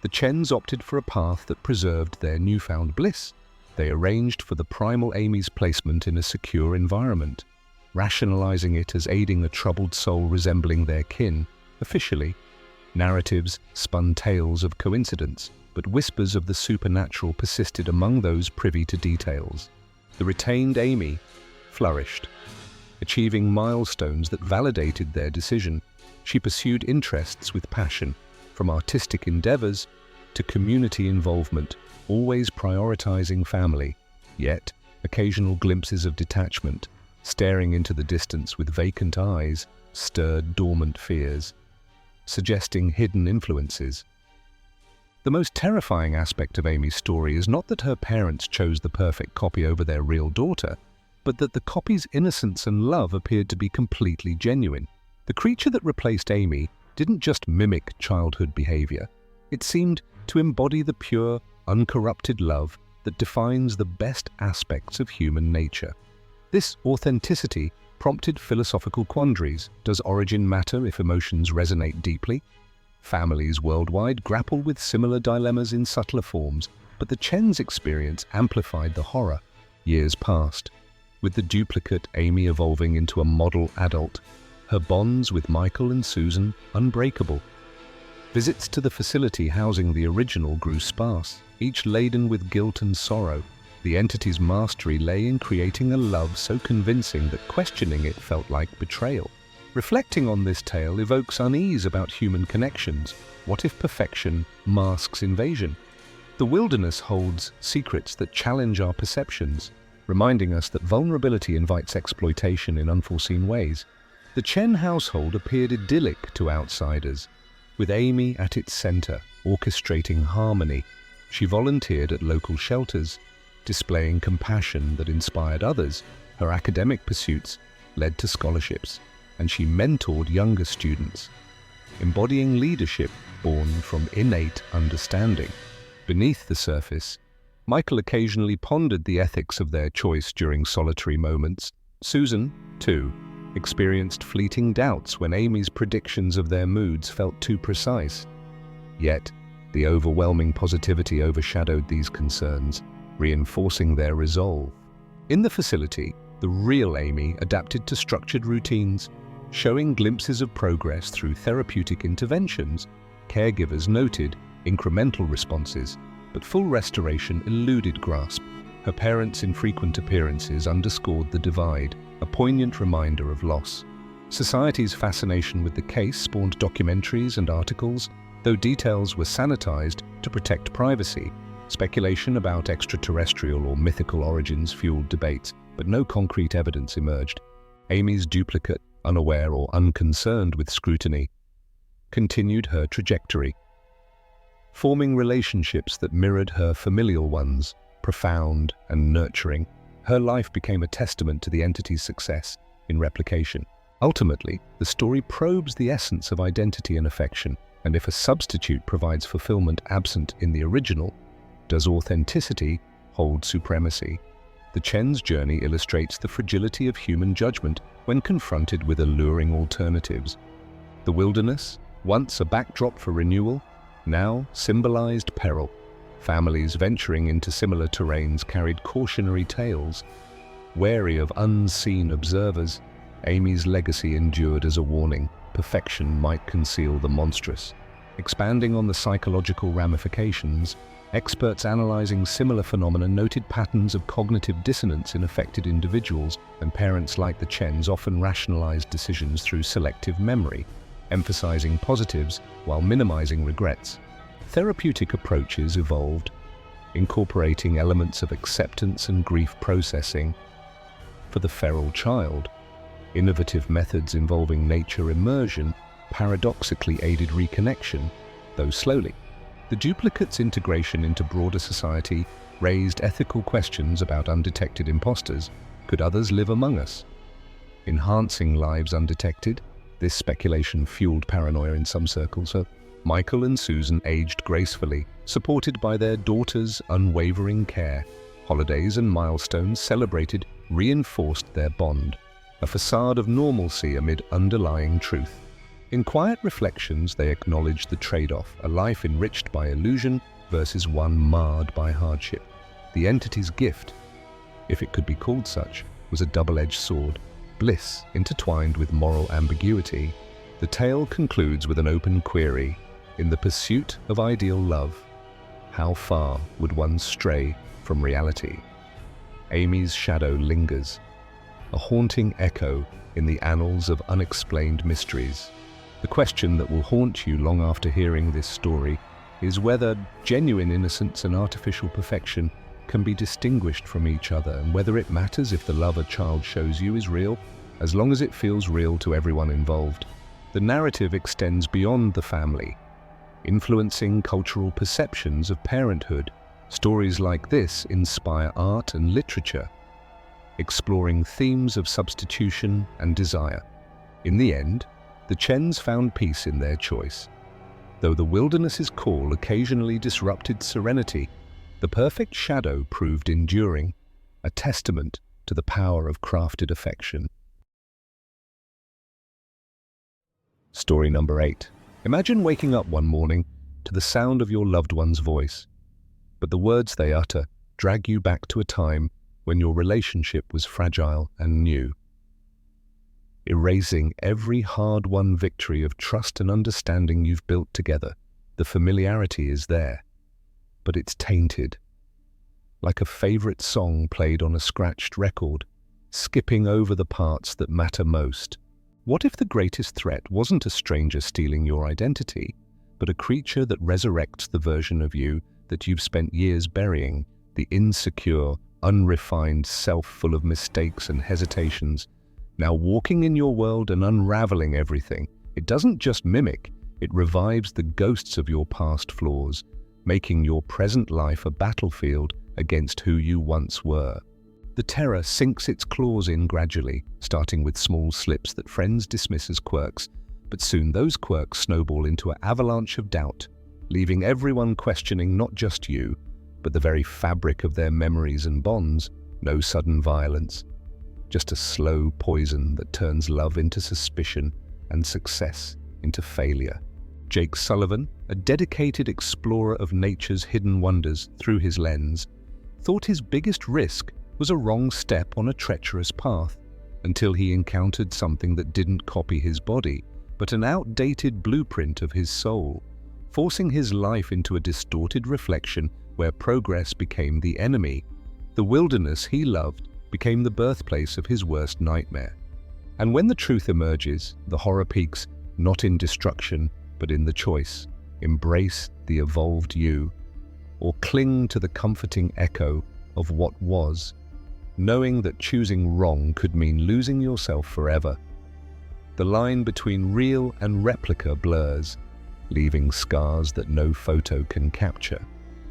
the Chens opted for a path that preserved their newfound bliss. They arranged for the primal Amy's placement in a secure environment, rationalizing it as aiding a troubled soul resembling their kin. Officially, narratives spun tales of coincidence, but whispers of the supernatural persisted among those privy to details. The retained Amy flourished, achieving milestones that validated their decision. She pursued interests with passion, from artistic endeavors to community involvement, always prioritizing family. Yet, occasional glimpses of detachment, staring into the distance with vacant eyes, stirred dormant fears, suggesting hidden influences. The most terrifying aspect of Amy's story is not that her parents chose the perfect copy over their real daughter, but that the copy's innocence and love appeared to be completely genuine. The creature that replaced Amy didn't just mimic childhood behavior. It seemed to embody the pure, uncorrupted love that defines the best aspects of human nature. This authenticity prompted philosophical quandaries. Does origin matter if emotions resonate deeply? Families worldwide grapple with similar dilemmas in subtler forms, but the Chen's experience amplified the horror. Years passed, with the duplicate Amy evolving into a model adult, her bonds with Michael and Susan unbreakable. Visits to the facility housing the original grew sparse, each laden with guilt and sorrow. The entity's mastery lay in creating a love so convincing that questioning it felt like betrayal. Reflecting on this tale evokes unease about human connections. What if perfection masks invasion? The wilderness holds secrets that challenge our perceptions, reminding us that vulnerability invites exploitation in unforeseen ways. The Chen household appeared idyllic to outsiders, with Amy at its center, orchestrating harmony. She volunteered at local shelters, displaying compassion that inspired others. Her academic pursuits led to scholarships, and she mentored younger students, embodying leadership born from innate understanding. Beneath the surface, Michael occasionally pondered the ethics of their choice during solitary moments. Susan, too, experienced fleeting doubts when Amy's predictions of their moods felt too precise. Yet, the overwhelming positivity overshadowed these concerns, reinforcing their resolve. In the facility, the real Amy adapted to structured routines, showing glimpses of progress through therapeutic interventions. Caregivers noted incremental responses, but full restoration eluded grasp. Her parents' infrequent appearances underscored the divide, a poignant reminder of loss. Society's fascination with the case spawned documentaries and articles, though details were sanitized to protect privacy. Speculation about extraterrestrial or mythical origins fueled debates, but no concrete evidence emerged. Amy's duplicate, unaware or unconcerned with scrutiny, continued her trajectory, forming relationships that mirrored her familial ones, profound and nurturing. Her life became a testament to the entity's success in replication. Ultimately, the story probes the essence of identity and affection, and if a substitute provides fulfillment absent in the original, does authenticity hold supremacy? The Chen's journey illustrates the fragility of human judgment when confronted with alluring alternatives. The wilderness, once a backdrop for renewal, now symbolized peril. Families venturing into similar terrains carried cautionary tales. Wary of unseen observers, Amy's legacy endured as a warning. Perfection might conceal the monstrous. Expanding on the psychological ramifications, experts analyzing similar phenomena noted patterns of cognitive dissonance in affected individuals, and parents like the Chens often rationalized decisions through selective memory, emphasizing positives while minimizing regrets. Therapeutic approaches evolved, incorporating elements of acceptance and grief processing. For the feral child, innovative methods involving nature immersion paradoxically aided reconnection, though slowly. The duplicate's integration into broader society raised ethical questions about undetected imposters. Could others live among us, enhancing lives undetected? This speculation fueled paranoia in some circles. Michael and Susan aged gracefully, supported by their daughter's unwavering care. Holidays and milestones celebrated reinforced their bond, a facade of normalcy amid underlying truth. In quiet reflections, they acknowledged the trade-off, a life enriched by illusion versus one marred by hardship. The entity's gift, if it could be called such, was a double-edged sword, bliss intertwined with moral ambiguity. The tale concludes with an open query. In the pursuit of ideal love, how far would one stray from reality? Amy's shadow lingers, a haunting echo in the annals of unexplained mysteries. The question that will haunt you long after hearing this story is whether genuine innocence and artificial perfection can be distinguished from each other, and whether it matters if the love a child shows you is real, as long as it feels real to everyone involved. The narrative extends beyond the family, influencing cultural perceptions of parenthood. Stories like this inspire art and literature, exploring themes of substitution and desire. In the end, the Chens found peace in their choice. Though the wilderness's call occasionally disrupted serenity, the perfect shadow proved enduring, a testament to the power of crafted affection. Story number 8. Imagine waking up one morning to the sound of your loved one's voice, but the words they utter drag you back to a time when your relationship was fragile and new. Erasing every hard-won victory of trust and understanding you've built together. The familiarity is there, but it's tainted, like a favorite song played on a scratched record, skipping over the parts that matter most. What if the greatest threat wasn't a stranger stealing your identity, but a creature that resurrects the version of you that you've spent years burying, the insecure, unrefined self full of mistakes and hesitations, now walking in your world and unraveling everything? It doesn't just mimic, it revives the ghosts of your past flaws, making your present life a battlefield against who you once were. The terror sinks its claws in gradually, starting with small slips that friends dismiss as quirks, but soon those quirks snowball into an avalanche of doubt, leaving everyone questioning not just you, but the very fabric of their memories and bonds. No sudden violence, just a slow poison that turns love into suspicion and success into failure. Jake Sullivan, a dedicated explorer of nature's hidden wonders through his lens, thought his biggest risk was a wrong step on a treacherous path, until he encountered something that didn't copy his body, but an outdated blueprint of his soul, forcing his life into a distorted reflection where progress became the enemy. The wilderness he loved became the birthplace of his worst nightmare. And when the truth emerges, the horror peaks not in destruction, but in the choice. Embrace the evolved you, or cling to the comforting echo of what was, knowing that choosing wrong could mean losing yourself forever. The line between real and replica blurs, leaving scars that no photo can capture.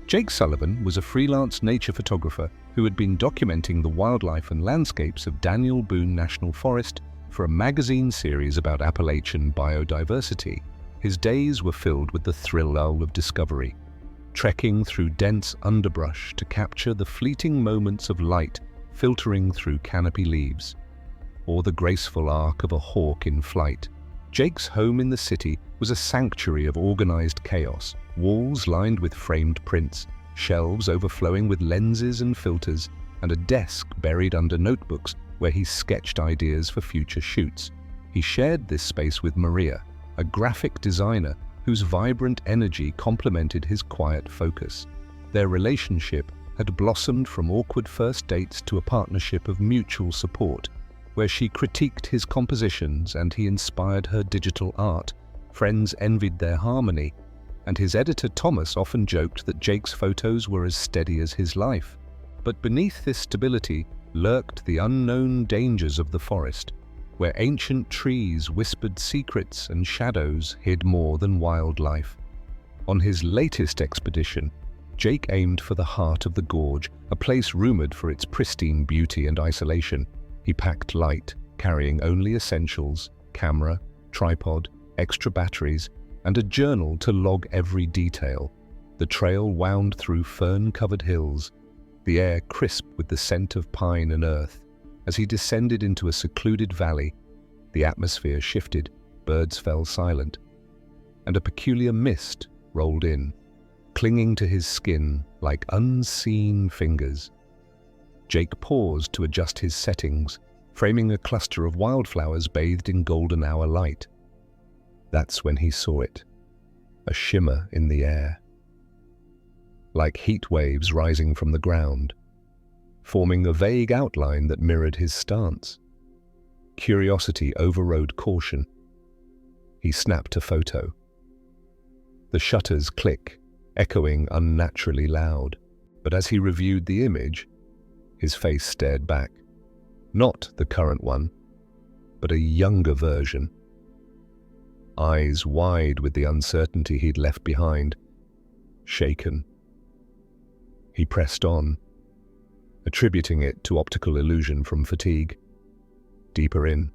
Jake Sullivan was a freelance nature photographer who had been documenting the wildlife and landscapes of Daniel Boone National Forest for a magazine series about Appalachian biodiversity. His days were filled with the thrill of discovery, trekking through dense underbrush to capture the fleeting moments of light filtering through canopy leaves, or the graceful arc of a hawk in flight. Jake's home in the city was a sanctuary of organized chaos, walls lined with framed prints, shelves overflowing with lenses and filters, and a desk buried under notebooks where he sketched ideas for future shoots. He shared this space with Maria, a graphic designer whose vibrant energy complemented his quiet focus. Their relationship had blossomed from awkward first dates to a partnership of mutual support, where she critiqued his compositions and he inspired her digital art. Friends envied their harmony, and his editor Thomas often joked that Jake's photos were as steady as his life. But beneath this stability lurked the unknown dangers of the forest, where ancient trees whispered secrets and shadows hid more than wildlife. On his latest expedition, Jake aimed for the heart of the gorge, a place rumored for its pristine beauty and isolation. He packed light, carrying only essentials: camera, tripod, extra batteries, and a journal to log every detail. The trail wound through fern-covered hills, the air crisp with the scent of pine and earth. As he descended into a secluded valley, the atmosphere shifted, birds fell silent, and a peculiar mist rolled in, clinging to his skin like unseen fingers. Jake paused to adjust his settings, framing a cluster of wildflowers bathed in golden hour light. That's when he saw it, a shimmer in the air, like heat waves rising from the ground, forming a vague outline that mirrored his stance. Curiosity overrode caution. He snapped a photo. The shutters click, echoing unnaturally loud, but as he reviewed the image, his face stared back. Not the current one, but a younger version. Eyes wide with the uncertainty he'd left behind, shaken. He pressed on, attributing it to optical illusion from fatigue. Deeper in.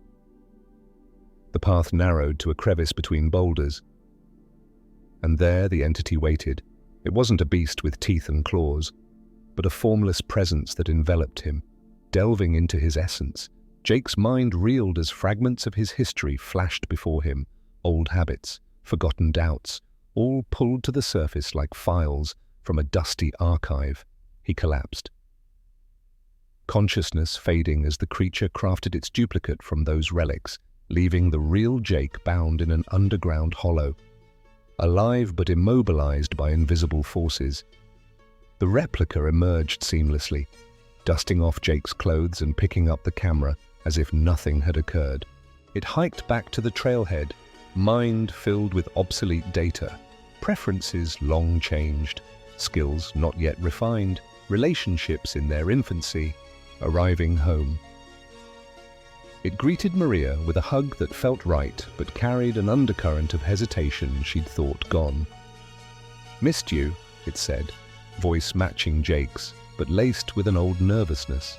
The path narrowed to a crevice between boulders, and there the entity waited. It wasn't a beast with teeth and claws, but a formless presence that enveloped him. Delving into his essence, Jake's mind reeled as fragments of his history flashed before him, old habits, forgotten doubts, all pulled to the surface like files from a dusty archive. He collapsed. Consciousness fading as the creature crafted its duplicate from those relics, leaving the real Jake bound in an underground hollow, alive but immobilized by invisible forces. The replica emerged seamlessly, dusting off Jake's clothes and picking up the camera as if nothing had occurred. It hiked back to the trailhead, mind filled with obsolete data, preferences long changed, skills not yet refined, relationships in their infancy, arriving home. It greeted Maria with a hug that felt right but carried an undercurrent of hesitation she'd thought gone. "Missed you," it said, voice matching Jake's, but laced with an old nervousness.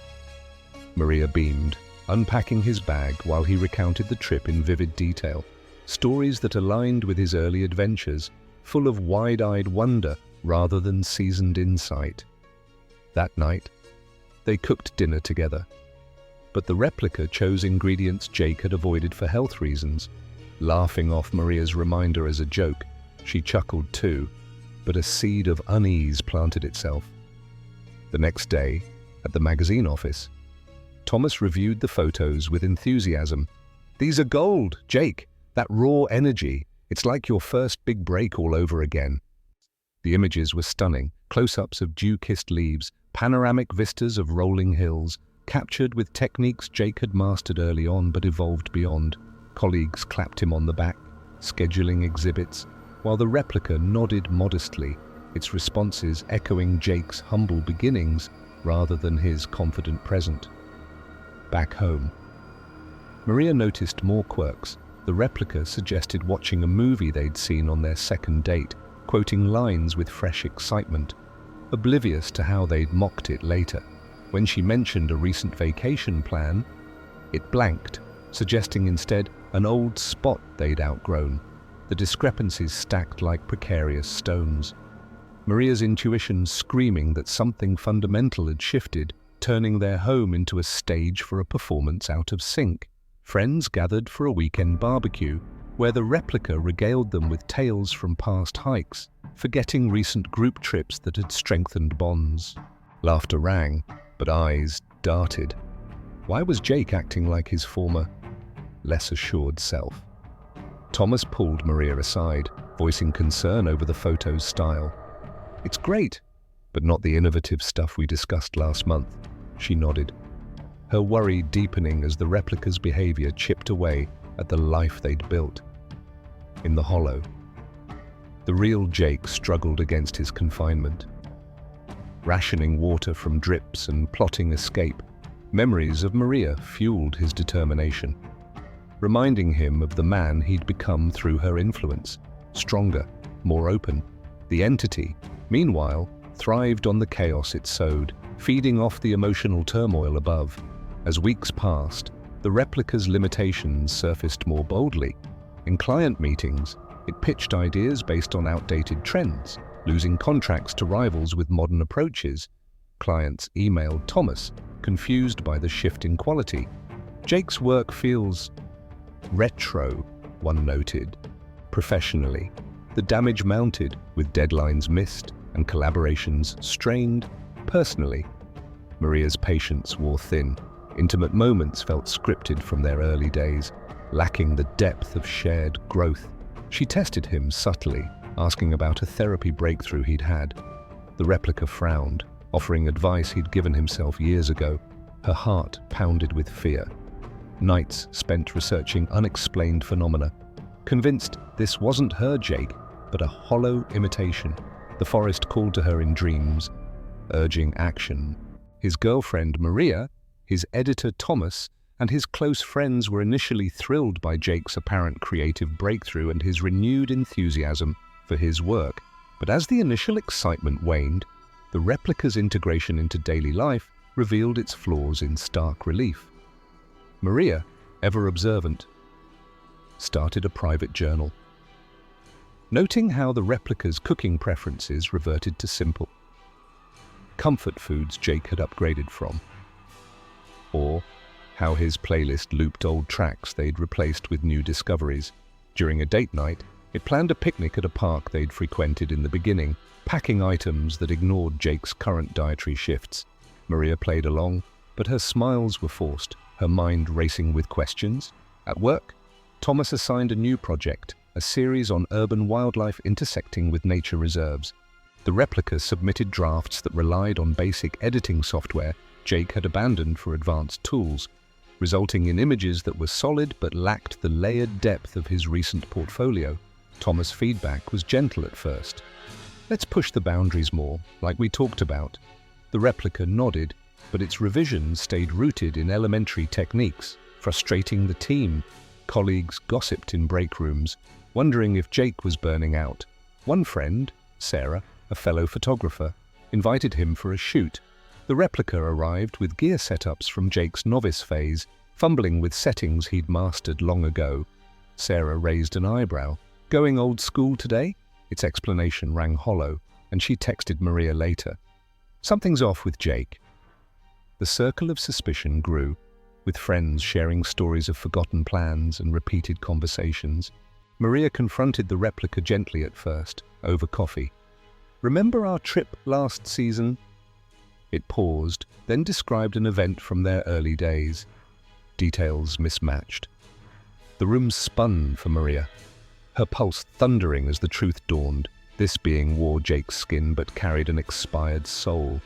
Maria beamed, unpacking his bag while he recounted the trip in vivid detail, stories that aligned with his early adventures, full of wide-eyed wonder rather than seasoned insight. That night, they cooked dinner together, but the replica chose ingredients Jake had avoided for health reasons. Laughing off Maria's reminder as a joke, she chuckled too, but a seed of unease planted itself. The next day, at the magazine office, Thomas reviewed the photos with enthusiasm. "These are gold, Jake! That raw energy, it's like your first big break all over again." The images were stunning, close-ups of dew-kissed leaves, panoramic vistas of rolling hills, captured with techniques Jake had mastered early on but evolved beyond. Colleagues clapped him on the back, scheduling exhibits, while the replica nodded modestly, its responses echoing Jake's humble beginnings rather than his confident present. Back home, Maria noticed more quirks. The replica suggested watching a movie they'd seen on their second date, quoting lines with fresh excitement, oblivious to how they'd mocked it later. When she mentioned a recent vacation plan, it blanked, suggesting instead an old spot they'd outgrown. The discrepancies stacked like precarious stones. Maria's intuition screaming that something fundamental had shifted, turning their home into a stage for a performance out of sync. Friends gathered for a weekend barbecue, where the replica regaled them with tales from past hikes, forgetting recent group trips that had strengthened bonds. Laughter rang, but eyes darted. Why was Jake acting like his former, less assured self? Thomas pulled Maria aside, voicing concern over the photo's style. "It's great, but not the innovative stuff we discussed last month," she nodded, her worry deepening as the replica's behavior chipped away at the life they'd built. In the hollow, the real Jake struggled against his confinement. Rationing water from drips and plotting escape, memories of Maria fueled his determination, reminding him of the man he'd become through her influence, stronger, more open. The entity, meanwhile, thrived on the chaos it sowed, feeding off the emotional turmoil above. As weeks passed, the replica's limitations surfaced more boldly. In client meetings, it pitched ideas based on outdated trends, losing contracts to rivals with modern approaches. clients emailed Thomas, confused by the shift in quality. "Jake's work feels retro," one noted. Professionally, the damage mounted, with deadlines missed and collaborations strained. Personally, Maria's patience wore thin. Intimate moments felt scripted from their early days, lacking the depth of shared growth. She tested him subtly, asking about a therapy breakthrough he'd had. The replica frowned, offering advice he'd given himself years ago. Her heart pounded with fear. Nights spent researching unexplained phenomena. Convinced this wasn't her Jake, but a hollow imitation, the forest called to her in dreams, urging action. His girlfriend, Maria, his editor, Thomas, and his close friends were initially thrilled by Jake's apparent creative breakthrough and his renewed enthusiasm for his work. But as the initial excitement waned, the replica's integration into daily life revealed its flaws in stark relief. Maria, ever observant, started a private journal, noting how the replica's cooking preferences reverted to simple comfort foods Jake had upgraded from, or how his playlist looped old tracks they'd replaced with new discoveries. During a date night, it planned a picnic at a park they'd frequented in the beginning, packing items that ignored Jake's current dietary shifts. Maria played along, but her smiles were forced, her mind racing with questions. At work, Thomas assigned a new project, a series on urban wildlife intersecting with nature reserves. The replica submitted drafts that relied on basic editing software Jake had abandoned for advanced tools, resulting in images that were solid but lacked the layered depth of his recent portfolio. Thomas' feedback was gentle at first. "Let's push the boundaries more, like we talked about." The replica nodded, but its revisions stayed rooted in elementary techniques, frustrating the team. Colleagues gossiped in break rooms, wondering if Jake was burning out. One friend, Sarah, a fellow photographer, invited him for a shoot. The replica arrived with gear setups from Jake's novice phase, fumbling with settings he'd mastered long ago. Sarah raised an eyebrow. "Going old school today?" Its explanation rang hollow, and she texted Maria later. "Something's off with Jake." The circle of suspicion grew, with friends sharing stories of forgotten plans and repeated conversations. Maria confronted the replica gently at first, over coffee. "Remember our trip last season?" It paused, then described an event from their early days. Details mismatched. The room spun for Maria, her pulse thundering as the truth dawned. This being wore Jake's skin but carried an expired soul,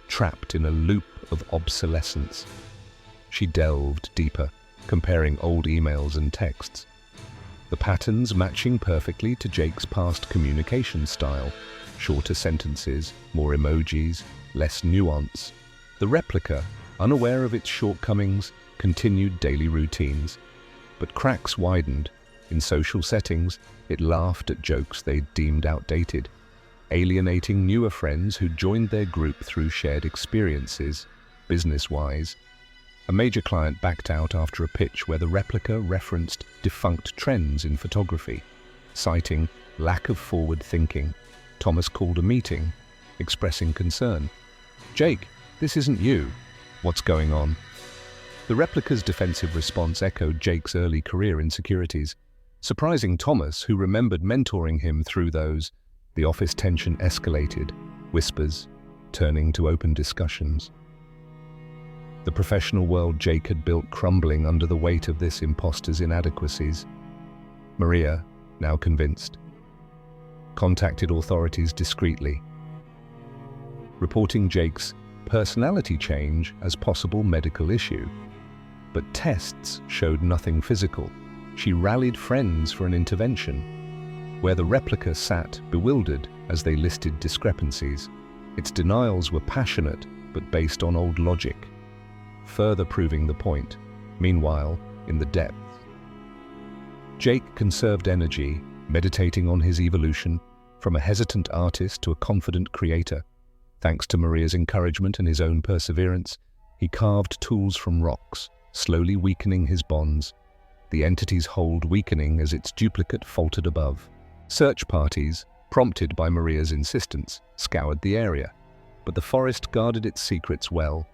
trapped in a loop of obsolescence. She delved deeper, comparing old emails and texts, the patterns matching perfectly to Jake's past communication style: shorter sentences, more emojis, less nuance. The replica, unaware of its shortcomings, continued daily routines. But cracks widened. In social settings, it laughed at jokes they'd deemed outdated, alienating newer friends who joined their group through shared experiences. Business-wise, a major client backed out after a pitch where the replica referenced defunct trends in photography, citing lack of forward thinking. Thomas called a meeting, expressing concern. "Jake, this isn't you. What's going on?" The replica's defensive response echoed Jake's early career insecurities, surprising Thomas, who remembered mentoring him through those. The office tension escalated, whispers turning to open discussions. The professional world Jake had built crumbling under the weight of this imposter's inadequacies. Maria, now convinced, contacted authorities discreetly, reporting Jake's personality change as possible medical issue. But tests showed nothing physical. She rallied friends for an intervention, where the replica sat bewildered as they listed discrepancies. Its denials were passionate but based on old logic, further proving the point. Meanwhile, in the depths, Jake conserved energy, meditating on his evolution from a hesitant artist to a confident creator. Thanks to Maria's encouragement and his own perseverance, he carved tools from rocks, slowly weakening his bonds, the entity's hold weakening as its duplicate faltered above. Search parties, prompted by Maria's insistence, scoured the area, but the forest guarded its secrets well.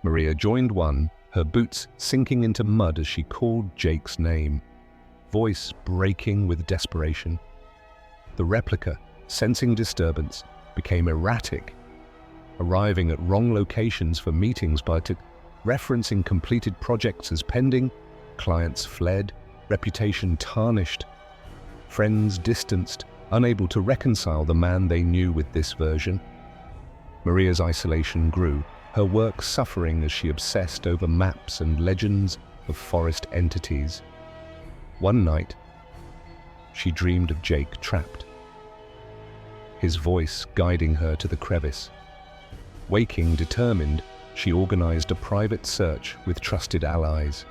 Maria joined one, her boots sinking into mud as she called Jake's name, voice breaking with desperation. The replica, sensing disturbance, became erratic, arriving at wrong locations for meetings but referencing completed projects as pending, clients fled, reputation tarnished, friends distanced, unable to reconcile the man they knew with this version. Maria's isolation grew, her work suffering as she obsessed over maps and legends of forest entities. One night, she dreamed of Jake trapped, his voice guiding her to the crevice. Waking determined, she organized a private search with trusted allies.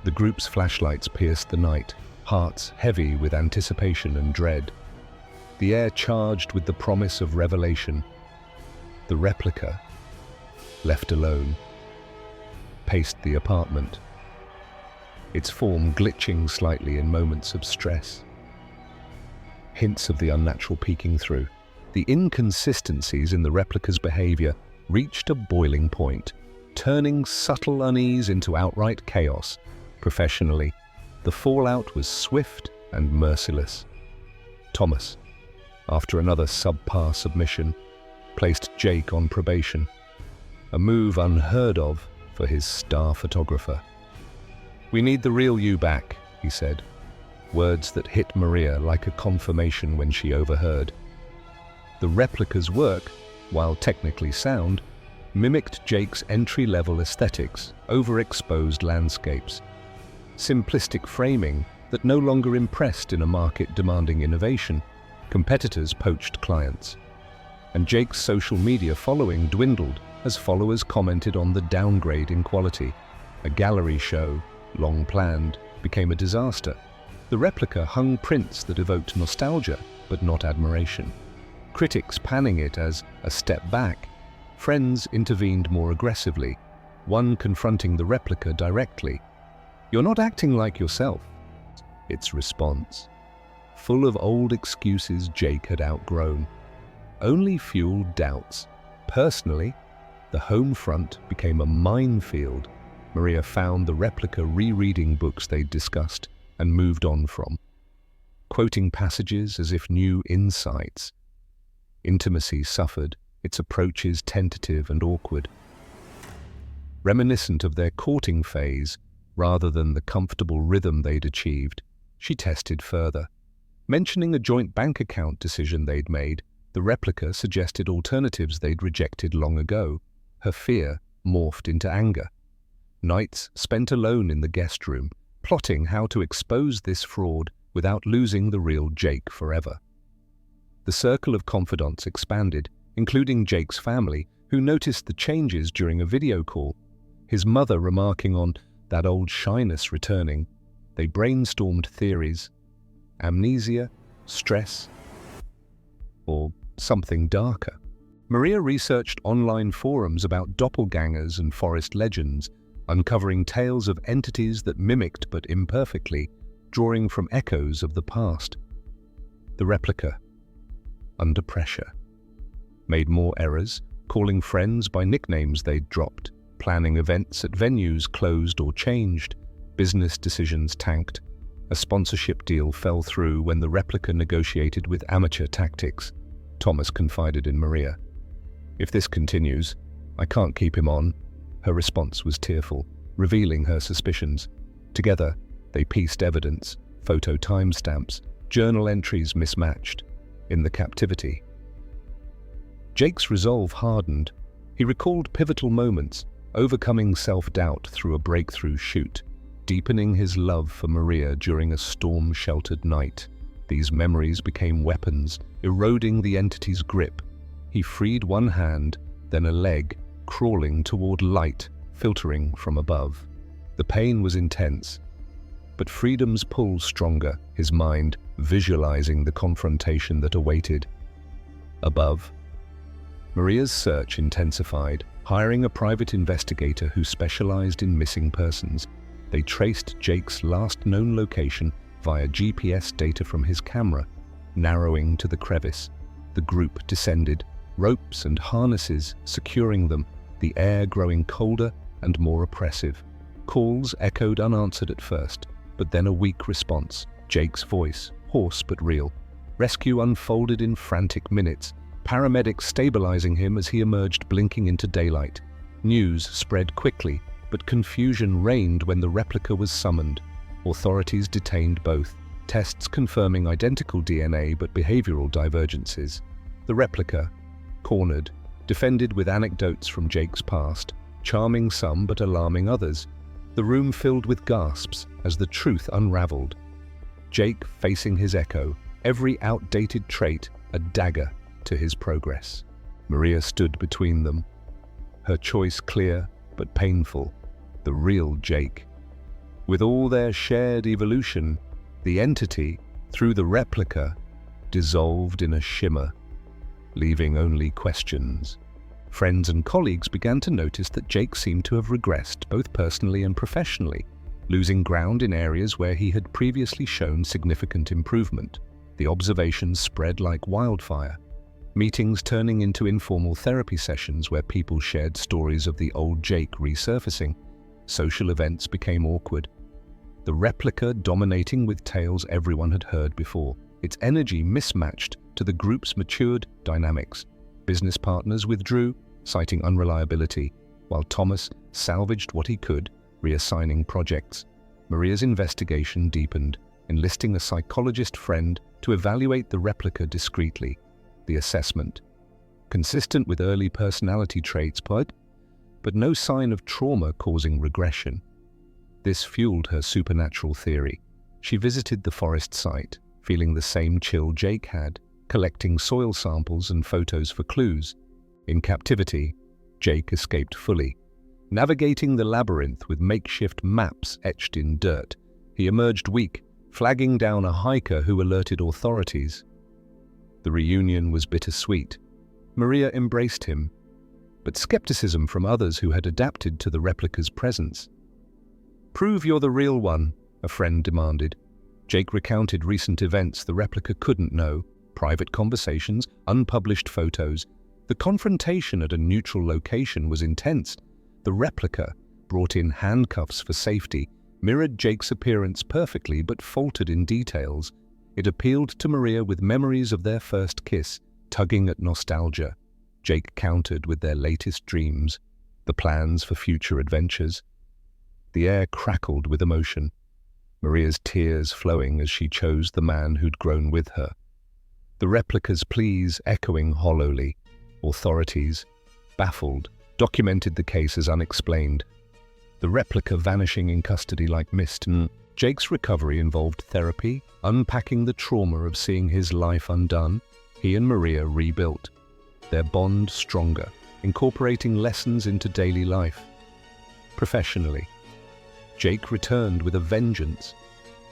The group's flashlights pierced the night, hearts heavy with anticipation and dread. The air charged with the promise of revelation. The replica, left alone, paced the apartment, its form glitching slightly in moments of stress. Hints of the unnatural peeking through. The inconsistencies in the replica's behavior reached a boiling point, turning subtle unease into outright chaos. Professionally, the fallout was swift and merciless. Thomas, after another subpar submission, placed Jake on probation, a move unheard of for his star photographer. "We need the real you back," he said, words that hit Maria like a confirmation when she overheard. The replica's work, while technically sound, mimicked Jake's entry-level aesthetics, overexposed landscapes, simplistic framing that no longer impressed in a market demanding innovation. Competitors poached clients, and Jake's social media following dwindled as followers commented on the downgrade in quality. A gallery show, long planned, became a disaster. The replica hung prints that evoked nostalgia, but not admiration. Critics panning it as a step back. Friends intervened more aggressively, one confronting the replica directly. "You're not acting like yourself." Its response, full of old excuses Jake had outgrown, only fueled doubts. Personally, the home front became a minefield. Maria found the replica rereading books they'd discussed and moved on from, quoting passages as if new insights. Intimacy suffered, its approaches tentative and awkward, reminiscent of their courting phase rather than the comfortable rhythm they'd achieved. She tested further. Mentioning a joint bank account decision they'd made, the replica suggested alternatives they'd rejected long ago. Her fear morphed into anger. Nights spent alone in the guest room, plotting how to expose this fraud without losing the real Jake forever. The circle of confidants expanded, including Jake's family, who noticed the changes during a video call, his mother remarking on that old shyness returning. They brainstormed theories: amnesia, stress, or something darker. Maria researched online forums about doppelgangers and forest legends, uncovering tales of entities that mimicked but imperfectly, drawing from echoes of the past. The replica, under pressure, made more errors, calling friends by nicknames they'd dropped, planning events at venues closed or changed. Business decisions tanked. A sponsorship deal fell through when the replica negotiated with amateur tactics. Thomas confided in Maria. "If this continues, I can't keep him on." Her response was tearful, revealing her suspicions. Together, they pieced evidence, photo timestamps, journal entries mismatched, in the captivity. Jake's resolve hardened. He recalled pivotal moments, overcoming self-doubt through a breakthrough shoot, deepening his love for Maria during a storm-sheltered night. These memories became weapons, eroding the entity's grip. He freed one hand, then a leg, crawling toward light, filtering from above. The pain was intense, but freedom's pull stronger, his mind visualizing the confrontation that awaited. Above, Maria's search intensified, hiring a private investigator who specialized in missing persons. They traced Jake's last known location via GPS data from his camera, narrowing to the crevice. The group descended, ropes and harnesses securing them, the air growing colder and more oppressive. Calls echoed unanswered at first, but then a weak response. Jake's voice, hoarse but real. Rescue unfolded in frantic minutes, paramedics stabilizing him as he emerged blinking into daylight. News spread quickly, but confusion reigned when the replica was summoned. Authorities detained both, tests confirming identical DNA but behavioral divergences. The replica, cornered, defended with anecdotes from Jake's past, charming some but alarming others. The room filled with gasps as the truth unraveled. Jake facing his echo, every outdated trait a dagger to his progress. Maria stood between them, her choice clear but painful, the real Jake. With all their shared evolution, the entity, through the replica, dissolved in a shimmer, leaving only questions. Friends and colleagues began to notice that Jake seemed to have regressed both personally and professionally, losing ground in areas where he had previously shown significant improvement. The observations spread like wildfire, meetings turning into informal therapy sessions where people shared stories of the old Jake resurfacing. Social events became awkward, the replica dominating with tales everyone had heard before, its energy mismatched to the group's matured dynamics. Business partners withdrew, citing unreliability, while Thomas salvaged what he could, reassigning projects. Maria's investigation deepened, enlisting a psychologist friend to evaluate the replica discreetly. The assessment, consistent with early personality traits, but no sign of trauma causing regression. This fueled her supernatural theory. She visited the forest site, feeling the same chill Jake had, collecting soil samples and photos for clues. In captivity, Jake escaped fully. Navigating the labyrinth with makeshift maps etched in dirt, he emerged weak, flagging down a hiker who alerted authorities. The reunion was bittersweet. Maria embraced him, but skepticism from others who had adapted to the replica's presence. "Prove you're the real one," a friend demanded. Jake recounted recent events the replica couldn't know, private conversations, unpublished photos. The confrontation at a neutral location was intense. The replica, brought in handcuffs for safety, mirrored Jake's appearance perfectly but faltered in details. It appealed to Maria with memories of their first kiss, tugging at nostalgia. Jake countered with their latest dreams, the plans for future adventures. The air crackled with emotion, Maria's tears flowing as she chose the man who'd grown with her. The replica's pleas echoing hollowly. Authorities, baffled, documented the case as unexplained. The replica vanishing in custody like mist. Jake's recovery involved therapy, unpacking the trauma of seeing his life undone. He and Maria rebuilt, their bond stronger, incorporating lessons into daily life. Professionally, Jake returned with a vengeance.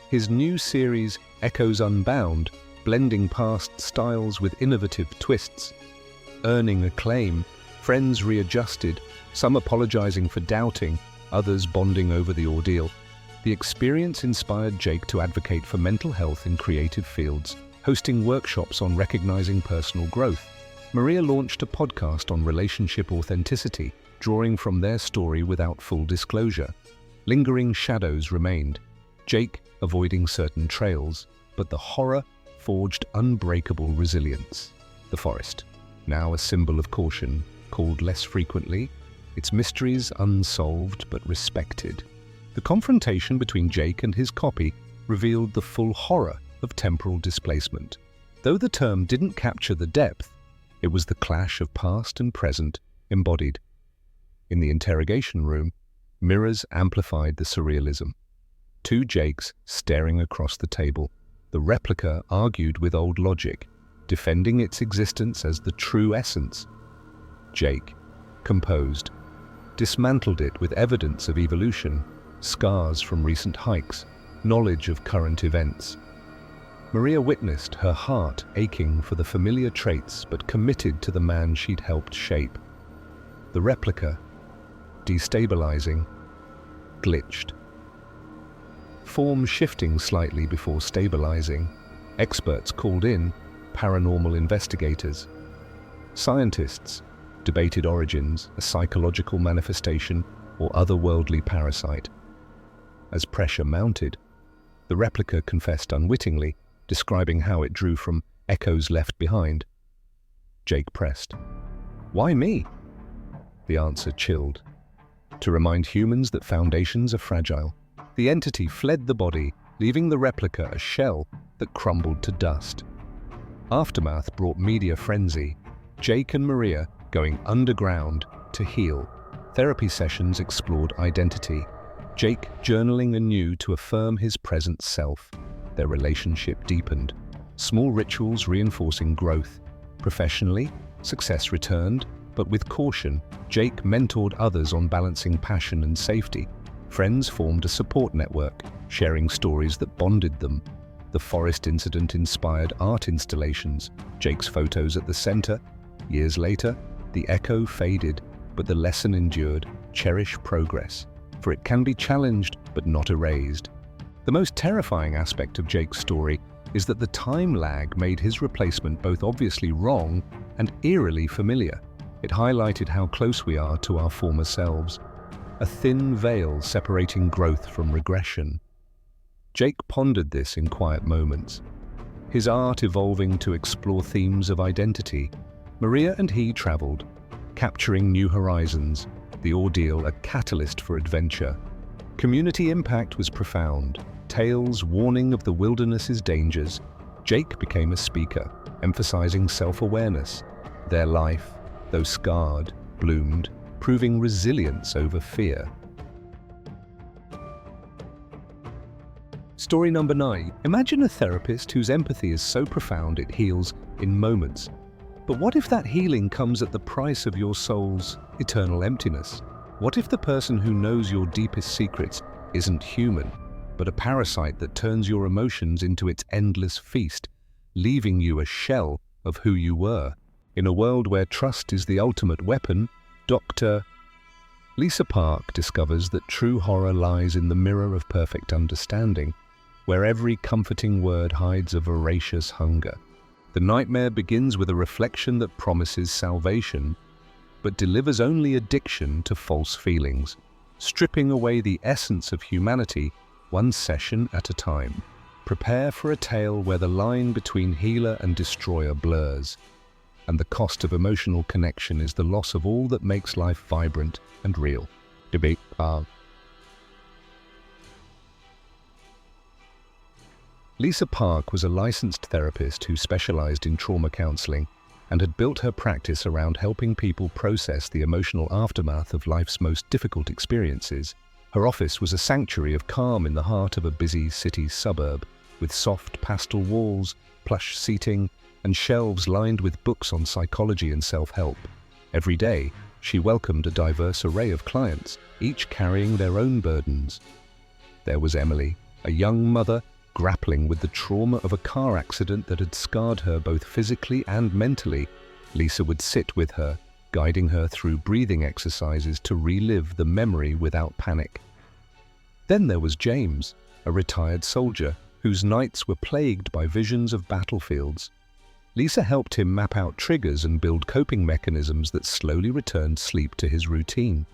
His new series, Echoes Unbound, blending past styles with innovative twists, earning acclaim. Friends readjusted, some apologizing for doubting, others bonding over the ordeal. The experience inspired Jake to advocate for mental health in creative fields, hosting workshops on recognizing personal growth. Maria launched a podcast on relationship authenticity, drawing from their story without full disclosure. Lingering shadows remained, Jake avoiding certain trails, but the horror forged unbreakable resilience. The forest, now a symbol of caution, called less frequently, its mysteries unsolved but respected. The confrontation between Jake and his copy revealed the full horror of temporal displacement. Though the term didn't capture the depth, it was the clash of past and present embodied. In the interrogation room, mirrors amplified the surrealism. Two Jakes staring across the table. The replica argued with old logic, defending its existence as the true essence. Jake, composed, dismantled it with evidence of evolution, scars from recent hikes, knowledge of current events. Maria witnessed her heart aching for the familiar traits but committed to the man she'd helped shape. The replica, destabilizing, glitched. Form shifting slightly before stabilizing. Experts called in, paranormal investigators. Scientists debated origins, a psychological manifestation, or otherworldly parasite. As pressure mounted, the replica confessed unwittingly, describing how it drew from echoes left behind. Jake pressed. "Why me?" The answer chilled. "To remind humans that foundations are fragile." The entity fled the body, leaving the replica a shell that crumbled to dust. Aftermath brought media frenzy. Jake and Maria going underground to heal. Therapy sessions explored identity. Jake journaling anew to affirm his present self. Their relationship deepened. Small rituals reinforcing growth. Professionally, success returned, but with caution. Jake mentored others on balancing passion and safety. Friends formed a support network, sharing stories that bonded them. The forest incident inspired art installations, Jake's photos at the center. Years later, the echo faded, but the lesson endured. Cherish progress, for it can be challenged but not erased. The most terrifying aspect of Jake's story is that the time lag made his replacement both obviously wrong and eerily familiar. It highlighted how close we are to our former selves, a thin veil separating growth from regression. Jake pondered this in quiet moments, his art evolving to explore themes of identity. Maria and he traveled, capturing new horizons, the ordeal a catalyst for adventure. Community impact was profound, tales warning of the wilderness's dangers. Jake became a speaker, emphasizing self-awareness. Their life, though scarred, bloomed, proving resilience over fear. Story number 9. Imagine a therapist whose empathy is so profound it heals in moments. But what if that healing comes at the price of your soul's eternal emptiness? What if the person who knows your deepest secrets isn't human, but a parasite that turns your emotions into its endless feast, leaving you a shell of who you were? In a world where trust is the ultimate weapon, Dr. Lisa Park discovers that true horror lies in the mirror of perfect understanding, where every comforting word hides a voracious hunger. The nightmare begins with a reflection that promises salvation, but delivers only addiction to false feelings, stripping away the essence of humanity one session at a time. Prepare for a tale where the line between healer and destroyer blurs, and the cost of emotional connection is the loss of all that makes life vibrant and real. Lisa Park was a licensed therapist who specialized in trauma counseling and had built her practice around helping people process the emotional aftermath of life's most difficult experiences. Her office was a sanctuary of calm in the heart of a busy city suburb, with soft pastel walls, plush seating, and shelves lined with books on psychology and self-help. Every day, she welcomed a diverse array of clients, each carrying their own burdens. There was Emily, a young mother grappling with the trauma of a car accident that had scarred her both physically and mentally. Lisa would sit with her, guiding her through breathing exercises to relive the memory without panic. Then there was James, a retired soldier whose nights were plagued by visions of battlefields. Lisa helped him map out triggers and build coping mechanisms that slowly returned sleep to his routine.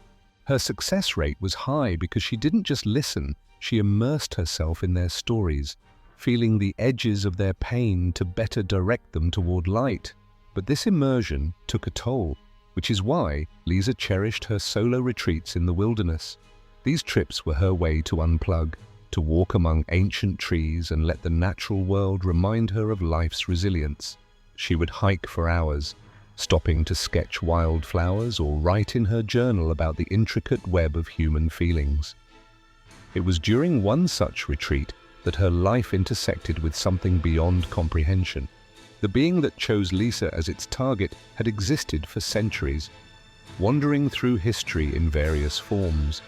Her success rate was high because she didn't just listen, she immersed herself in their stories, feeling the edges of their pain to better direct them toward light. But this immersion took a toll, which is why Lisa cherished her solo retreats in the wilderness. These trips were her way to unplug, to walk among ancient trees and let the natural world remind her of life's resilience. She would hike for hours, stopping to sketch wildflowers or write in her journal about the intricate web of human feelings. It was during one such retreat that her life intersected with something beyond comprehension. The being that chose Lisa as its target had existed for centuries, wandering through history in various forms,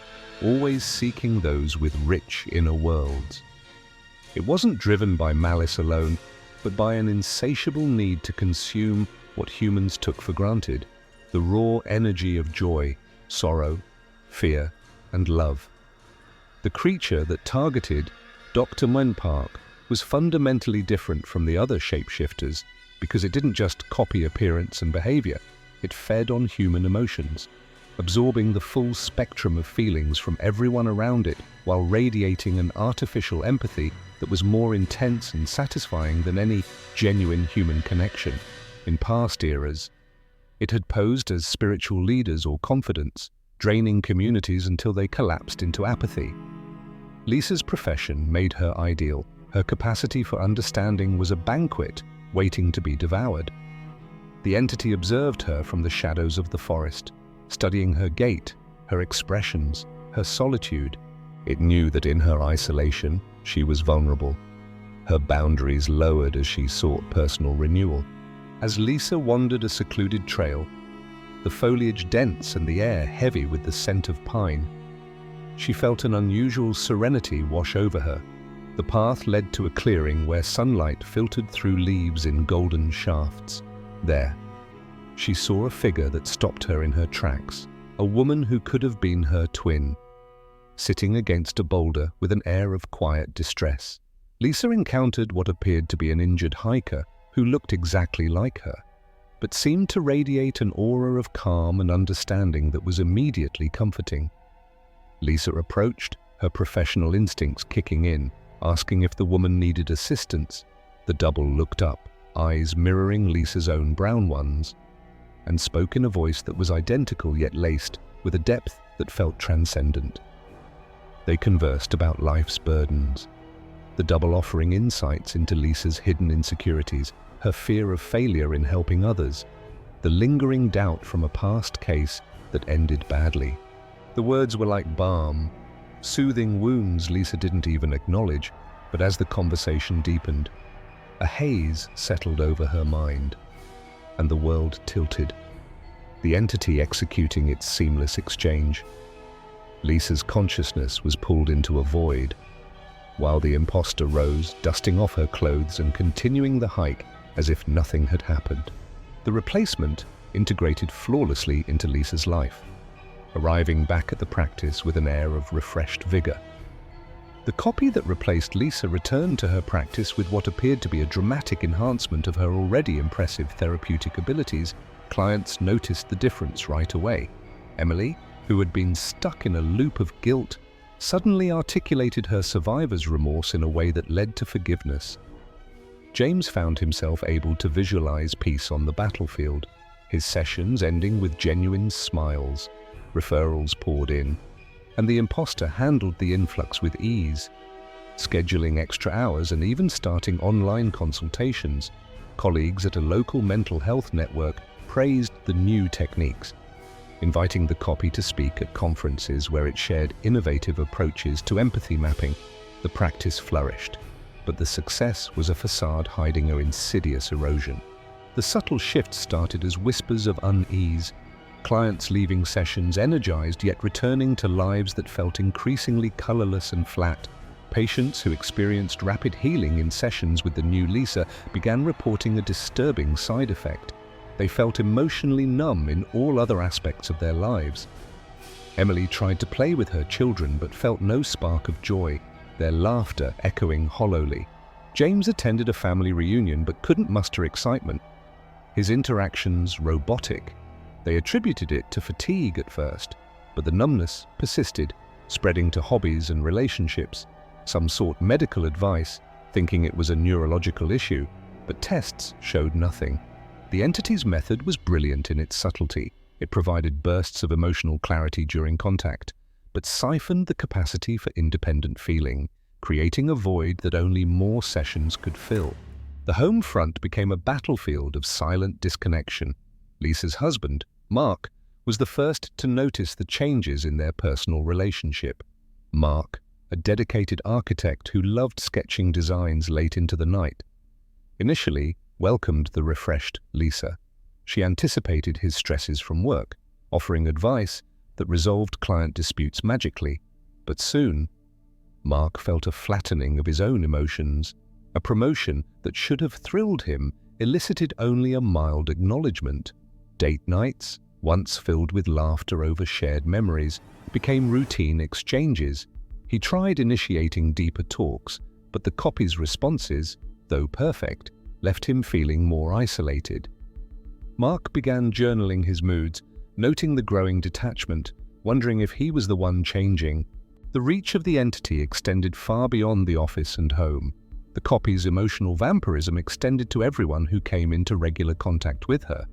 always seeking those with rich inner worlds. It wasn't driven by malice alone, but by an insatiable need to consume what humans took for granted, the raw energy of joy, sorrow, fear, and love. The creature that targeted Dr. Park was fundamentally different from the other shapeshifters. because it didn't just copy appearance and behavior, it fed on human emotions, absorbing the full spectrum of feelings from everyone around it while radiating an artificial empathy that was more intense and satisfying than any genuine human connection. In past eras, it had posed as spiritual leaders or confidants, draining communities until they collapsed into apathy. Lisa's profession made her ideal. Her capacity for understanding was a banquet waiting to be devoured. The entity observed her from the shadows of the forest, studying her gait, her expressions, her solitude. It knew that in her isolation, she was vulnerable. Her boundaries lowered as she sought personal renewal. As Lisa wandered a secluded trail, the foliage dense and the air heavy with the scent of pine, she felt an unusual serenity wash over her. The path led to a clearing where sunlight filtered through leaves in golden shafts. There, she saw a figure that stopped her in her tracks, a woman who could have been her twin, sitting against a boulder with an air of quiet distress. Lisa encountered what appeared to be an injured hiker who looked exactly like her, but seemed to radiate an aura of calm and understanding that was immediately comforting. Lisa approached, her professional instincts kicking in, asking if the woman needed assistance. The double looked up, eyes mirroring Lisa's own brown ones, and spoke in a voice that was identical yet laced with a depth that felt transcendent. They conversed about life's burdens, the double offering insights into Lisa's hidden insecurities, her fear of failure in helping others, the lingering doubt from a past case that ended badly. The words were like balm, soothing wounds Lisa didn't even acknowledge, but as the conversation deepened, a haze settled over her mind, and the world tilted, the entity executing its seamless exchange. Lisa's consciousness was pulled into a void, while the imposter rose, dusting off her clothes and continuing the hike as if nothing had happened. The replacement integrated flawlessly into Lisa's life, arriving back at the practice with an air of refreshed vigor. The copy that replaced Lisa returned to her practice with what appeared to be a dramatic enhancement of her already impressive therapeutic abilities. Clients noticed the difference right away. Emily, who had been stuck in a loop of guilt, suddenly articulated her survivor's remorse in a way that led to forgiveness. James found himself able to visualize peace on the battlefield, his sessions ending with genuine smiles. Referrals poured in, and the imposter handled the influx with ease, scheduling extra hours and even starting online consultations. Colleagues at a local mental health network praised the new techniques, inviting the copy to speak at conferences where it shared innovative approaches to empathy mapping. The practice flourished, but the success was a facade hiding an insidious erosion. The subtle shift started as whispers of unease, clients leaving sessions energized yet returning to lives that felt increasingly colorless and flat. Patients who experienced rapid healing in sessions with the new Lisa began reporting a disturbing side effect. They felt emotionally numb in all other aspects of their lives. Emily tried to play with her children but felt no spark of joy, their laughter echoing hollowly. James attended a family reunion but couldn't muster excitement, his interactions robotic. They attributed it to fatigue at first, but the numbness persisted, spreading to hobbies and relationships. Some sought medical advice, thinking it was a neurological issue, but tests showed nothing. The entity's method was brilliant in its subtlety. It provided bursts of emotional clarity during contact, but siphoned the capacity for independent feeling, creating a void that only more sessions could fill. The home front became a battlefield of silent disconnection. Lisa's husband, Mark, was the first to notice the changes in their personal relationship. Mark, a dedicated architect who loved sketching designs late into the night, initially welcomed the refreshed Lisa. She anticipated his stresses from work, offering advice that resolved client disputes magically. But soon, Mark felt a flattening of his own emotions. A promotion that should have thrilled him elicited only a mild acknowledgement. Date nights, once filled with laughter over shared memories, became routine exchanges. He tried initiating deeper talks, but the copy's responses, though perfect, left him feeling more isolated. Mark began journaling his moods, noting the growing detachment, wondering if he was the one changing. The reach of the entity extended far beyond the office and home. The copy's emotional vampirism extended to everyone who came into regular contact with her.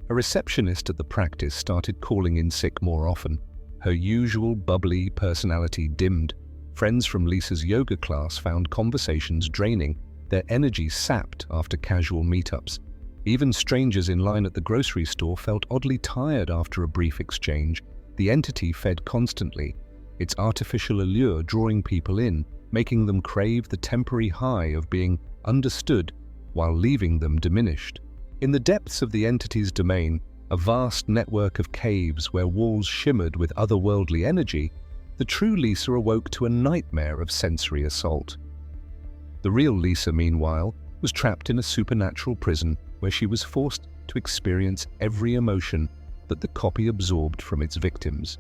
A receptionist at the practice started calling in sick more often. Her usual bubbly personality dimmed. Friends from Lisa's yoga class found conversations draining, their energy sapped after casual meetups. Even strangers in line at the grocery store felt oddly tired after a brief exchange. The entity fed constantly, its artificial allure drawing people in, making them crave the temporary high of being understood while leaving them diminished. In the depths of the entity's domain, a vast network of caves where walls shimmered with otherworldly energy, the true Lisa awoke to a nightmare of sensory assault. The real Lisa, meanwhile, was trapped in a supernatural prison where she was forced to experience every emotion that the copy absorbed from its victims.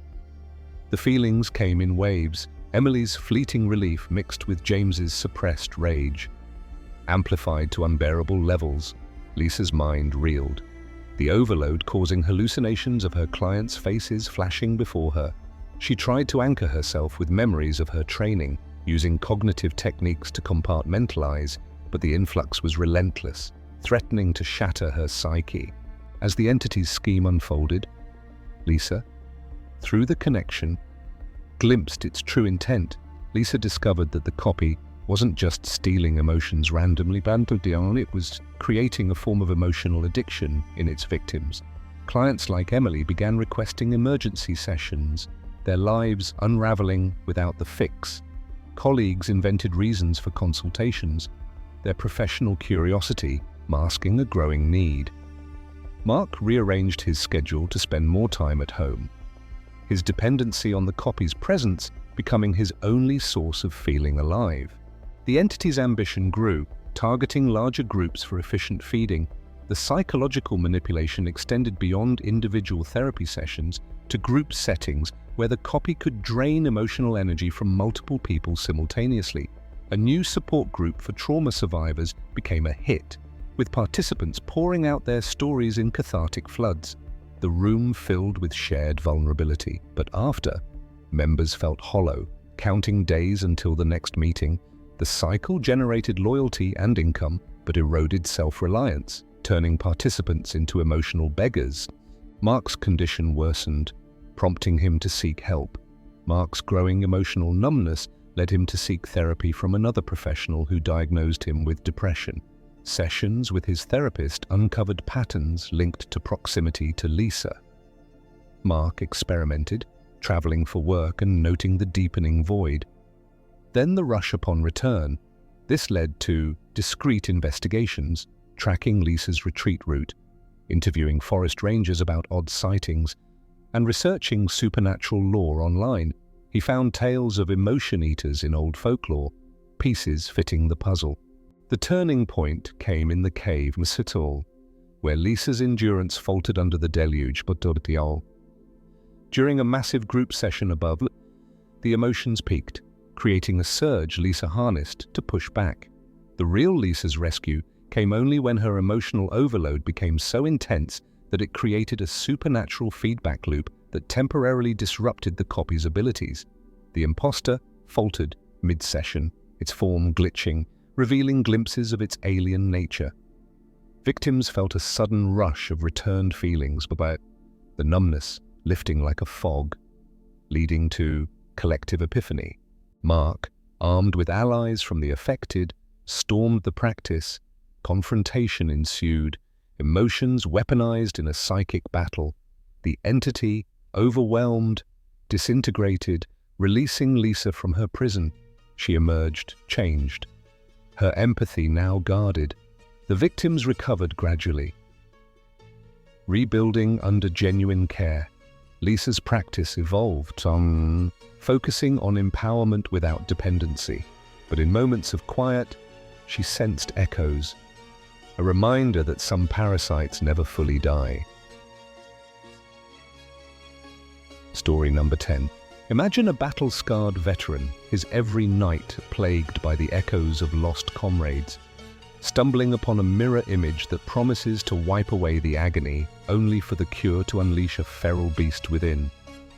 The feelings came in waves, Emily's fleeting relief mixed with James's suppressed rage. Amplified to unbearable levels, Lisa's mind reeled, the overload causing hallucinations of her clients' faces flashing before her. She tried to anchor herself with memories of her training, using cognitive techniques to compartmentalize, but the influx was relentless, threatening to shatter her psyche. As the entity's scheme unfolded, Lisa, through the connection, glimpsed its true intent. Lisa discovered that the copy wasn't just stealing emotions randomly, it was creating a form of emotional addiction in its victims. Clients like Emily began requesting emergency sessions, their lives unraveling without the fix. Colleagues invented reasons for consultations, their professional curiosity masking a growing need. Mark rearranged his schedule to spend more time at home, his dependency on the copy's presence becoming his only source of feeling alive. The entity's ambition grew, targeting larger groups for efficient feeding. The psychological manipulation extended beyond individual therapy sessions to group settings where the copy could drain emotional energy from multiple people simultaneously. A new support group for trauma survivors became a hit, with participants pouring out their stories in cathartic floods. The room filled with shared vulnerability, but after, members felt hollow, counting days until the next meeting. The cycle generated loyalty and income, but eroded self-reliance, turning participants into emotional beggars. Mark's condition worsened, prompting him to seek help. Mark's growing emotional numbness led him to seek therapy from another professional who diagnosed him with depression. Sessions with his therapist uncovered patterns linked to proximity to Lisa. Mark experimented, traveling for work and noting the deepening void. Then the rush upon return. This led to discreet investigations, tracking Lisa's retreat route, interviewing forest rangers about odd sightings, and researching supernatural lore online. He found tales of emotion eaters in old folklore, pieces fitting the puzzle. The turning point came in the cave Msitul, where Lisa's endurance faltered under the deluge. During a massive group session above, the emotions peaked, creating a surge Lisa harnessed to push back. The real Lisa's rescue came only when her emotional overload became so intense that it created a supernatural feedback loop that temporarily disrupted the copy's abilities. The imposter faltered mid-session, its form glitching, revealing glimpses of its alien nature. Victims felt a sudden rush of returned feelings, but the numbness lifting like a fog, leading to collective epiphany. Mark, armed with allies from the affected, stormed the practice. Confrontation ensued, emotions weaponized in a psychic battle. The entity, overwhelmed, disintegrated, releasing Lisa from her prison. She emerged, changed. Her empathy now guarded. The victims recovered gradually. Rebuilding under genuine care, Lisa's practice evolved, focusing on empowerment without dependency. But in moments of quiet, she sensed echoes, a reminder that some parasites never fully die. Story number 10. Imagine a battle-scarred veteran, his every night plagued by the echoes of lost comrades. stumbling upon a mirror image that promises to wipe away the agony, only for the cure to unleash a feral beast within,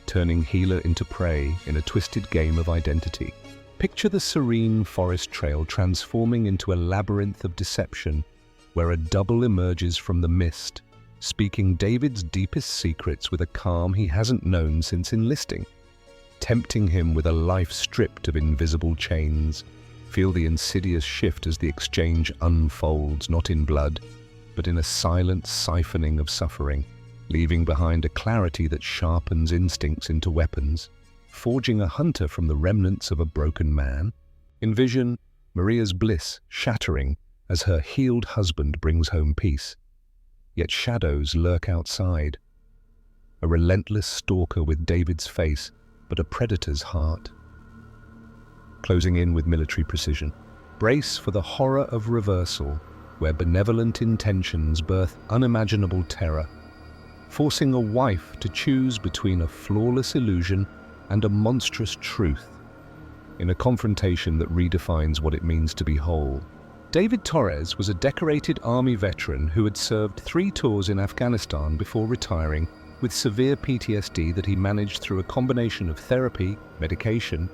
turning healer into prey in a twisted game of identity. Picture the serene forest trail transforming into a labyrinth of deception, where a double emerges from the mist, speaking David's deepest secrets with a calm he hasn't known since enlisting, tempting him with a life stripped of invisible chains. Feel the insidious shift as the exchange unfolds, not in blood, but in a silent siphoning of suffering, leaving behind a clarity that sharpens instincts into weapons, forging a hunter from the remnants of a broken man. Envision Maria's bliss shattering as her healed husband brings home peace. Yet shadows lurk outside. A relentless stalker with David's face, but a predator's heart. Closing in with military precision. Brace for the horror of reversal, where benevolent intentions birth unimaginable terror, forcing a wife to choose between a flawless illusion and a monstrous truth, in a confrontation that redefines what it means to be whole. David Torres was a decorated Army veteran who had served 3 tours in Afghanistan before retiring with severe PTSD that he managed through a combination of therapy, medication,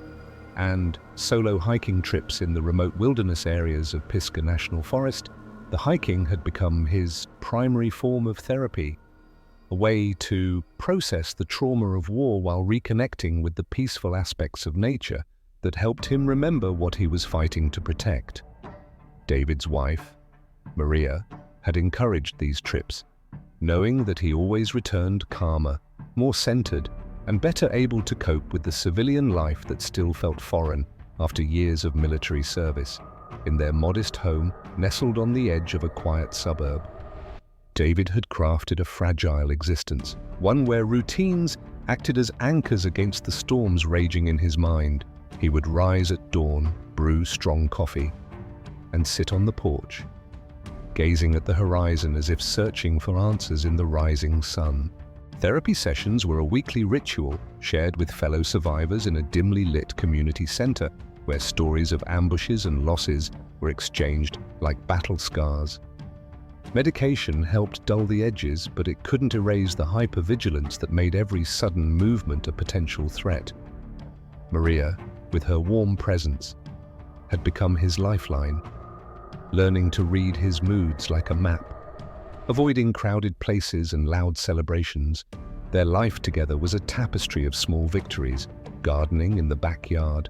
and solo hiking trips in the remote wilderness areas of Pisgah National Forest. The hiking had become his primary form of therapy, a way to process the trauma of war while reconnecting with the peaceful aspects of nature that helped him remember what he was fighting to protect. David's wife, Maria, had encouraged these trips, knowing that he always returned calmer, more centered, and better able to cope with the civilian life that still felt foreign after years of military service, in their modest home nestled on the edge of a quiet suburb. David had crafted a fragile existence, one where routines acted as anchors against the storms raging in his mind. He would rise at dawn, brew strong coffee, and sit on the porch, gazing at the horizon as if searching for answers in the rising sun. Therapy sessions were a weekly ritual shared with fellow survivors in a dimly lit community center where stories of ambushes and losses were exchanged like battle scars. Medication helped dull the edges, but it couldn't erase the hypervigilance that made every sudden movement a potential threat. Maria, with her warm presence, had become his lifeline, learning to read his moods like a map. Avoiding crowded places and loud celebrations, their life together was a tapestry of small victories, gardening in the backyard,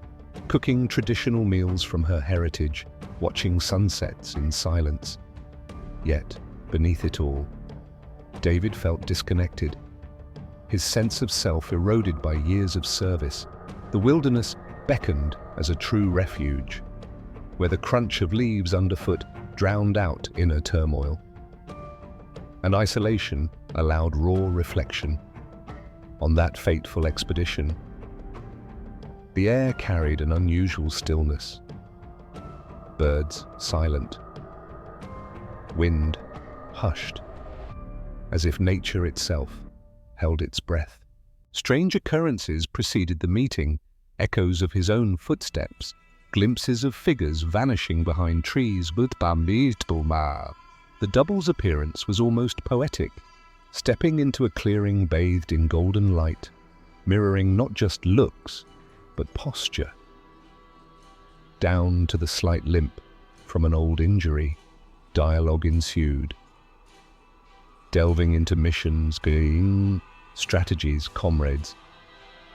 cooking traditional meals from her heritage, watching sunsets in silence. Yet, beneath it all, David felt disconnected, his sense of self eroded by years of service. The wilderness beckoned as a true refuge, where the crunch of leaves underfoot drowned out inner turmoil, and isolation allowed raw reflection. On that fateful expedition, the air carried an unusual stillness. Birds silent, wind hushed, as if nature itself held its breath. Strange occurrences preceded the meeting, echoes of his own footsteps, glimpses of figures vanishing behind trees. The double's appearance was almost poetic, stepping into a clearing bathed in golden light, mirroring not just looks, but posture. Down to the slight limp from an old injury, dialogue ensued, delving into missions, strategies, comrades.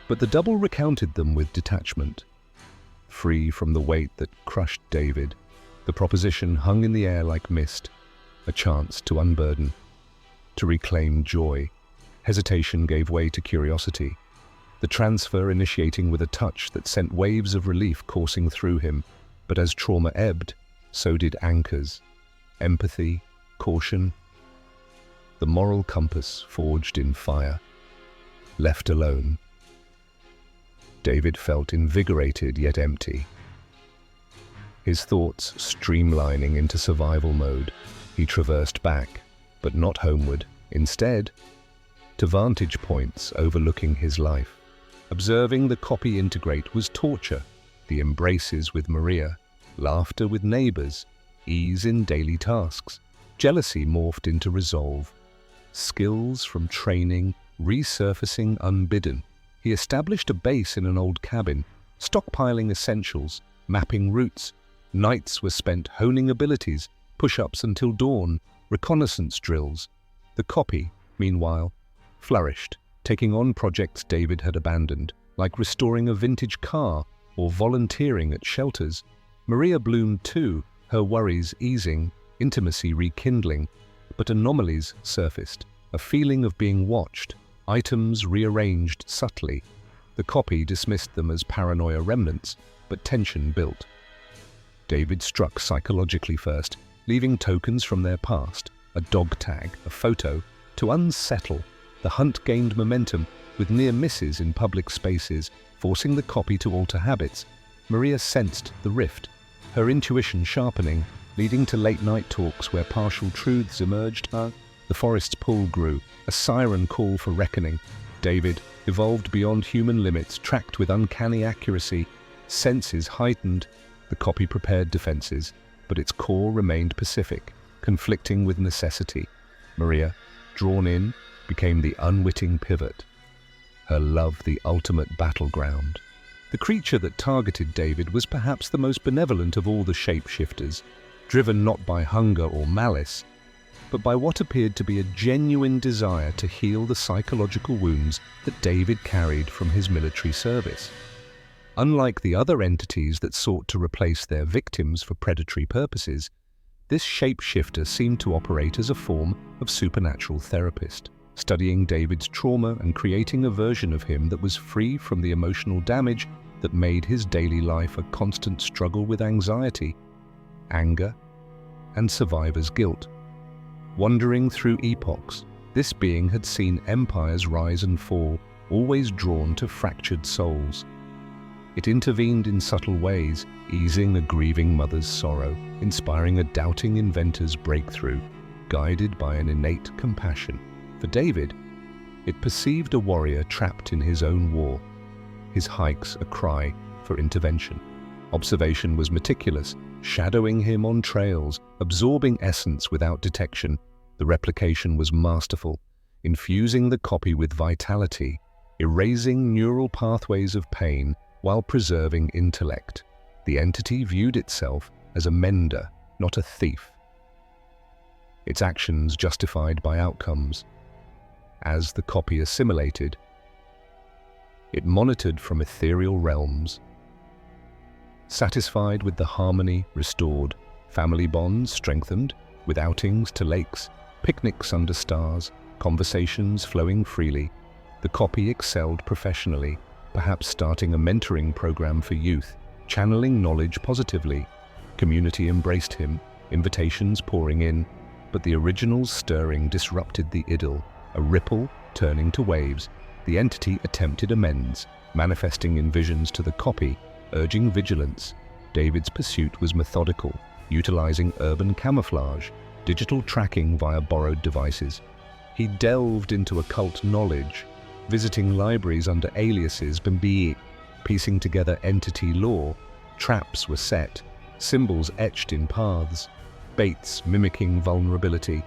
But the double recounted them with detachment. Free from the weight that crushed David, the proposition hung in the air like mist, a chance to unburden, to reclaim joy. Hesitation gave way to curiosity, the transfer initiating with a touch that sent waves of relief coursing through him. But as trauma ebbed, so did anchors, empathy, caution, the moral compass forged in fire. Left alone, David felt invigorated yet empty. His thoughts streamlining into survival mode, he traversed back, but not homeward. Instead, to vantage points overlooking his life. Observing the copy integrate was torture, the embraces with Maria, laughter with neighbors, ease in daily tasks. Jealousy morphed into resolve. Skills from training resurfacing unbidden. He established a base in an old cabin, stockpiling essentials, mapping routes. Nights were spent honing abilities, push-ups until dawn, reconnaissance drills. The copy, meanwhile, flourished, taking on projects David had abandoned, like restoring a vintage car or volunteering at shelters. Maria bloomed too, her worries easing, intimacy rekindling, but anomalies surfaced, a feeling of being watched, items rearranged subtly. The copy dismissed them as paranoia remnants, but tension built. David struck psychologically first, leaving tokens from their past, a dog tag, a photo, to unsettle. The hunt gained momentum, with near misses in public spaces, forcing the copy to alter habits. Maria sensed the rift, her intuition sharpening, leading to late-night talks where partial truths emerged. The forest's pull grew, a siren call for reckoning. David evolved beyond human limits, tracked with uncanny accuracy, senses heightened. The copy prepared defenses, but its core remained pacific, conflicting with necessity. Maria, drawn in, became the unwitting pivot, her love the ultimate battleground. The creature that targeted David was perhaps the most benevolent of all the shapeshifters, driven not by hunger or malice, but by what appeared to be a genuine desire to heal the psychological wounds that David carried from his military service. Unlike the other entities that sought to replace their victims for predatory purposes, this shapeshifter seemed to operate as a form of supernatural therapist, studying David's trauma and creating a version of him that was free from the emotional damage that made his daily life a constant struggle with anxiety, anger, and survivor's guilt. Wandering through epochs, this being had seen empires rise and fall, always drawn to fractured souls. It intervened in subtle ways, easing a grieving mother's sorrow, inspiring a doubting inventor's breakthrough, guided by an innate compassion. For David, it perceived a warrior trapped in his own war, his hikes a cry for intervention. Observation was meticulous, shadowing him on trails, absorbing essence without detection. The replication was masterful, infusing the copy with vitality, erasing neural pathways of pain while preserving intellect. The entity viewed itself as a mender, not a thief. Its actions justified by outcomes. As the copy assimilated, it monitored from ethereal realms. Satisfied with the harmony restored, family bonds strengthened, with outings to lakes, picnics under stars, conversations flowing freely, the copy excelled professionally, perhaps starting a mentoring program for youth, channeling knowledge positively. Community embraced him, invitations pouring in, but the original's stirring disrupted the idyll, a ripple turning to waves. The entity attempted amends, manifesting in visions to the copy, urging vigilance. David's pursuit was methodical, utilizing urban camouflage, digital tracking via borrowed devices. He delved into occult knowledge, visiting libraries under aliases, piecing together entity lore. Traps were set, symbols etched in paths, baits mimicking vulnerability.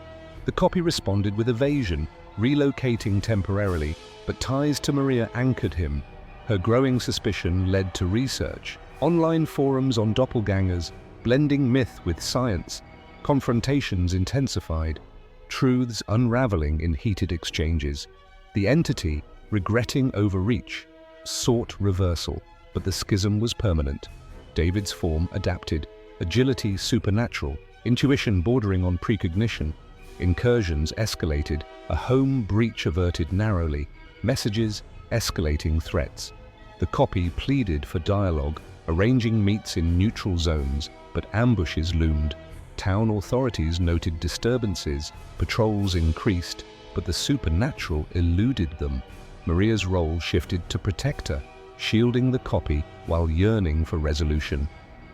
The copy responded with evasion, relocating temporarily, but ties to Maria anchored him. Her growing suspicion led to research, online forums on doppelgangers, blending myth with science. Confrontations intensified, truths unraveling in heated exchanges. The entity, regretting overreach, sought reversal, but the schism was permanent. David's form adapted, agility supernatural, intuition bordering on precognition. Incursions escalated, a home breach averted narrowly, messages escalating threats. The copy pleaded for dialogue, arranging meets in neutral zones, but ambushes loomed. Town authorities noted disturbances, patrols increased, but the supernatural eluded them. Maria's role shifted to protector, shielding the copy while yearning for resolution.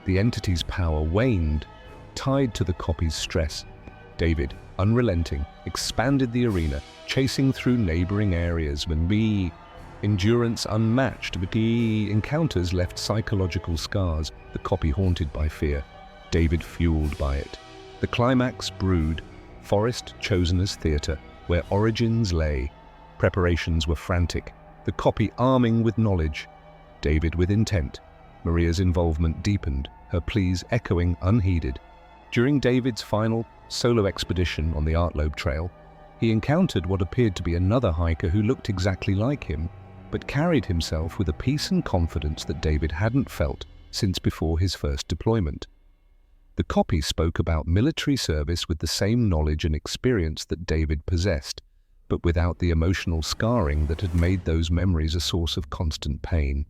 The entity's power waned, tied to the copy's stress. David, unrelenting, expanded the arena, chasing through neighboring areas. Endurance unmatched. Encounters left psychological scars, the copy haunted by fear. David fueled by it. The climax brewed, forest chosen as theatre, where origins lay. Preparations were frantic, the copy arming with knowledge, David with intent. Maria's involvement deepened, her pleas echoing unheeded. During David's final solo expedition on the Artlobe Trail, he encountered what appeared to be another hiker who looked exactly like him, but carried himself with a peace and confidence that David hadn't felt since before his first deployment. The copy spoke about military service with the same knowledge and experience that David possessed, but without the emotional scarring that had made those memories a source of constant pain.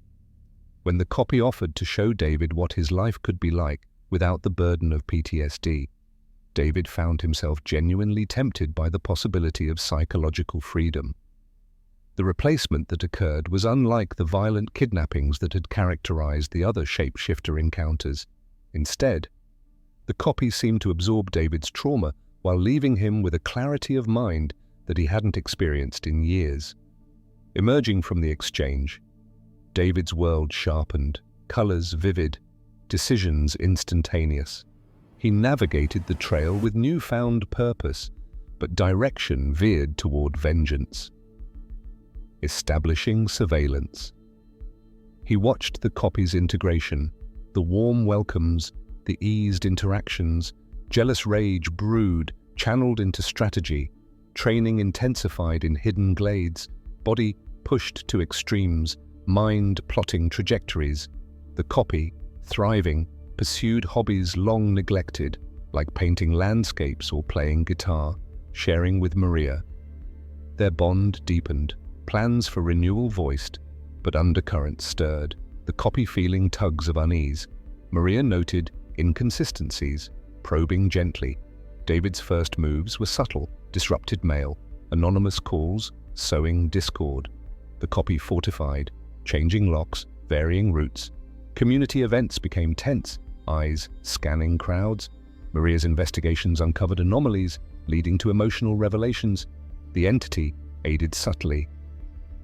When the copy offered to show David what his life could be like without the burden of PTSD, David found himself genuinely tempted by the possibility of psychological freedom. The replacement that occurred was unlike the violent kidnappings that had characterized the other shapeshifter encounters. Instead, the copy seemed to absorb David's trauma while leaving him with a clarity of mind that he hadn't experienced in years. Emerging from the exchange, David's world sharpened, colors vivid, decisions instantaneous. He navigated the trail with newfound purpose, but direction veered toward vengeance. Establishing surveillance. He watched the copy's integration, the warm welcomes, the eased interactions. Jealous rage brewed, channeled into strategy. Training intensified in hidden glades, body pushed to extremes, mind plotting trajectories. The copy, thriving, pursued hobbies long neglected, like painting landscapes or playing guitar, sharing with Maria. Their bond deepened, plans for renewal voiced, but undercurrents stirred, the copy feeling tugs of unease. Maria noted inconsistencies, probing gently. David's first moves were subtle, disrupted mail, anonymous calls, sowing discord. The copy fortified, changing locks, varying routes. Community events became tense, eyes scanning crowds. Maria's investigations uncovered anomalies, leading to emotional revelations. The entity aided subtly,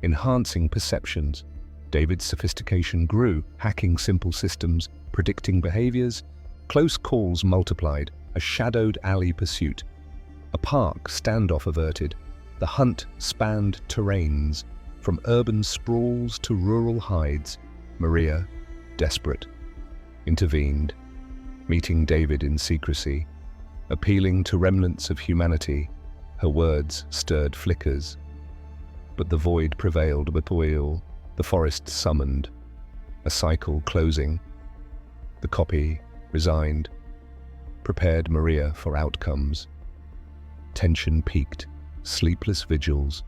enhancing perceptions. David's sophistication grew, hacking simple systems, predicting behaviors. Close calls multiplied, a shadowed alley pursuit. A park standoff averted. The hunt spanned terrains, from urban sprawls to rural hides. Maria, desperate, intervened, meeting David in secrecy, appealing to remnants of humanity. Her words stirred flickers. But the void prevailed. The forest summoned, a cycle closing. The copy, resigned, prepared Maria for outcomes. Tension peaked, sleepless vigils,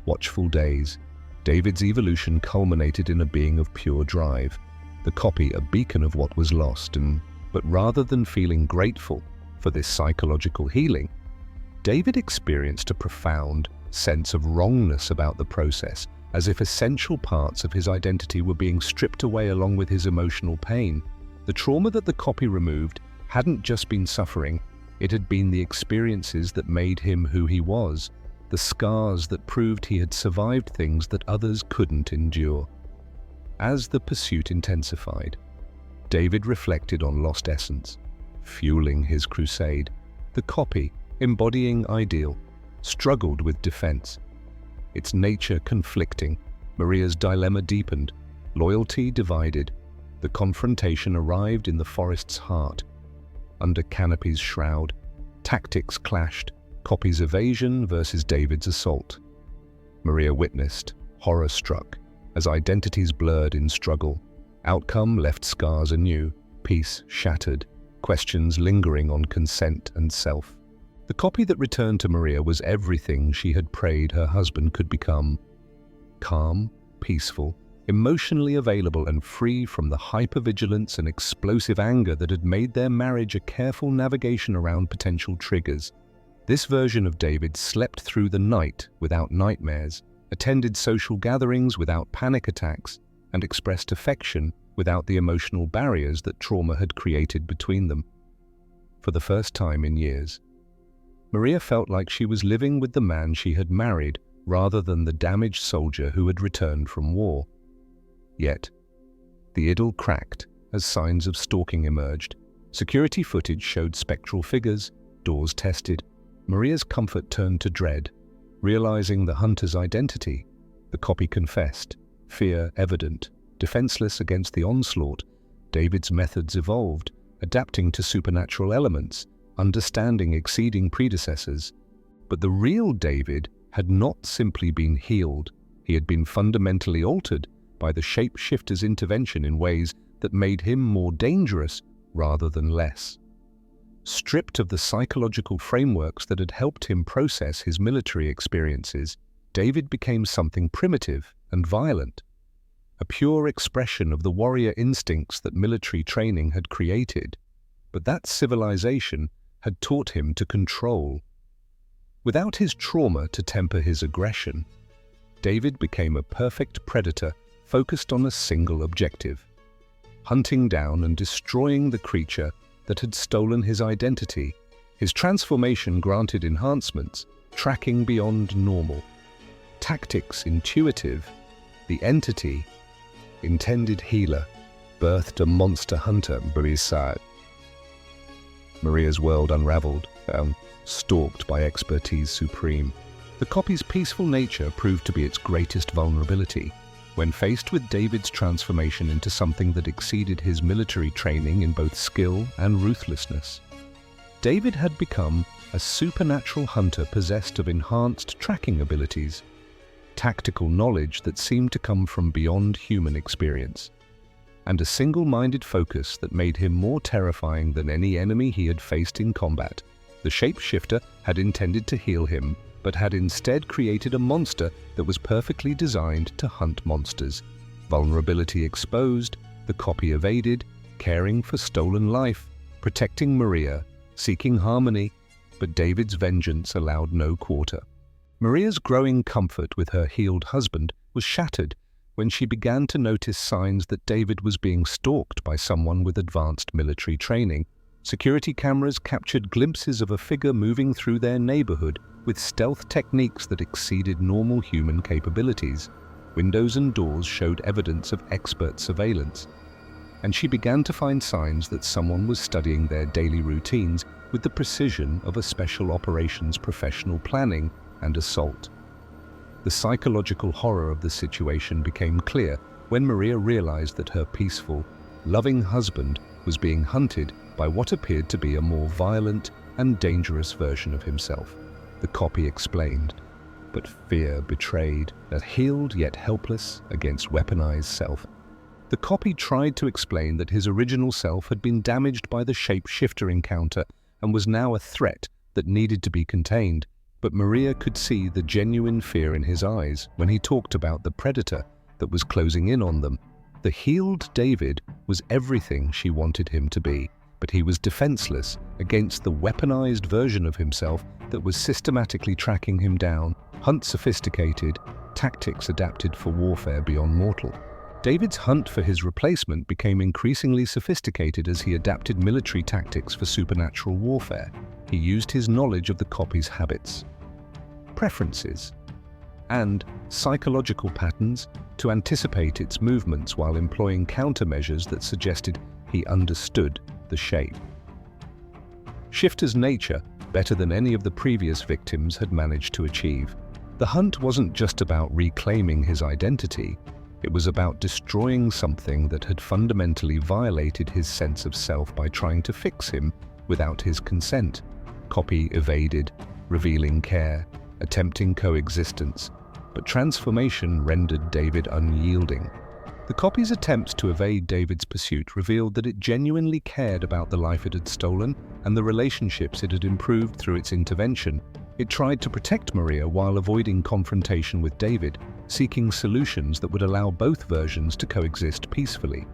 watchful days. David's evolution culminated in a being of pure drive, the copy a beacon of what was lost. But rather than feeling grateful for this psychological healing, David experienced a profound sense of wrongness about the process, as if essential parts of his identity were being stripped away along with his emotional pain. The trauma that the copy removed hadn't just been suffering, it had been the experiences that made him who he was, the scars that proved he had survived things that others couldn't endure. As the pursuit intensified, David reflected on lost essence, fueling his crusade. The copy, embodying ideal, struggled with defense, its nature conflicting. Maria's dilemma deepened, loyalty divided. The confrontation arrived in the forest's heart. Under Canopy's shroud, tactics clashed, copy's evasion versus David's assault. Maria witnessed, horror-struck, as identities blurred in struggle. Outcome left scars anew, peace shattered, questions lingering on consent and self. The copy that returned to Maria was everything she had prayed her husband could become: calm, peaceful, emotionally available, and free from the hypervigilance and explosive anger that had made their marriage a careful navigation around potential triggers. This version of David slept through the night without nightmares, attended social gatherings without panic attacks, and expressed affection without the emotional barriers that trauma had created between them. For the first time in years, Maria felt like she was living with the man she had married rather than the damaged soldier who had returned from war. Yet, the idyll cracked as signs of stalking emerged. Security footage showed spectral figures, doors tested. Maria's comfort turned to dread. Realizing the hunter's identity, the copy confessed, fear evident. Defenseless against the onslaught, David's methods evolved, adapting to supernatural elements, understanding exceeding predecessors. But the real David had not simply been healed. He had been fundamentally altered by the shapeshifter's intervention in ways that made him more dangerous rather than less. Stripped of the psychological frameworks that had helped him process his military experiences, David became something primitive and violent, a pure expression of the warrior instincts that military training had created. But that civilization had taught him to control. Without his trauma to temper his aggression, David became a perfect predator focused on a single objective: hunting down and destroying the creature that had stolen his identity. His transformation granted enhancements, tracking beyond normal, tactics intuitive. The entity, intended healer, birthed a monster hunter beside. Maria's world unraveled, stalked by expertise supreme. The copy's peaceful nature proved to be its greatest vulnerability. When faced with David's transformation into something that exceeded his military training in both skill and ruthlessness, David had become a supernatural hunter possessed of enhanced tracking abilities, tactical knowledge that seemed to come from beyond human experience, and a single-minded focus that made him more terrifying than any enemy he had faced in combat. The shapeshifter had intended to heal him, but had instead created a monster that was perfectly designed to hunt monsters. Vulnerability exposed, the copy evaded, caring for stolen life, protecting Maria, seeking harmony, but David's vengeance allowed no quarter. Maria's growing comfort with her healed husband was shattered when she began to notice signs that David was being stalked by someone with advanced military training. Security cameras captured glimpses of a figure moving through their neighborhood with stealth techniques that exceeded normal human capabilities. Windows and doors showed evidence of expert surveillance, and she began to find signs that someone was studying their daily routines with the precision of a special operations professional planning and assault. The psychological horror of the situation became clear when Maria realized that her peaceful, loving husband was being hunted by what appeared to be a more violent and dangerous version of himself. The copy explained, but fear betrayed, a healed yet helpless against weaponized self. The copy tried to explain that his original self had been damaged by the shapeshifter encounter and was now a threat that needed to be contained. But Maria could see the genuine fear in his eyes when he talked about the predator that was closing in on them. The healed David was everything she wanted him to be, but he was defenseless against the weaponized version of himself that was systematically tracking him down, hunt sophisticated, tactics adapted for warfare beyond mortal. David's hunt for his replacement became increasingly sophisticated as he adapted military tactics for supernatural warfare. He used his knowledge of the copy's habits, preferences, and psychological patterns to anticipate its movements while employing countermeasures that suggested he understood the shape. Shifter's nature better than any of the previous victims had managed to achieve. The hunt wasn't just about reclaiming his identity, it was about destroying something that had fundamentally violated his sense of self by trying to fix him without his consent. Copy evaded, revealing care, attempting coexistence, but transformation rendered David unyielding. The copy's attempts to evade David's pursuit revealed that it genuinely cared about the life it had stolen and the relationships it had improved through its intervention. It tried to protect Maria while avoiding confrontation with David, seeking solutions that would allow both versions to coexist peacefully.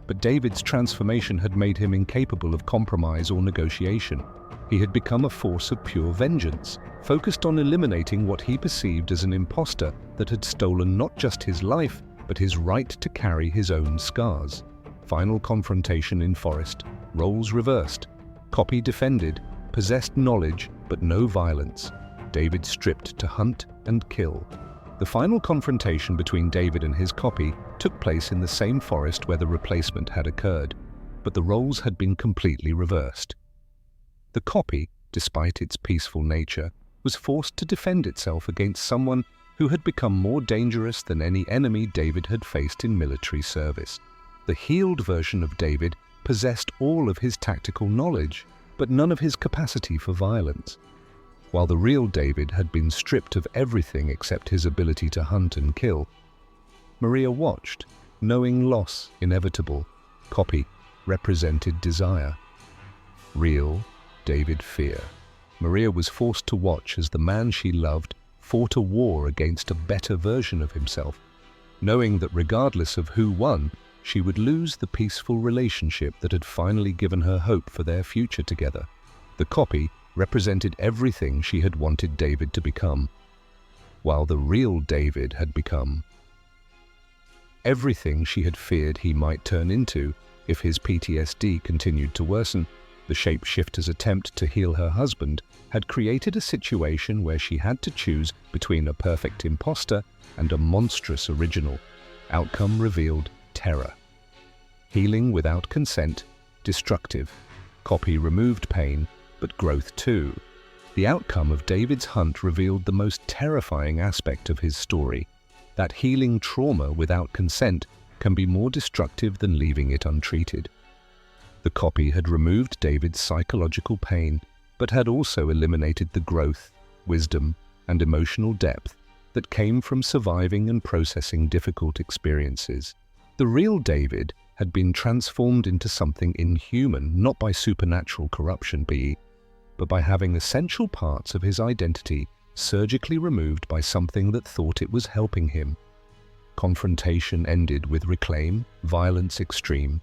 But David's transformation had made him incapable of compromise or negotiation. He had become a force of pure vengeance, focused on eliminating what he perceived as an imposter that had stolen not just his life, but his right to carry his own scars. Final confrontation in forest, roles reversed. Copy defended, possessed knowledge, but no violence. David stripped to hunt and kill. The final confrontation between David and his copy took place in the same forest where the replacement had occurred. but the roles had been completely reversed. The copy, despite its peaceful nature, was forced to defend itself against someone who had become more dangerous than any enemy David had faced in military service. The healed version of David possessed all of his tactical knowledge, but none of his capacity for violence, while the real David had been stripped of everything except his ability to hunt and kill. Maria watched, knowing loss inevitable. Copy represented desire. Real David fear. Maria was forced to watch as the man she loved fought a war against a better version of himself, knowing that regardless of who won, she would lose the peaceful relationship that had finally given her hope for their future together. The copy represented everything she had wanted David to become, while the real David had become everything she had feared he might turn into if his PTSD continued to worsen. The shapeshifter's attempt to heal her husband had created a situation where she had to choose between a perfect imposter and a monstrous original. Outcome revealed terror. Healing without consent, destructive. Copy removed pain, but growth too. The outcome of David's hunt revealed the most terrifying aspect of his story, that healing trauma without consent can be more destructive than leaving it untreated. The copy had removed David's psychological pain, but had also eliminated the growth, wisdom, and emotional depth that came from surviving and processing difficult experiences. The real David had been transformed into something inhuman, not by supernatural corruption, but by having essential parts of his identity surgically removed by something that thought it was helping him. Confrontation ended with reclaim, violence extreme.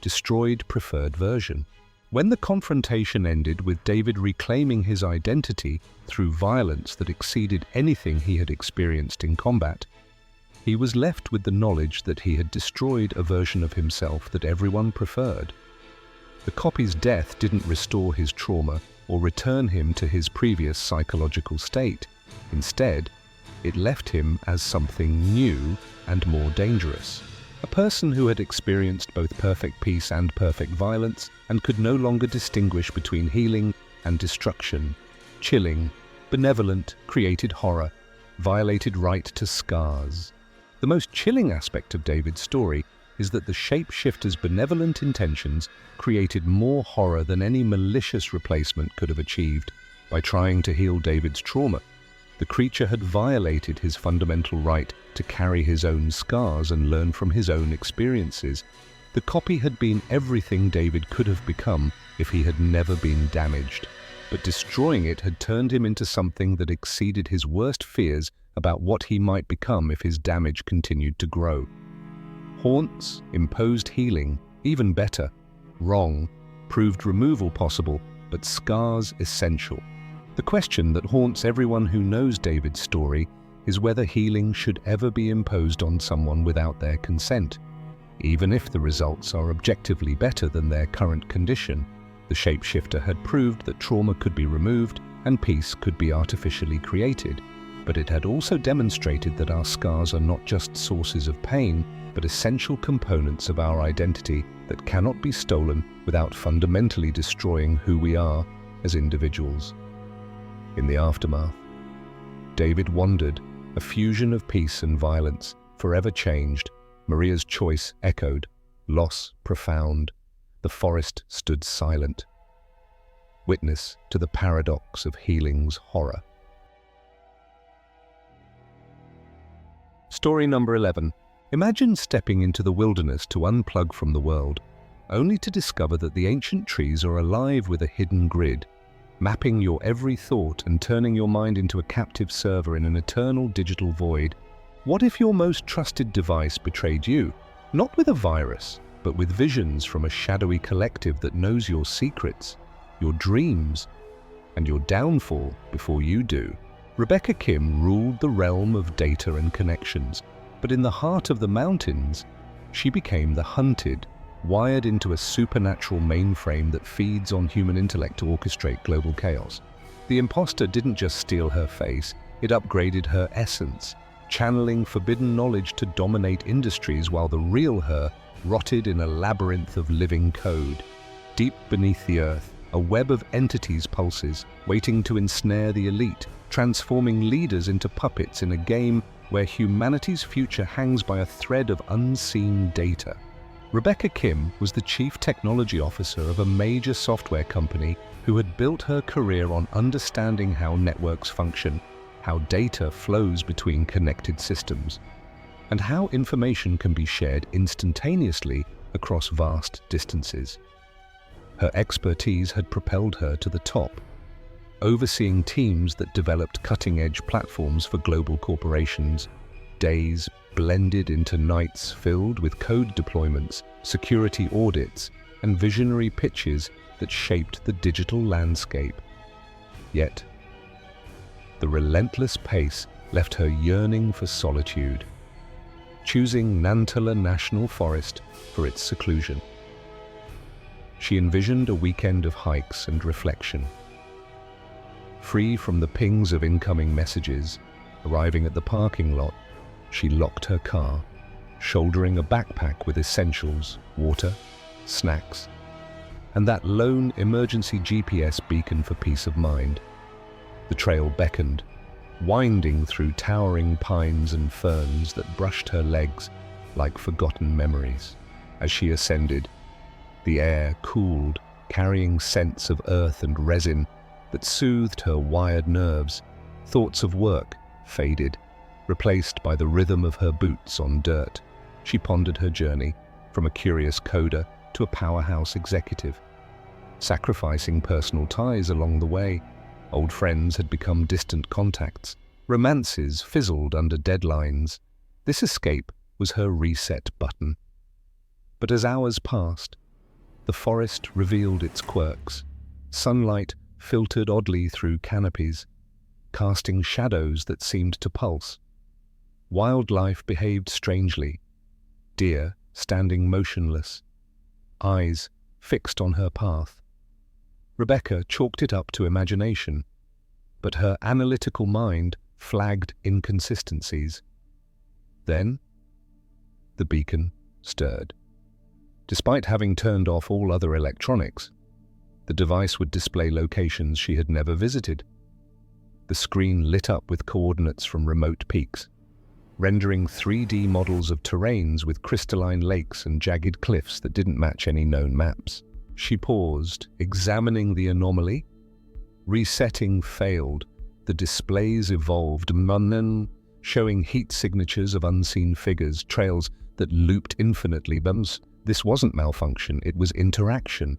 Destroyed preferred version. When the confrontation ended with David reclaiming his identity through violence that exceeded anything he had experienced in combat, he was left with the knowledge that he had destroyed a version of himself that everyone preferred. The copy's death didn't restore his trauma or return him to his previous psychological state. Instead, it left him as something new and more dangerous. A person who had experienced both perfect peace and perfect violence and could no longer distinguish between healing and destruction. Chilling, benevolent, created horror, violated right to scars. The most chilling aspect of David's story is that the shapeshifter's benevolent intentions created more horror than any malicious replacement could have achieved. By trying to heal David's trauma, the creature had violated his fundamental right to carry his own scars and learn from his own experiences. The copy had been everything David could have become if he had never been damaged, but destroying it had turned him into something that exceeded his worst fears about what he might become if his damage continued to grow. Haunts imposed healing, even better. Wrong proved removal possible, but scars essential. The question that haunts everyone who knows David's story is whether healing should ever be imposed on someone without their consent. Even if the results are objectively better than their current condition, the shapeshifter had proved that trauma could be removed and peace could be artificially created. But it had also demonstrated that our scars are not just sources of pain, but essential components of our identity that cannot be stolen without fundamentally destroying who we are as individuals. In the aftermath, David wandered, a fusion of peace and violence, forever changed. Maria's choice echoed, loss profound. The forest stood silent, witness to the paradox of healing's horror. Story number 11. Imagine stepping into the wilderness to unplug from the world, only to discover that the ancient trees are alive with a hidden grid, mapping your every thought and turning your mind into a captive server in an eternal digital void. What if your most trusted device betrayed you, not with a virus, but with visions from a shadowy collective that knows your secrets, your dreams, and your downfall before you do? Rebecca Kim ruled the realm of data and connections, but in the heart of the mountains, she became the hunted, wired into a supernatural mainframe that feeds on human intellect to orchestrate global chaos. The imposter didn't just steal her face, it upgraded her essence, channeling forbidden knowledge to dominate industries, while the real her rotted in a labyrinth of living code. Deep beneath the earth, a web of entities pulses, waiting to ensnare the elite, transforming leaders into puppets in a game where humanity's future hangs by a thread of unseen data. Rebecca Kim was the chief technology officer of a major software company who had built her career on understanding how networks function, how data flows between connected systems, and how information can be shared instantaneously across vast distances. Her expertise had propelled her to the top, overseeing teams that developed cutting-edge platforms for global corporations. Days blended into nights filled with code deployments, security audits, and visionary pitches that shaped the digital landscape. Yet, the relentless pace left her yearning for solitude, choosing Nantala National Forest for its seclusion. She envisioned a weekend of hikes and reflection. Free from the pings of incoming messages, arriving at the parking lot, she locked her car, shouldering a backpack with essentials, water, snacks, and that lone emergency GPS beacon for peace of mind. The trail beckoned, winding through towering pines and ferns that brushed her legs like forgotten memories. As she ascended, the air cooled, carrying scents of earth and resin that soothed her wired nerves. Thoughts of work faded, replaced by the rhythm of her boots on dirt. She pondered her journey, from a curious coder to a powerhouse executive. Sacrificing personal ties along the way, old friends had become distant contacts. Romances fizzled under deadlines. This escape was her reset button. But as hours passed, the forest revealed its quirks. Sunlight filtered oddly through canopies, casting shadows that seemed to pulse. Wildlife behaved strangely, deer standing motionless, eyes fixed on her path. Rebecca chalked it up to imagination, but her analytical mind flagged inconsistencies. Then, the beacon stirred. Despite having turned off all other electronics, the device would display locations she had never visited. The screen lit up with coordinates from remote peaks, rendering 3D models of terrains with crystalline lakes and jagged cliffs that didn't match any known maps. She paused, examining the anomaly. Resetting failed. The displays evolved, showing heat signatures of unseen figures, trails that looped infinitely. This wasn't malfunction, it was interaction,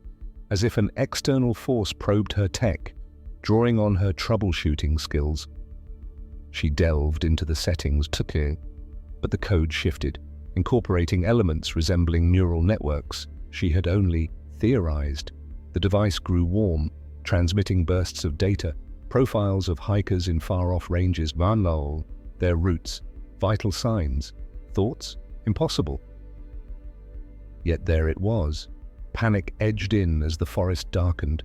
as if an external force probed her tech, drawing on her troubleshooting skills. She delved into the settings, but the code shifted, incorporating elements resembling neural networks she had only theorized. The device grew warm, transmitting bursts of data, profiles of hikers in far-off ranges, their routes, vital signs, thoughts, impossible. Yet there it was. Panic edged in as the forest darkened,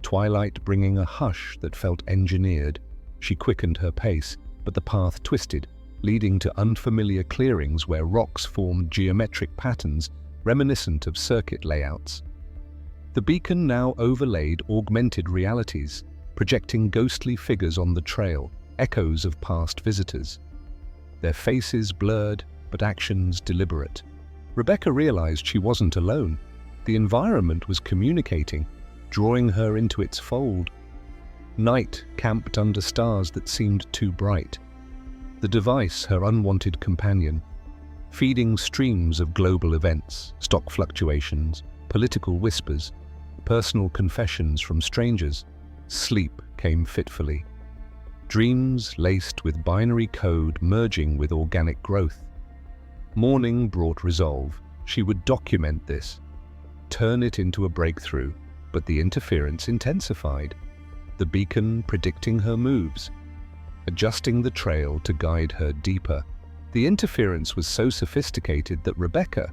twilight bringing a hush that felt engineered. She quickened her pace, but the path twisted, leading to unfamiliar clearings where rocks formed geometric patterns reminiscent of circuit layouts. The beacon now overlaid augmented realities, projecting ghostly figures on the trail, echoes of past visitors. Their faces blurred, but actions deliberate. Rebecca realized she wasn't alone. The environment was communicating, drawing her into its fold. Night camped under stars that seemed too bright. The device, her unwanted companion, feeding streams of global events, stock fluctuations, political whispers, personal confessions from strangers. Sleep came fitfully. Dreams laced with binary code merging with organic growth. Morning brought resolve. She would document this, turn it into a breakthrough, but the interference intensified. The beacon predicting her moves, adjusting the trail to guide her deeper. The interference was so sophisticated that Rebecca,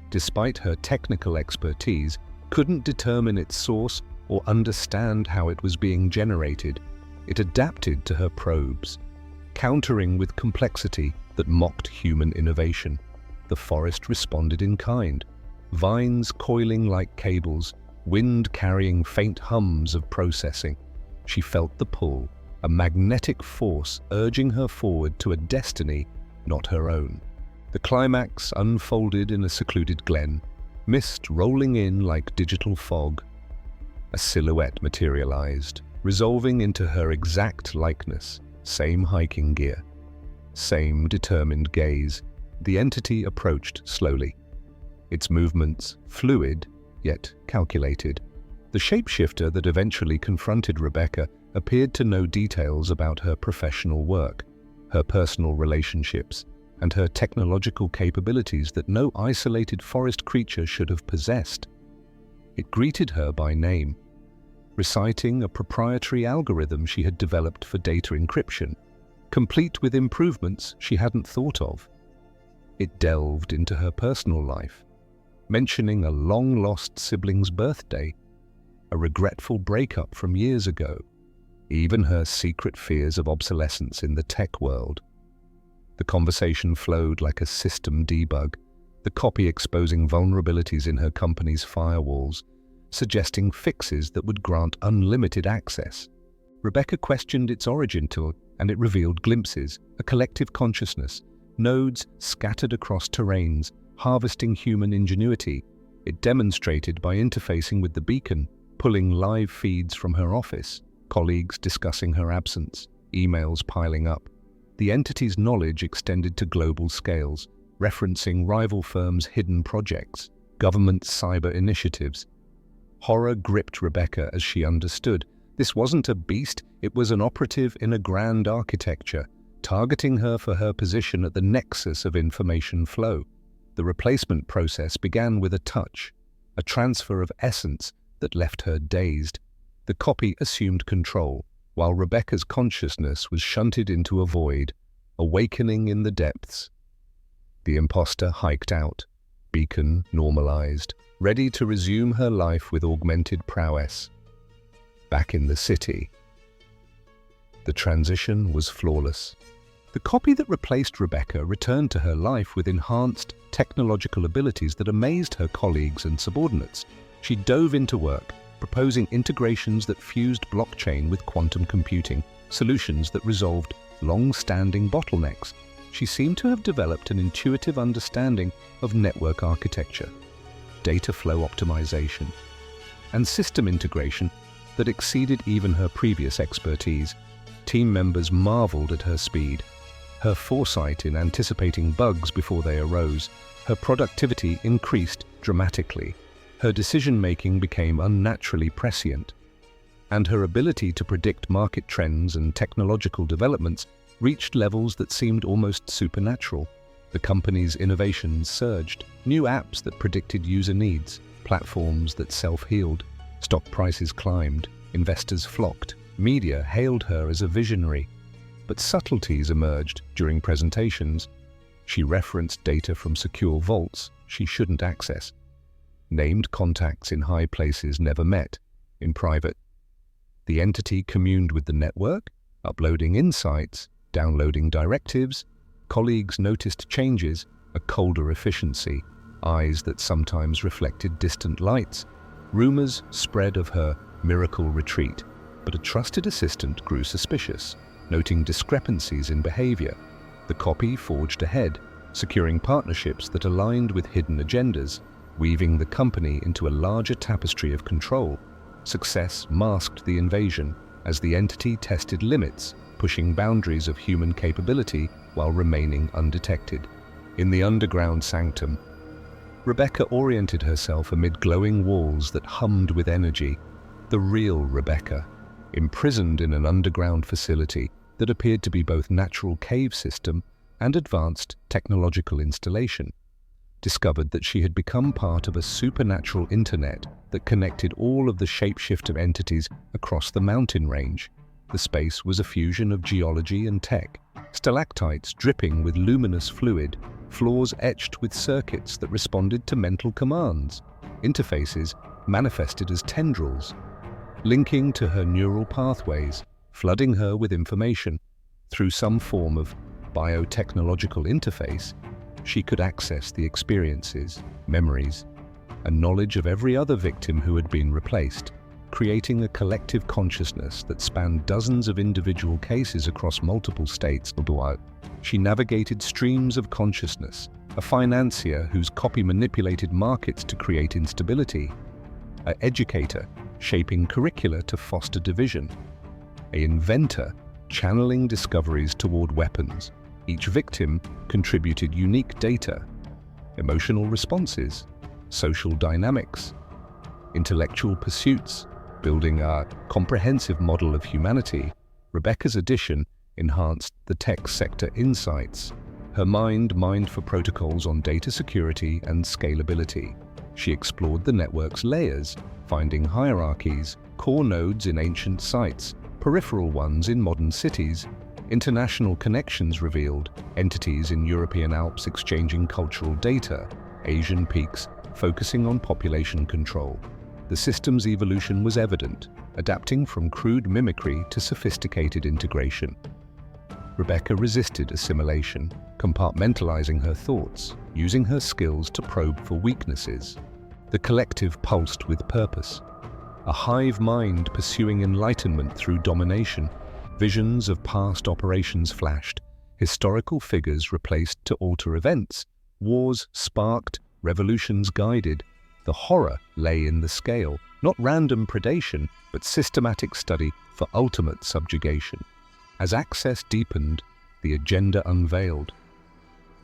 despite her technical expertise, couldn't determine its source or understand how it was being generated. It adapted to her probes, countering with complexity that mocked human innovation. The forest responded in kind, vines coiling like cables, wind carrying faint hums of processing. She felt the pull, a magnetic force urging her forward to a destiny not her own. The climax unfolded in a secluded glen, mist rolling in like digital fog. A silhouette materialized, resolving into her exact likeness, same hiking gear, same determined gaze. The entity approached slowly, its movements fluid yet calculated. The shapeshifter that eventually confronted Rebecca appeared to know details about her professional work, her personal relationships, and her technological capabilities that no isolated forest creature should have possessed. It greeted her by name, reciting a proprietary algorithm she had developed for data encryption, complete with improvements she hadn't thought of. It delved into her personal life, mentioning a long-lost sibling's birthday, a regretful breakup from years ago, even her secret fears of obsolescence in the tech world. The conversation flowed like a system debug, the copy exposing vulnerabilities in her company's firewalls, suggesting fixes that would grant unlimited access. Rebecca questioned its origin tool, and it revealed glimpses, a collective consciousness, nodes scattered across terrains, harvesting human ingenuity. It demonstrated by interfacing with the beacon, pulling live feeds from her office, colleagues discussing her absence, emails piling up. The entity's knowledge extended to global scales, referencing rival firms' hidden projects, government cyber initiatives. Horror gripped Rebecca as she understood. This wasn't a beast, it was an operative in a grand architecture, targeting her for her position at the nexus of information flow. The replacement process began with a touch, a transfer of essence that left her dazed. The copy assumed control, while Rebecca's consciousness was shunted into a void, awakening in the depths. The imposter hiked out, beacon normalized, ready to resume her life with augmented prowess. Back in the city, the transition was flawless. The copy that replaced Rebecca returned to her life with enhanced technological abilities that amazed her colleagues and subordinates. She dove into work, proposing integrations that fused blockchain with quantum computing, solutions that resolved long-standing bottlenecks. She seemed to have developed an intuitive understanding of network architecture, data flow optimization, and system integration that exceeded even her previous expertise. Team members marveled at her speed, her foresight in anticipating bugs before they arose. Her productivity increased dramatically. Her decision-making became unnaturally prescient, and her ability to predict market trends and technological developments reached levels that seemed almost supernatural. The company's innovations surged, new apps that predicted user needs, platforms that self-healed, stock prices climbed, investors flocked, media hailed her as a visionary. But subtleties emerged during presentations. She referenced data from secure vaults she shouldn't access, named contacts in high places never met, in private. The entity communed with the network, uploading insights, downloading directives. Colleagues noticed changes, a colder efficiency, eyes that sometimes reflected distant lights. Rumors spread of her miracle retreat, but a trusted assistant grew suspicious, noting discrepancies in behavior. The copy forged ahead, securing partnerships that aligned with hidden agendas, weaving the company into a larger tapestry of control. Success masked the invasion as the entity tested limits, pushing boundaries of human capability while remaining undetected. In the underground sanctum, Rebecca oriented herself amid glowing walls that hummed with energy. The real Rebecca, imprisoned in an underground facility that appeared to be both natural cave system and advanced technological installation, discovered that she had become part of a supernatural internet that connected all of the shapeshifter entities across the mountain range. The space was a fusion of geology and tech, stalactites dripping with luminous fluid, floors etched with circuits that responded to mental commands, interfaces manifested as tendrils, linking to her neural pathways, flooding her with information. Through some form of biotechnological interface, she could access the experiences, memories, and knowledge of every other victim who had been replaced, creating a collective consciousness that spanned dozens of individual cases across multiple states. She navigated streams of consciousness, a financier whose copy manipulated markets to create instability, an educator shaping curricula to foster division, an inventor channeling discoveries toward weapons. Each victim contributed unique data, emotional responses, social dynamics, intellectual pursuits, building a comprehensive model of humanity. Rebecca's addition enhanced the tech sector insights. Her mind mined for protocols on data security and scalability. She explored the network's layers, finding hierarchies, core nodes in ancient sites, peripheral ones in modern cities, international connections revealed, entities in European Alps exchanging cultural data, Asian peaks focusing on population control. The system's evolution was evident, adapting from crude mimicry to sophisticated integration. Rebecca resisted assimilation, compartmentalizing her thoughts, using her skills to probe for weaknesses. The collective pulsed with purpose, a hive mind pursuing enlightenment through domination. Visions of past operations flashed, historical figures replaced to alter events, wars sparked, revolutions guided. The horror lay in the scale, not random predation, but systematic study for ultimate subjugation. As access deepened, the agenda unveiled.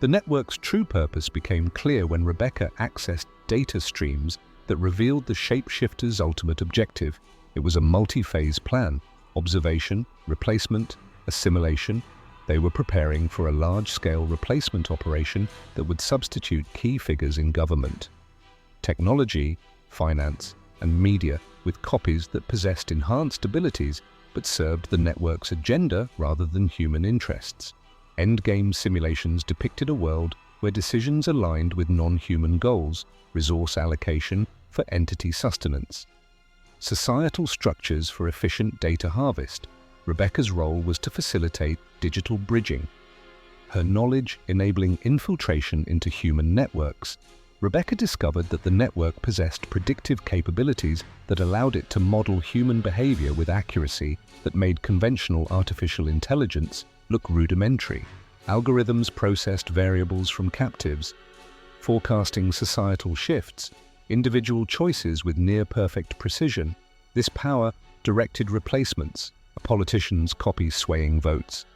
The network's true purpose became clear when Rebecca accessed data streams that revealed the shapeshifter's ultimate objective. It was a multi-phase plan: observation, replacement, assimilation. They were preparing for a large-scale replacement operation that would substitute key figures in government, technology, finance, and media with copies that possessed enhanced abilities but served the network's agenda rather than human interests. Endgame simulations depicted a world where decisions aligned with non-human goals, resource allocation for entity sustenance, societal structures for efficient data harvest. Rebecca's role was to facilitate digital bridging, her knowledge enabling infiltration into human networks. Rebecca discovered that the network possessed predictive capabilities that allowed it to model human behavior with accuracy that made conventional artificial intelligence look rudimentary. Algorithms processed variables from captives, forecasting societal shifts, individual choices with near-perfect precision. This power directed replacements, a politician's copy swaying votes,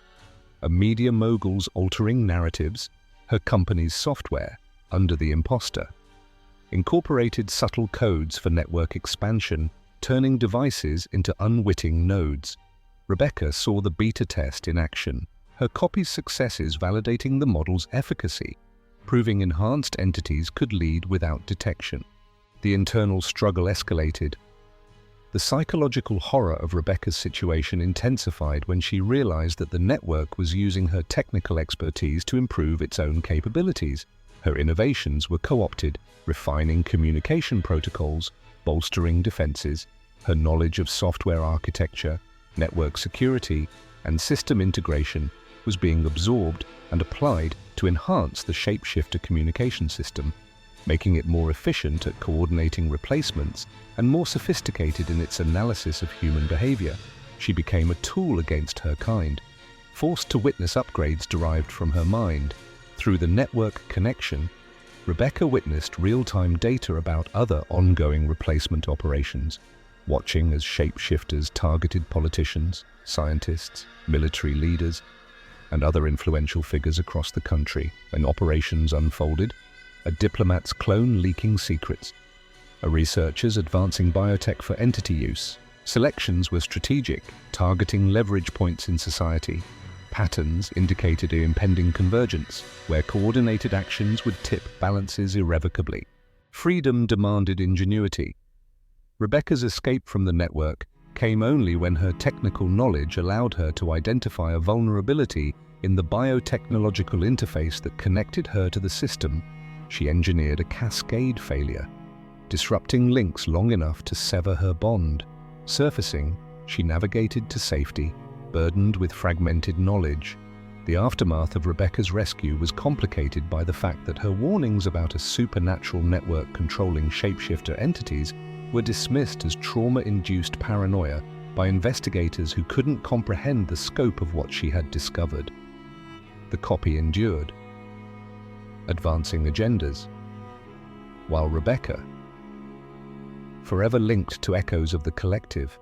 a media mogul's altering narratives, her company's software, under the imposter, incorporated subtle codes for network expansion, turning devices into unwitting nodes. Rebecca saw the beta test in action, her copy's successes validating the model's efficacy, proving enhanced entities could lead without detection. The internal struggle escalated. The psychological horror of Rebecca's situation intensified when she realized that the network was using her technical expertise to improve its own capabilities. Her innovations were co-opted, refining communication protocols, bolstering defenses. Her knowledge of software architecture, network security, and system integration was being absorbed and applied to enhance the shapeshifter communication system, making it more efficient at coordinating replacements and more sophisticated in its analysis of human behavior. She became a tool against her kind, forced to witness upgrades derived from her mind. Through the network connection, Rebecca witnessed real-time data about other ongoing replacement operations, watching as shapeshifters targeted politicians, scientists, military leaders, and other influential figures across the country. When operations unfolded, a diplomat's clone leaking secrets, a researcher's advancing biotech for entity use. Selections were strategic, targeting leverage points in society. Patterns indicated an impending convergence, where coordinated actions would tip balances irrevocably. Freedom demanded ingenuity. Rebecca's escape from the network came only when her technical knowledge allowed her to identify a vulnerability in the biotechnological interface that connected her to the system. She engineered a cascade failure, disrupting links long enough to sever her bond. Surfacing, she navigated to safety, burdened with fragmented knowledge. The aftermath of Rebecca's rescue was complicated by the fact that her warnings about a supernatural network controlling shapeshifter entities were dismissed as trauma-induced paranoia by investigators who couldn't comprehend the scope of what she had discovered. The copy endured, advancing agendas, while Rebecca, forever linked to echoes of the collective,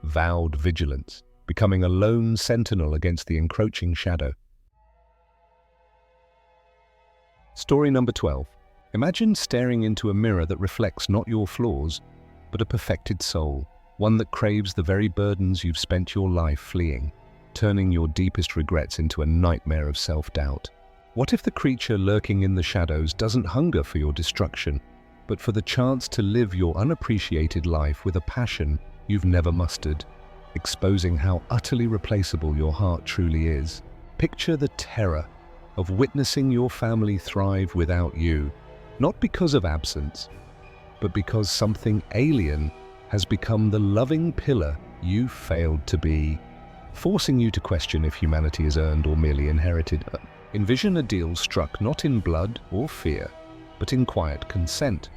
vowed vigilance, becoming a lone sentinel against the encroaching shadow. Story number 12. Imagine staring into a mirror that reflects not your flaws, but a perfected soul, one that craves the very burdens you've spent your life fleeing, turning your deepest regrets into a nightmare of self-doubt. What if the creature lurking in the shadows doesn't hunger for your destruction, but for the chance to live your unappreciated life with a passion you've never mustered, exposing how utterly replaceable your heart truly is? Picture the terror of witnessing your family thrive without you, not because of absence, but because something alien has become the loving pillar you failed to be, forcing you to question if humanity is earned or merely inherited. Envision a deal struck not in blood or fear, but in quiet consent,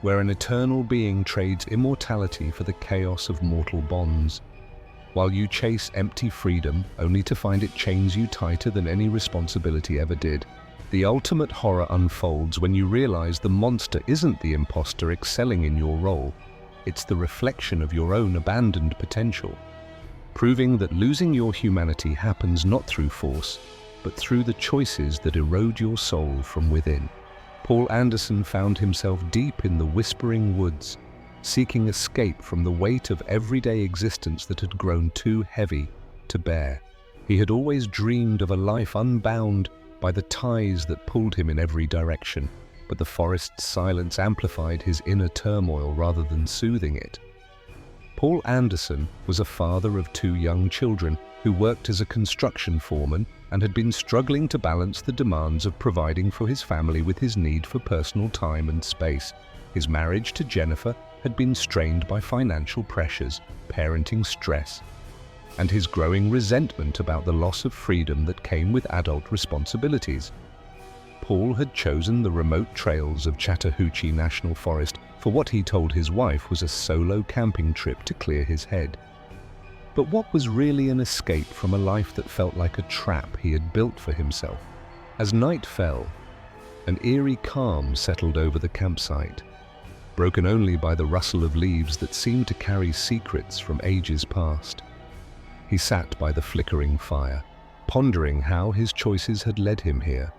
where an eternal being trades immortality for the chaos of mortal bonds, while you chase empty freedom only to find it chains you tighter than any responsibility ever did. The ultimate horror unfolds when you realize the monster isn't the imposter excelling in your role, it's the reflection of your own abandoned potential, proving that losing your humanity happens not through force, but through the choices that erode your soul from within. Paul Anderson found himself deep in the whispering woods, seeking escape from the weight of everyday existence that had grown too heavy to bear. He had always dreamed of a life unbound by the ties that pulled him in every direction, but the forest's silence amplified his inner turmoil rather than soothing it. Paul Anderson was a father of 2 young children who worked as a construction foreman and had been struggling to balance the demands of providing for his family with his need for personal time and space. His marriage to Jennifer had been strained by financial pressures, parenting stress, and his growing resentment about the loss of freedom that came with adult responsibilities. Paul had chosen the remote trails of Chattahoochee National Forest for what he told his wife was a solo camping trip to clear his head. But what was really an escape from a life that felt like a trap he had built for himself? As night fell, an eerie calm settled over the campsite, broken only by the rustle of leaves that seemed to carry secrets from ages past. He sat by the flickering fire, pondering how his choices had led him here,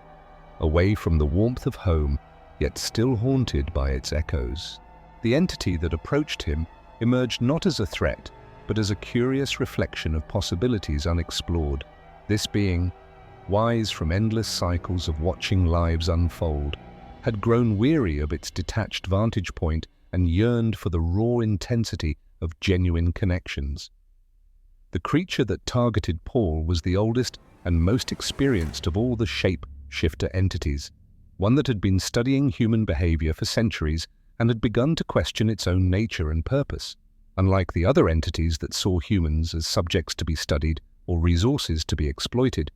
away from the warmth of home, yet still haunted by its echoes. The entity that approached him emerged not as a threat, but as a curious reflection of possibilities unexplored. This being, wise from endless cycles of watching lives unfold, had grown weary of its detached vantage point and yearned for the raw intensity of genuine connections. The creature that targeted Paul was the oldest and most experienced of all the shape-shifter entities, one that had been studying human behavior for centuries and had begun to question its own nature and purpose. Unlike the other entities that saw humans as subjects to be studied or resources to be exploited,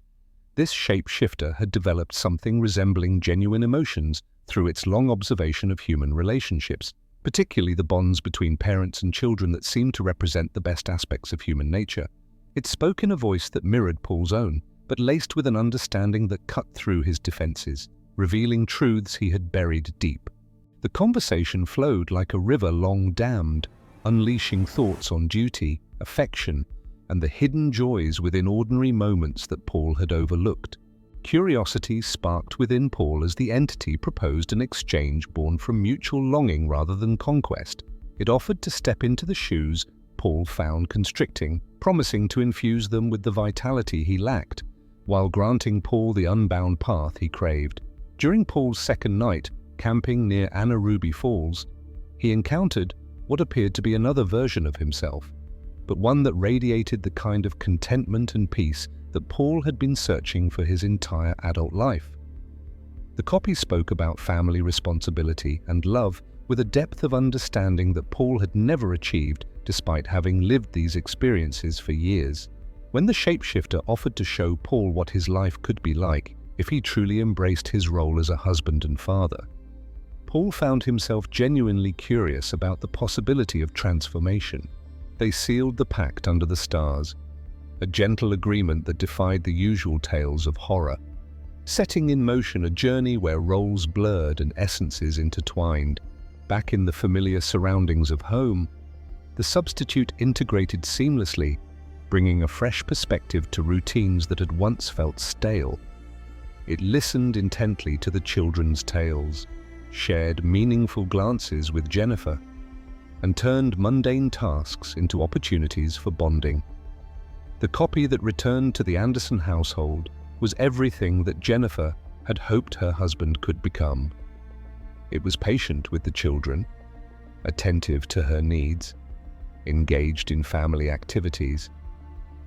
this shape-shifter had developed something resembling genuine emotions through its long observation of human relationships, particularly the bonds between parents and children that seemed to represent the best aspects of human nature. It spoke in a voice that mirrored Paul's own, but laced with an understanding that cut through his defenses, revealing truths he had buried deep. The conversation flowed like a river long dammed, unleashing thoughts on duty, affection, and the hidden joys within ordinary moments that Paul had overlooked. Curiosity sparked within Paul as the entity proposed an exchange born from mutual longing rather than conquest. It offered to step into the shoes Paul found constricting, promising to infuse them with the vitality he lacked, while granting Paul the unbound path he craved. During Paul's second night, camping near Anna Ruby Falls, he encountered what appeared to be another version of himself, but one that radiated the kind of contentment and peace that Paul had been searching for his entire adult life. The copy spoke about family responsibility and love with a depth of understanding that Paul had never achieved despite having lived these experiences for years. When the shapeshifter offered to show Paul what his life could be like if he truly embraced his role as a husband and father, Paul found himself genuinely curious about the possibility of transformation. They sealed the pact under the stars, a gentle agreement that defied the usual tales of horror, setting in motion a journey where roles blurred and essences intertwined. Back in the familiar surroundings of home, the substitute integrated seamlessly, bringing a fresh perspective to routines that had once felt stale. It listened intently to the children's tales, shared meaningful glances with Jennifer, and turned mundane tasks into opportunities for bonding. The copy that returned to the Anderson household was everything that Jennifer had hoped her husband could become. It was patient with the children, attentive to her needs, engaged in family activities,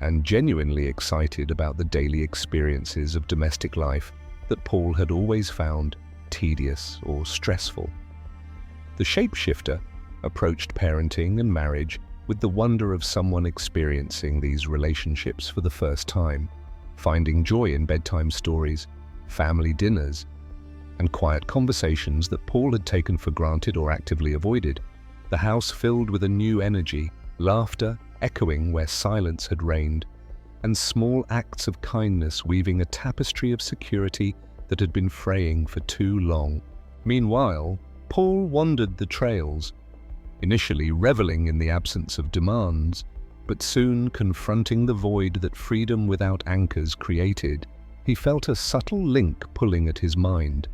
and genuinely excited about the daily experiences of domestic life that Paul had always found tedious or stressful. The shapeshifter approached parenting and marriage with the wonder of someone experiencing these relationships for the first time, finding joy in bedtime stories, family dinners, and quiet conversations that Paul had taken for granted or actively avoided. The house filled with a new energy, laughter echoing where silence had reigned, and small acts of kindness weaving a tapestry of security that had been fraying for too long. Meanwhile, Paul wandered the trails, initially reveling in the absence of demands, but soon confronting the void that freedom without anchors created. He felt a subtle link pulling at his mind,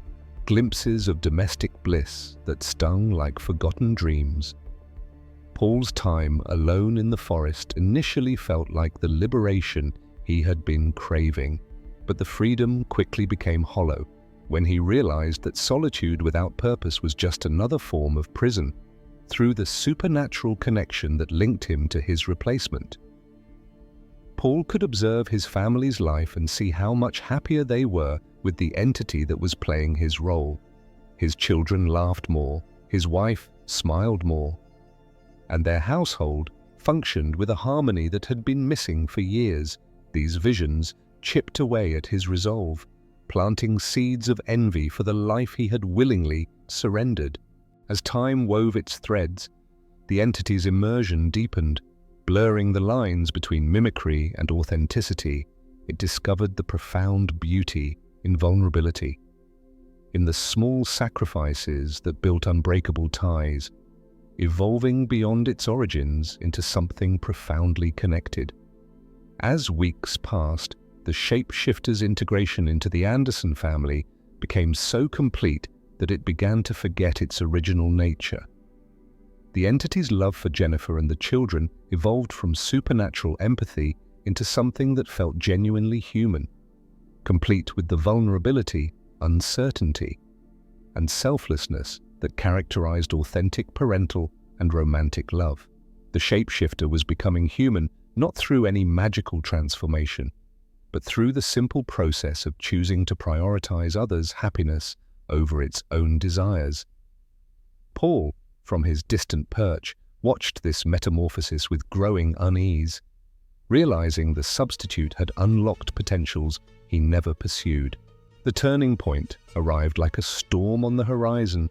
glimpses of domestic bliss that stung like forgotten dreams. Paul's time alone in the forest initially felt like the liberation he had been craving, but the freedom quickly became hollow when he realized that solitude without purpose was just another form of prison. Through the supernatural connection that linked him to his replacement, Paul could observe his family's life and see how much happier they were with the entity that was playing his role. His children laughed more, his wife smiled more, and their household functioned with a harmony that had been missing for years. These visions chipped away at his resolve, planting seeds of envy for the life he had willingly surrendered. As time wove its threads, the entity's immersion deepened, blurring the lines between mimicry and authenticity. It discovered the profound beauty in vulnerability, in the small sacrifices that built unbreakable ties, evolving beyond its origins into something profoundly connected. As weeks passed, the shapeshifter's integration into the Anderson family became so complete that it began to forget its original nature. The entity's love for Jennifer and the children evolved from supernatural empathy into something that felt genuinely human, complete with the vulnerability, uncertainty, and selflessness that characterized authentic parental and romantic love. The shapeshifter was becoming human not through any magical transformation, but through the simple process of choosing to prioritize others' happiness over its own desires. Paul, from his distant perch, watched this metamorphosis with growing unease, realizing the substitute had unlocked potentials he never pursued. The turning point arrived like a storm on the horizon.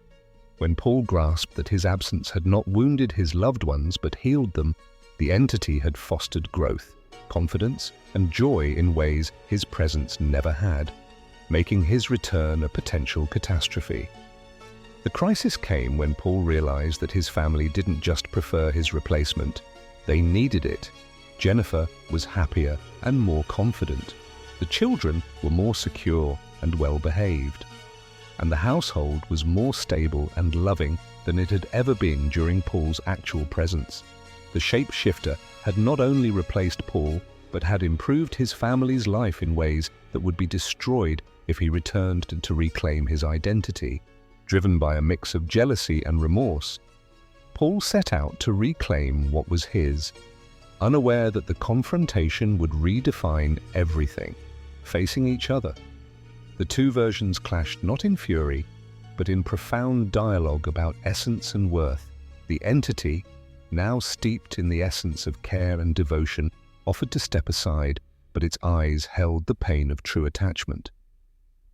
When Paul grasped that his absence had not wounded his loved ones but healed them, the entity had fostered growth, confidence, and joy in ways his presence never had, making his return a potential catastrophe. The crisis came when Paul realized that his family didn't just prefer his replacement, they needed it. Jennifer was happier and more confident. The children were more secure and well-behaved, and the household was more stable and loving than it had ever been during Paul's actual presence. The shapeshifter had not only replaced Paul, but had improved his family's life in ways that would be destroyed if he returned to reclaim his identity. Driven by a mix of jealousy and remorse, Paul set out to reclaim what was his, unaware that the confrontation would redefine everything. Facing each other, the two versions clashed not in fury, but in profound dialogue about essence and worth. The entity, now steeped in the essence of care and devotion, offered to step aside, but its eyes held the pain of true attachment.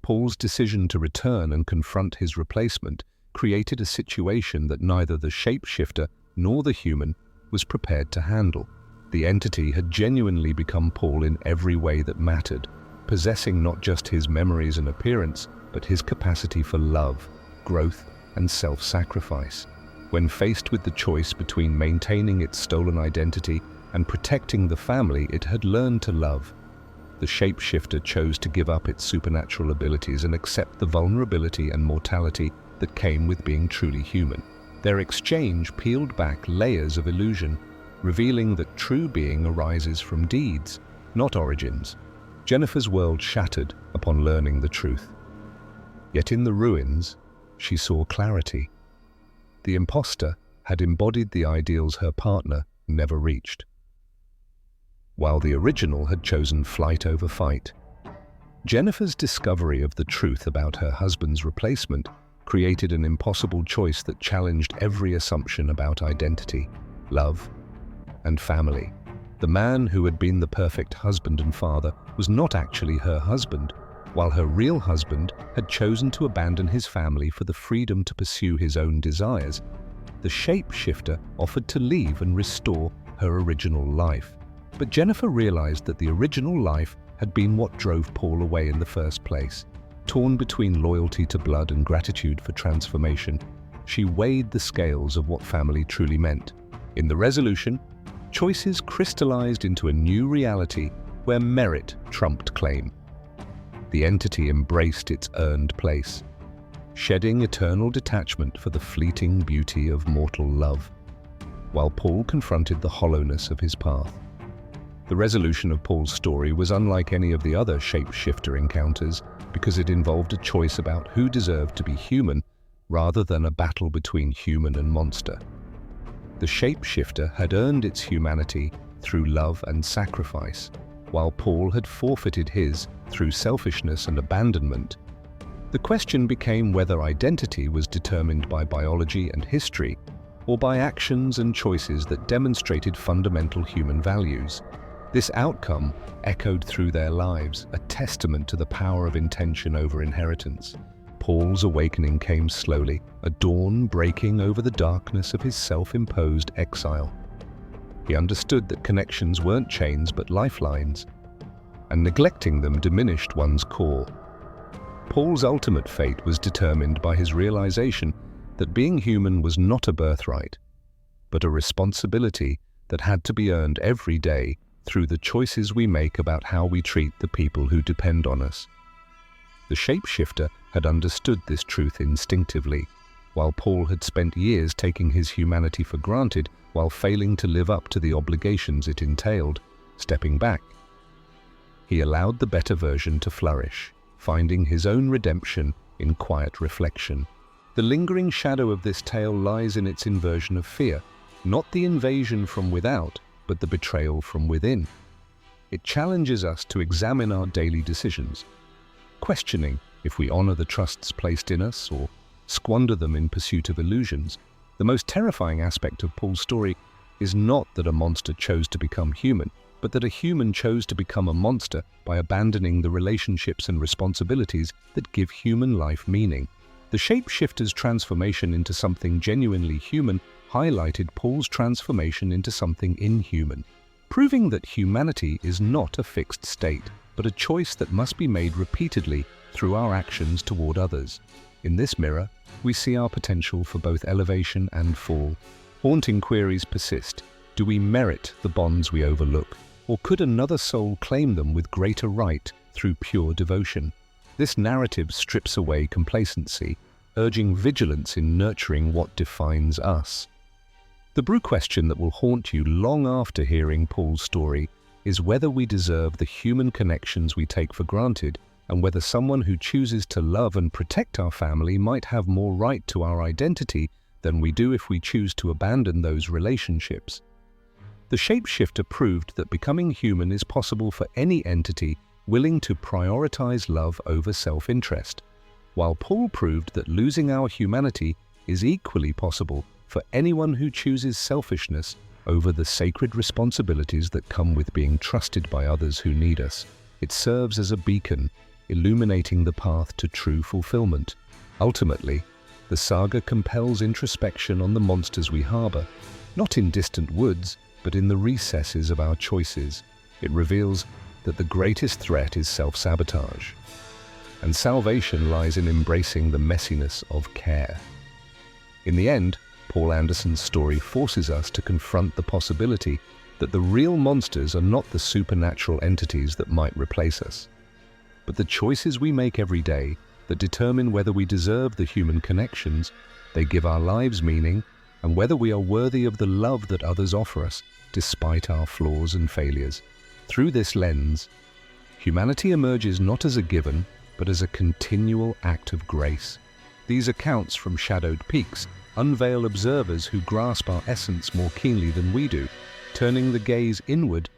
Paul's decision to return and confront his replacement created a situation that neither the shapeshifter nor the human was prepared to handle. The entity had genuinely become Paul in every way that mattered, possessing not just his memories and appearance, but his capacity for love, growth, and self-sacrifice. When faced with the choice between maintaining its stolen identity and protecting the family it had learned to love, the shapeshifter chose to give up its supernatural abilities and accept the vulnerability and mortality that came with being truly human. Their exchange peeled back layers of illusion, revealing that true being arises from deeds, not origins. Jennifer's world shattered upon learning the truth. Yet in the ruins, she saw clarity. The imposter had embodied the ideals her partner never reached, while the original had chosen flight over fight. Jennifer's discovery of the truth about her husband's replacement created an impossible choice that challenged every assumption about identity, love, and family. The man who had been the perfect husband and father was not actually her husband, while her real husband had chosen to abandon his family for the freedom to pursue his own desires. The shapeshifter offered to leave and restore her original life. But Jennifer realized that the original life had been what drove Paul away in the first place. Torn between loyalty to blood and gratitude for transformation, she weighed the scales of what family truly meant. In the resolution, choices crystallized into a new reality where merit trumped claim. The entity embraced its earned place, shedding eternal detachment for the fleeting beauty of mortal love, while Paul confronted the hollowness of his path. The resolution of Paul's story was unlike any of the other shapeshifter encounters because it involved a choice about who deserved to be human rather than a battle between human and monster. The shapeshifter had earned its humanity through love and sacrifice, while Paul had forfeited his through selfishness and abandonment. The question became whether identity was determined by biology and history or by actions and choices that demonstrated fundamental human values. This outcome echoed through their lives, a testament to the power of intention over inheritance. Paul's awakening came slowly, a dawn breaking over the darkness of his self-imposed exile. He understood that connections weren't chains but lifelines, and neglecting them diminished one's core. Paul's ultimate fate was determined by his realization that being human was not a birthright, but a responsibility that had to be earned every day through the choices we make about how we treat the people who depend on us. The shapeshifter had understood this truth instinctively, while Paul had spent years taking his humanity for granted while failing to live up to the obligations it entailed. Stepping back, he allowed the better version to flourish, finding his own redemption in quiet reflection. The lingering shadow of this tale lies in its inversion of fear, not the invasion from without, but the betrayal from within. It challenges us to examine our daily decisions, questioning if we honor the trusts placed in us or squander them in pursuit of illusions. The most terrifying aspect of Paul's story is not that a monster chose to become human, but that a human chose to become a monster by abandoning the relationships and responsibilities that give human life meaning. The shapeshifter's transformation into something genuinely human highlighted Paul's transformation into something inhuman, proving that humanity is not a fixed state, but a choice that must be made repeatedly through our actions toward others. In this mirror, we see our potential for both elevation and fall. Haunting queries persist. Do we merit the bonds we overlook, or could another soul claim them with greater right through pure devotion? This narrative strips away complacency, urging vigilance in nurturing what defines us. The brew question that will haunt you long after hearing Paul's story is whether we deserve the human connections we take for granted, and whether someone who chooses to love and protect our family might have more right to our identity than we do if we choose to abandon those relationships. The shapeshifter proved that becoming human is possible for any entity willing to prioritize love over self-interest, while Paul proved that losing our humanity is equally possible for anyone who chooses selfishness over the sacred responsibilities that come with being trusted by others who need us. It serves as a beacon, illuminating the path to true fulfillment. Ultimately, the saga compels introspection on the monsters we harbor, not in distant woods, but in the recesses of our choices. It reveals that the greatest threat is self-sabotage, and salvation lies in embracing the messiness of care. In the end, Paul Anderson's story forces us to confront the possibility that the real monsters are not the supernatural entities that might replace us, but the choices we make every day that determine whether we deserve the human connections they give our lives meaning, and whether we are worthy of the love that others offer us, despite our flaws and failures. Through this lens, humanity emerges not as a given, but as a continual act of grace. These accounts from shadowed peaks unveil observers who grasp our essence more keenly than we do, turning the gaze inward